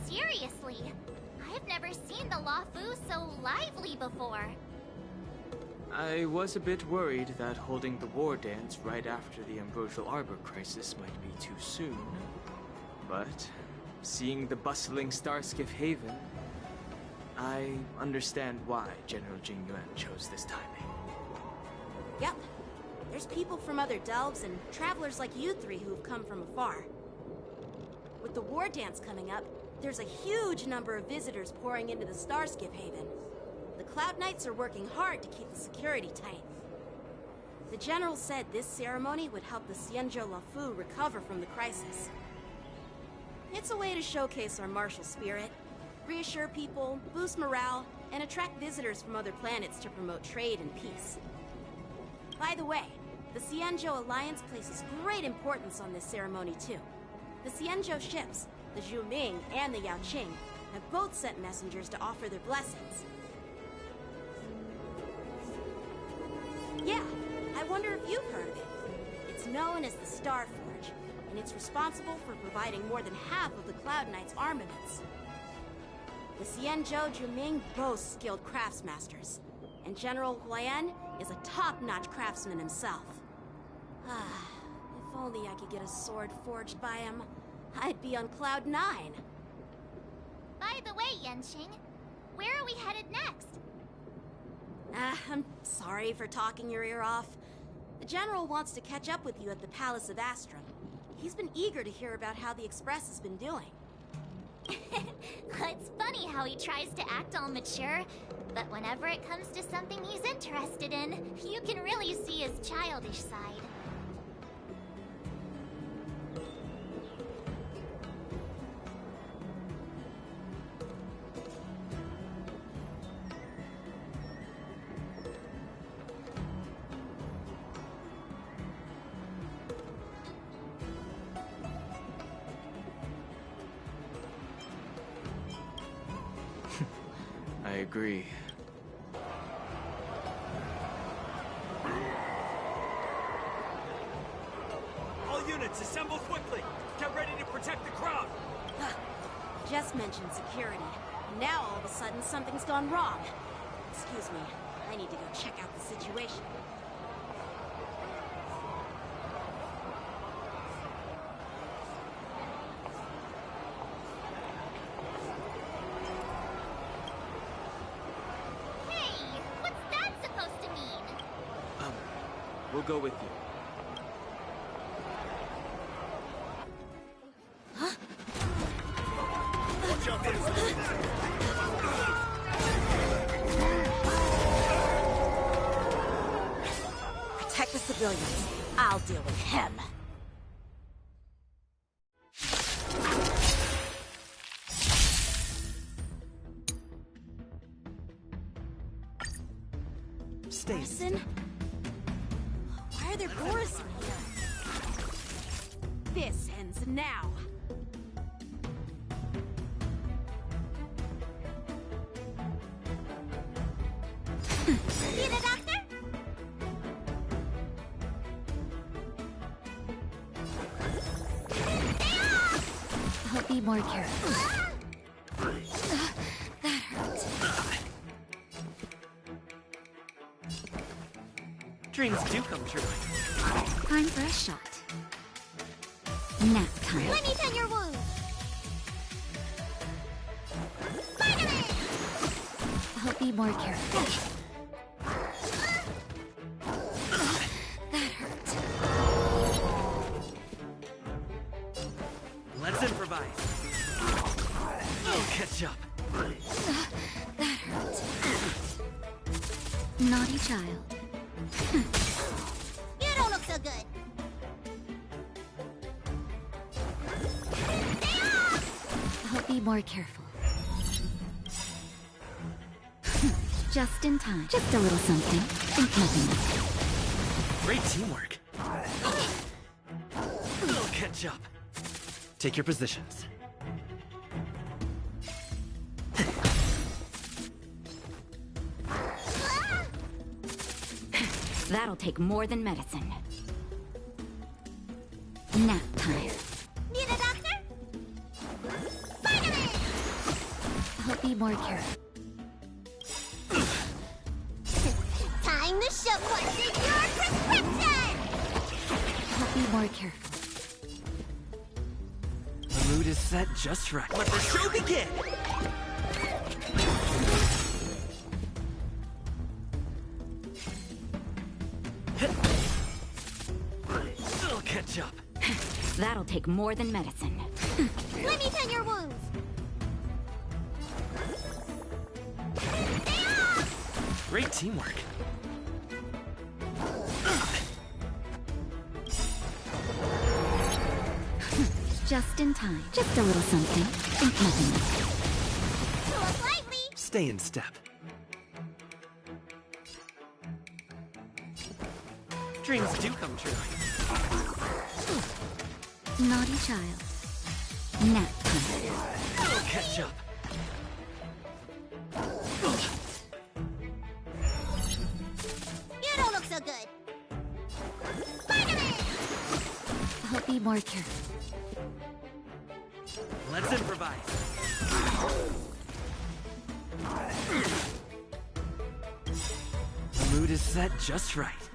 Seriously, I've never seen the Luofu so lively before.
I was a bit worried that holding the war dance right after the Ambrosial Arbor crisis might be too soon. But seeing the bustling Starskiff Haven, I understand why General Jing Yuan chose this timing.
Yep. There's people from other delves and travelers like you three who've come from afar. With the war dance coming up, there's a huge number of visitors pouring into the Starskiff Haven. The Cloud Knights are working hard to keep the security tight. The General said this ceremony would help the Cienjo Luofu recover from the crisis. It's a way to showcase our martial spirit, reassure people, boost morale, and attract visitors from other planets to promote trade and peace. By the way, the Cienjo Alliance places great importance on this ceremony too. The Cienjo ships, the Zhu Ming and the Yao Qing, have both sent messengers to offer their blessings. Yeah, I wonder if you've heard of it. It's known as the Star Forge, and it's responsible for providing more than half of the Cloud Knights' armaments. The Cienjo Juming boasts skilled craftsmasters, and General Huayan is a top-notch craftsman himself. If only I could get a sword forged by him, I'd be on Cloud 9.
By the way, Yanqing, where are we headed next?
I'm sorry for talking your ear off. The General wants to catch up with you at the Palace of Astrum. He's been eager to hear about how the Express has been doing.
It's funny how he tries to act all mature, but whenever it comes to something he's interested in, you can really see his childish side.
I agree.
All units, assemble quickly! Get ready to protect the crowd!
Just mentioned security. Now all of a sudden something's gone wrong. Excuse me, I need to go check out the situation.
We'll go with you.
Watch out there!
Protect the civilians. I'll deal with him.
Stacy.
Why are there doors in here? This ends now.
See the doctor?
I'll be more careful. That hurt.
Dreams do come true.
Time for a shot. Nap time.
Let me tend your wound. Spider-Man!
I'll be more careful. That hurt.
Let's improvise. I'll catch up.
That hurt. Naughty child.
You don't look so good.
I'll be more careful.
Just in time. Just a little something. Think nothing of it.
Great teamwork. I'll catch up. Take your positions.
That'll take more than medicine. Nap time.
Need a doctor? Spider-Man!
I'll be more careful.
Time to show what's in your prescription!
I'll be more careful.
The mood is set just right. Let the show begin! I'll catch up.
That'll take more than medicine.
Let me tend your wounds.
Great teamwork.
Just in time. Just a little something. Think nothing of it.
Pull lightly.
Stay in step. Dreams do come true.
Naughty child. Nap time.
I'll catch up.
You don't look so good. Spider-Man!
I'll be more careful.
Let's improvise. The mood is set just right.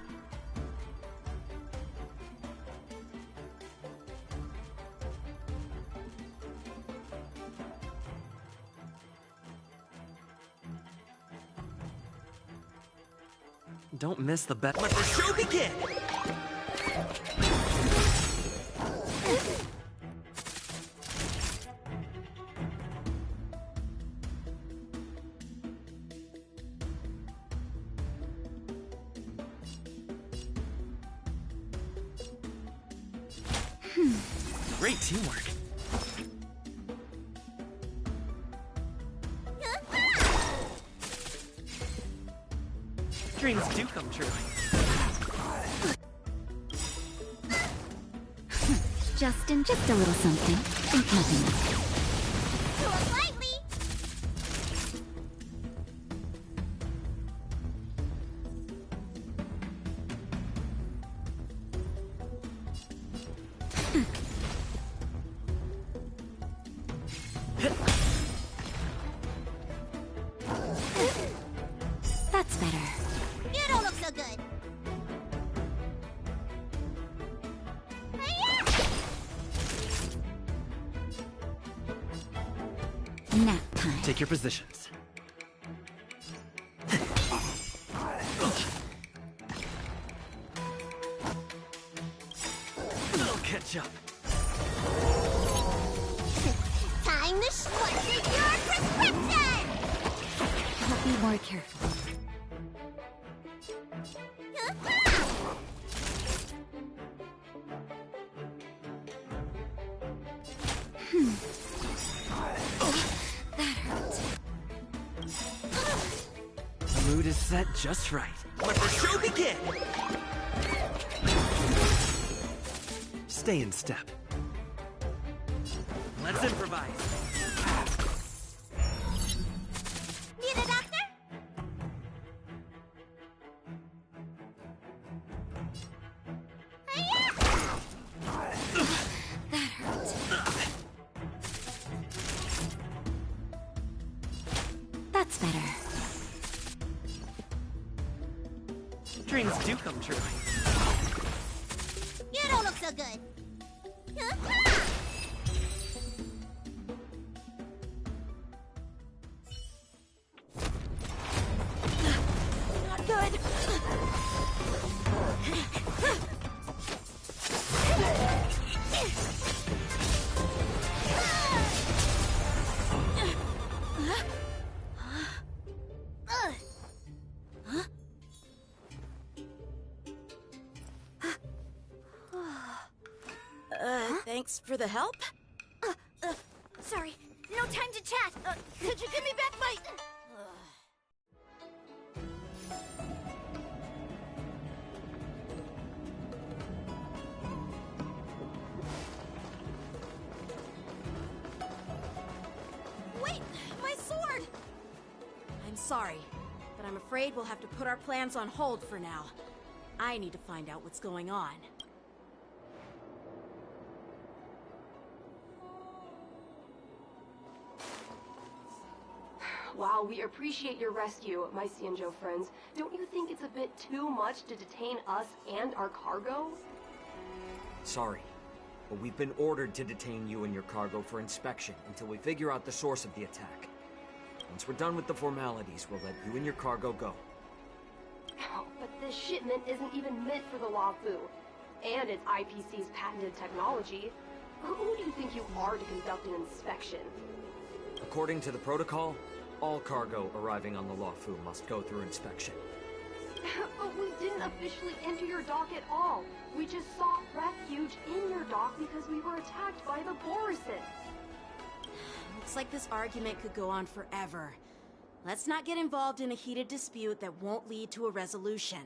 Don't miss the bet. Let the show begin! Great teamwork. Dreams do come true.
Just a little something. Think nothing of it.
Pull lightly.
That's better.
You don't look so good.
Nap time.
Take your positions. I'll catch up.
Time to what's in your prescription!
I'll be more careful. That hurt.
The mood is set just right. Let the show begin! Stay in step. Let's improvise.
Need a doctor?
That hurt. That's better.
Dreams do come true.
You don't look so good. Not good.
Thanks for the help.
Sorry, no time to chat. Could you give me back my...
sorry, but I'm afraid we'll have to put our plans on hold for now. I need to find out what's going on.
While we appreciate your rescue, my Xianzhou friends, don't you think it's a bit too much to detain us and our cargo?
Sorry, but we've been ordered to detain you and your cargo for inspection until we figure out the source of the attack. Once we're done with the formalities, we'll let you and your cargo go.
Oh, but this shipment isn't even meant for the Luofu, and it's IPC's patented technology. Who do you think you are to conduct an inspection?
According to the protocol, all cargo arriving on the Luofu must go through inspection.
But we didn't officially enter your dock at all. We just sought refuge in your dock because we were attacked by the Borisin.
Looks like this argument could go on forever. Let's not get involved in a heated dispute that won't lead to a resolution.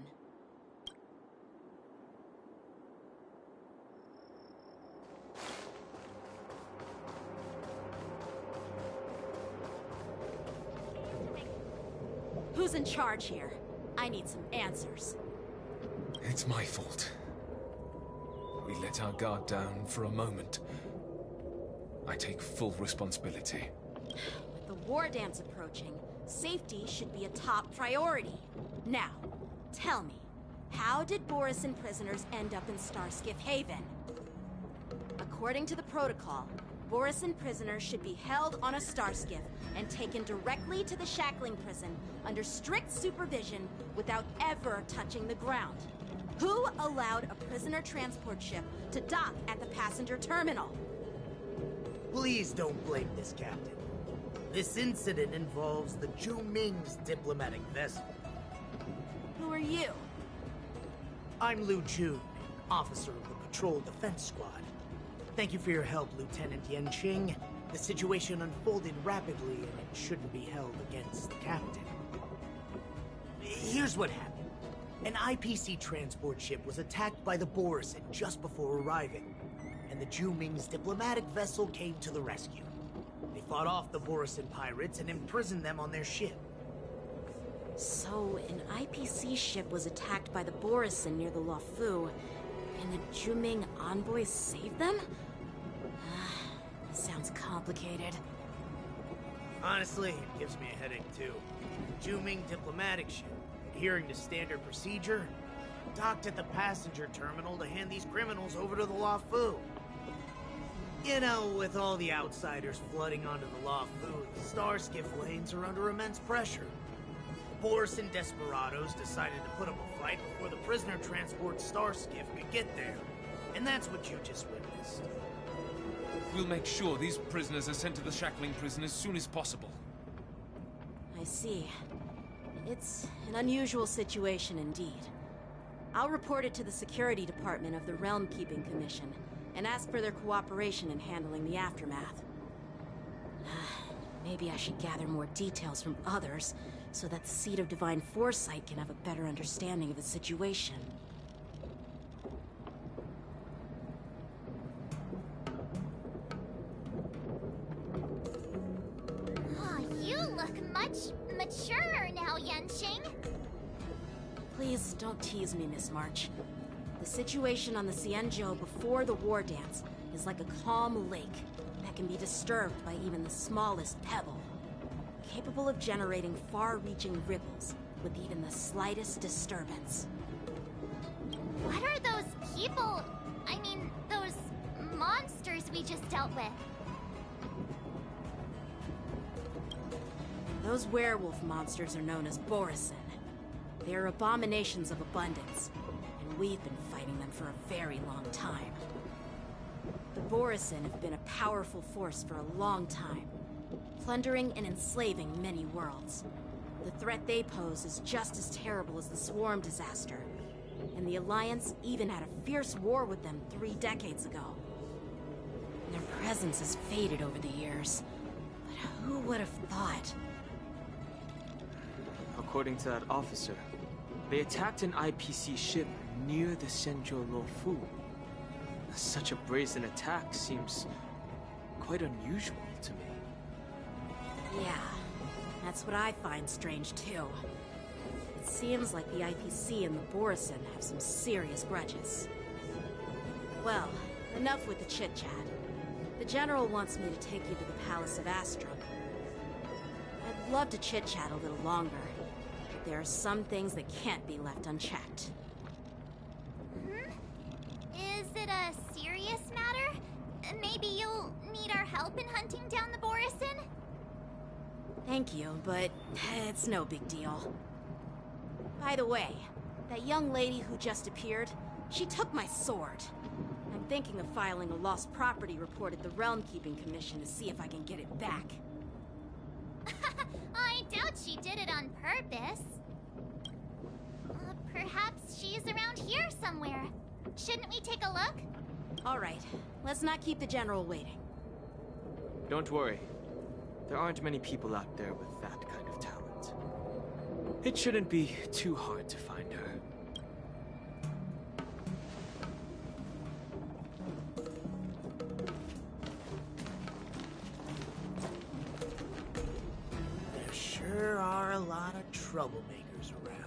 Who's in charge here? I need some answers.
It's my fault. We let our guard down for a moment. I take full responsibility.
With the war dance approaching, safety should be a top priority. Now, tell me, how did Borisin prisoners end up in Starskiff Haven? According to the protocol, Borisin prisoners should be held on a starskiff and taken directly to the shackling prison under strict supervision without ever touching the ground. Who allowed a prisoner transport ship to dock at the passenger terminal?
Please don't blame this, Captain. This incident involves the Zhu Ming's diplomatic vessel.
Who are you?
I'm Lu Jun, officer of the Patrol Defense Squad. Thank you for your help, Lieutenant Yanqing. The situation unfolded rapidly, and it shouldn't be held against the captain. Here's what happened. An IPC transport ship was attacked by the Borisin just before arriving, and the Zhu Ming's diplomatic vessel came to the rescue. They fought off the Borisin pirates and imprisoned them on their ship.
So, an IPC ship was attacked by the Borisin near the Luofu, and the Zhu Ming envoys saved them? Sounds complicated.
Honestly, it gives me a headache too. Zhu Ming diplomatic ship, adhering to standard procedure, docked at the passenger terminal to hand these criminals over to the Luofu. You know, with all the outsiders flooding onto the Luofu, the Starskiff lanes are under immense pressure. The Borisin desperados decided to put up a fight before the prisoner transport Starskiff could get there. And that's what you just witnessed.
We'll make sure these prisoners are sent to the shackling prison as soon as possible.
I see. It's an unusual situation indeed. I'll report it to the security department of the Realm Keeping Commission and ask for their cooperation in handling the aftermath. Maybe I should gather more details from others so that the Seat of Divine Foresight can have a better understanding of the situation.
Oh, you look much mature now, Yanqing.
Please don't tease me, Miss March. The situation on the Xianzhou before the war dance is like a calm lake that can be disturbed by even the smallest pebble, capable of generating far-reaching ripples with even the slightest disturbance.
What are those people? I mean, those monsters we just dealt with?
Those werewolf monsters are known as Borisin. They are abominations of abundance, and we've been fighting them for a very long time. The Borisin have been a powerful force for a long time, plundering and enslaving many worlds. The threat they pose is just as terrible as the Swarm disaster, and the Alliance even had a fierce war with them 3 decades ago. Their presence has faded over the years, but who would have thought?
According to that officer, they attacked an IPC ship near the Xianzhou Luofu. Such a brazen attack seems quite unusual to me.
Yeah, That's what I find strange, too. It seems like the IPC and the Borison have some serious grudges. Well, enough with the chit-chat. The General wants me to take you to the Palace of Astrup. I'd love to chit-chat a little longer, but there are some things that can't be left unchecked.
Is it a serious matter? Maybe you'll need our help in hunting down the Borison?
Thank you, but it's no big deal. By the way, that young lady who just appeared, she took my sword. I'm thinking of filing a lost property report at the Realm Keeping Commission to see if I can get it back.
I doubt she did it on purpose. Perhaps she's around here somewhere. Shouldn't we take a look?
All right, let's not keep the General waiting.
Don't worry. There aren't many people out there with that kind of talent. It shouldn't be too hard to find her.
There sure are a lot of troublemakers around.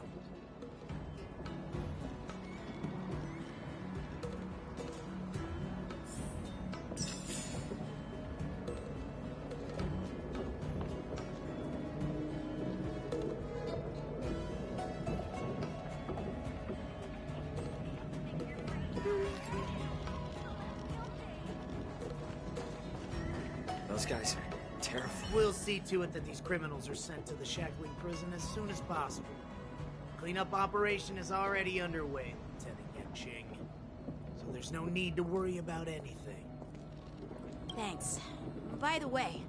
Those guys are terrifying.
We'll see to it that these criminals are sent to the Shackling prison as soon as possible. Cleanup operation is already underway, Lieutenant Yenching. So there's no need to worry about anything.
Thanks. By the way,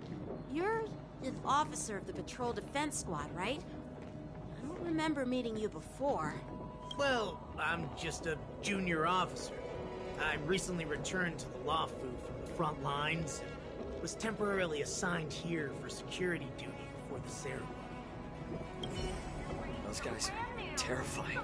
you're an officer of the Patrol Defense Squad, right? I don't remember meeting you before.
Well, I'm just a junior officer. I recently returned to the Law Fu from the front lines and was temporarily assigned here for security duty before the ceremony.
Those guys are terrifying.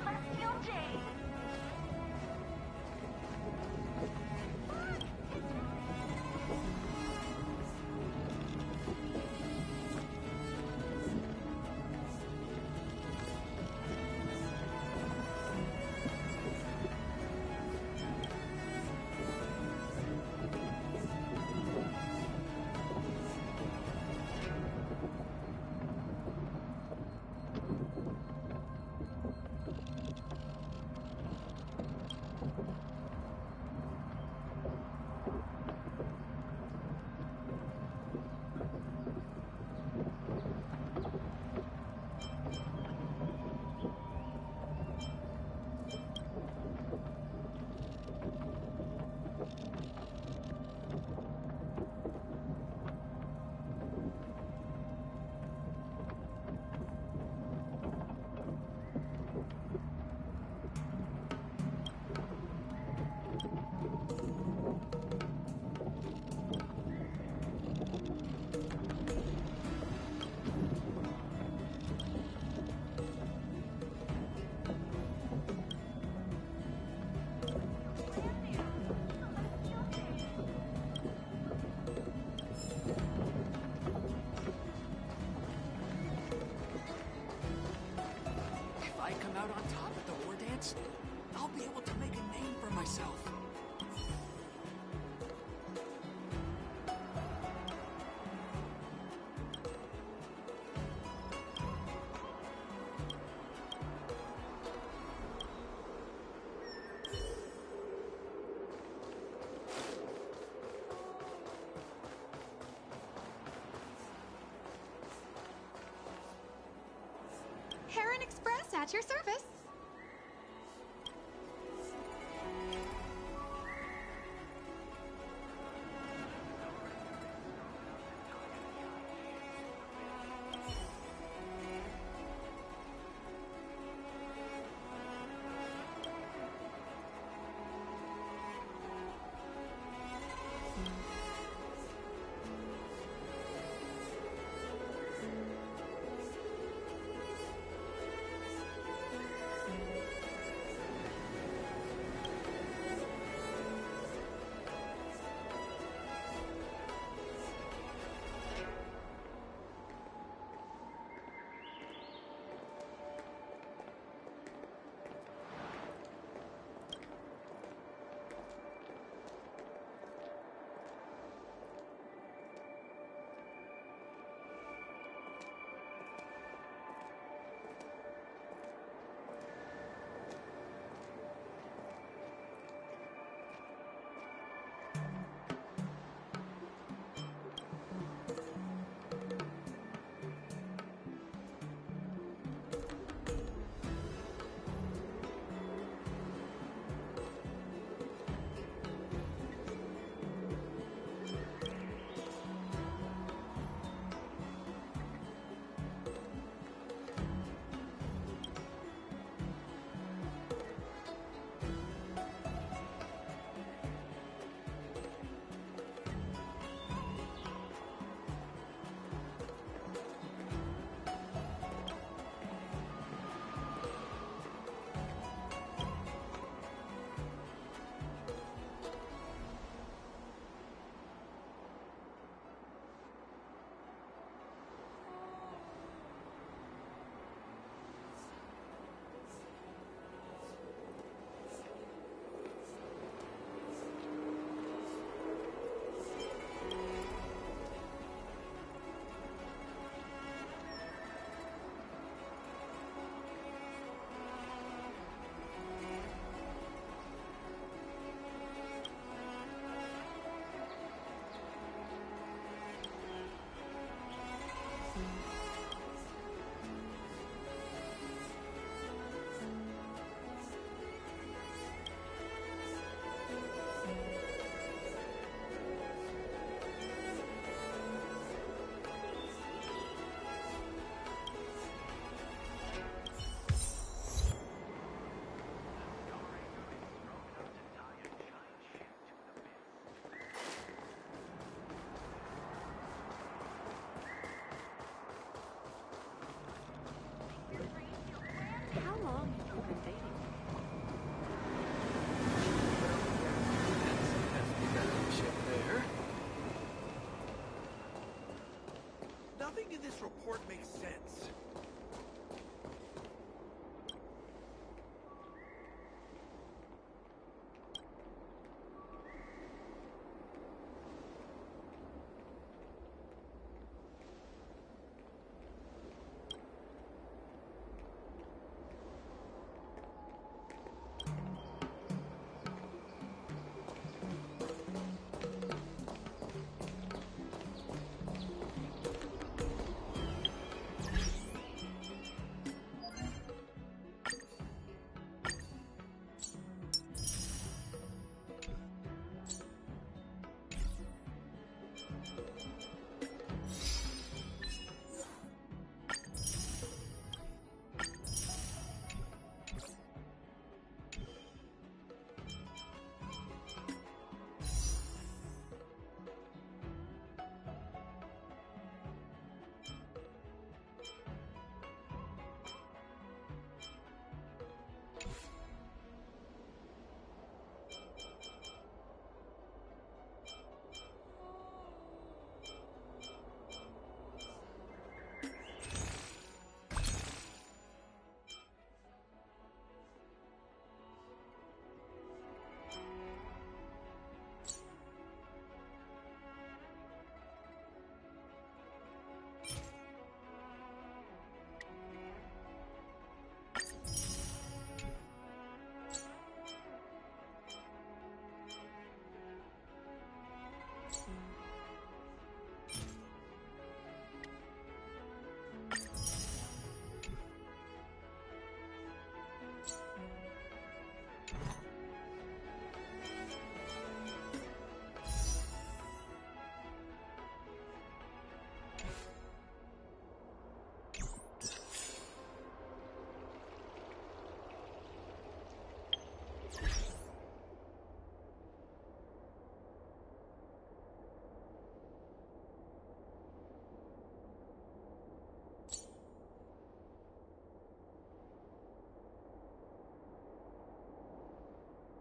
I'll be able to make a name for myself.
Heron Express at your service.
report makes sense.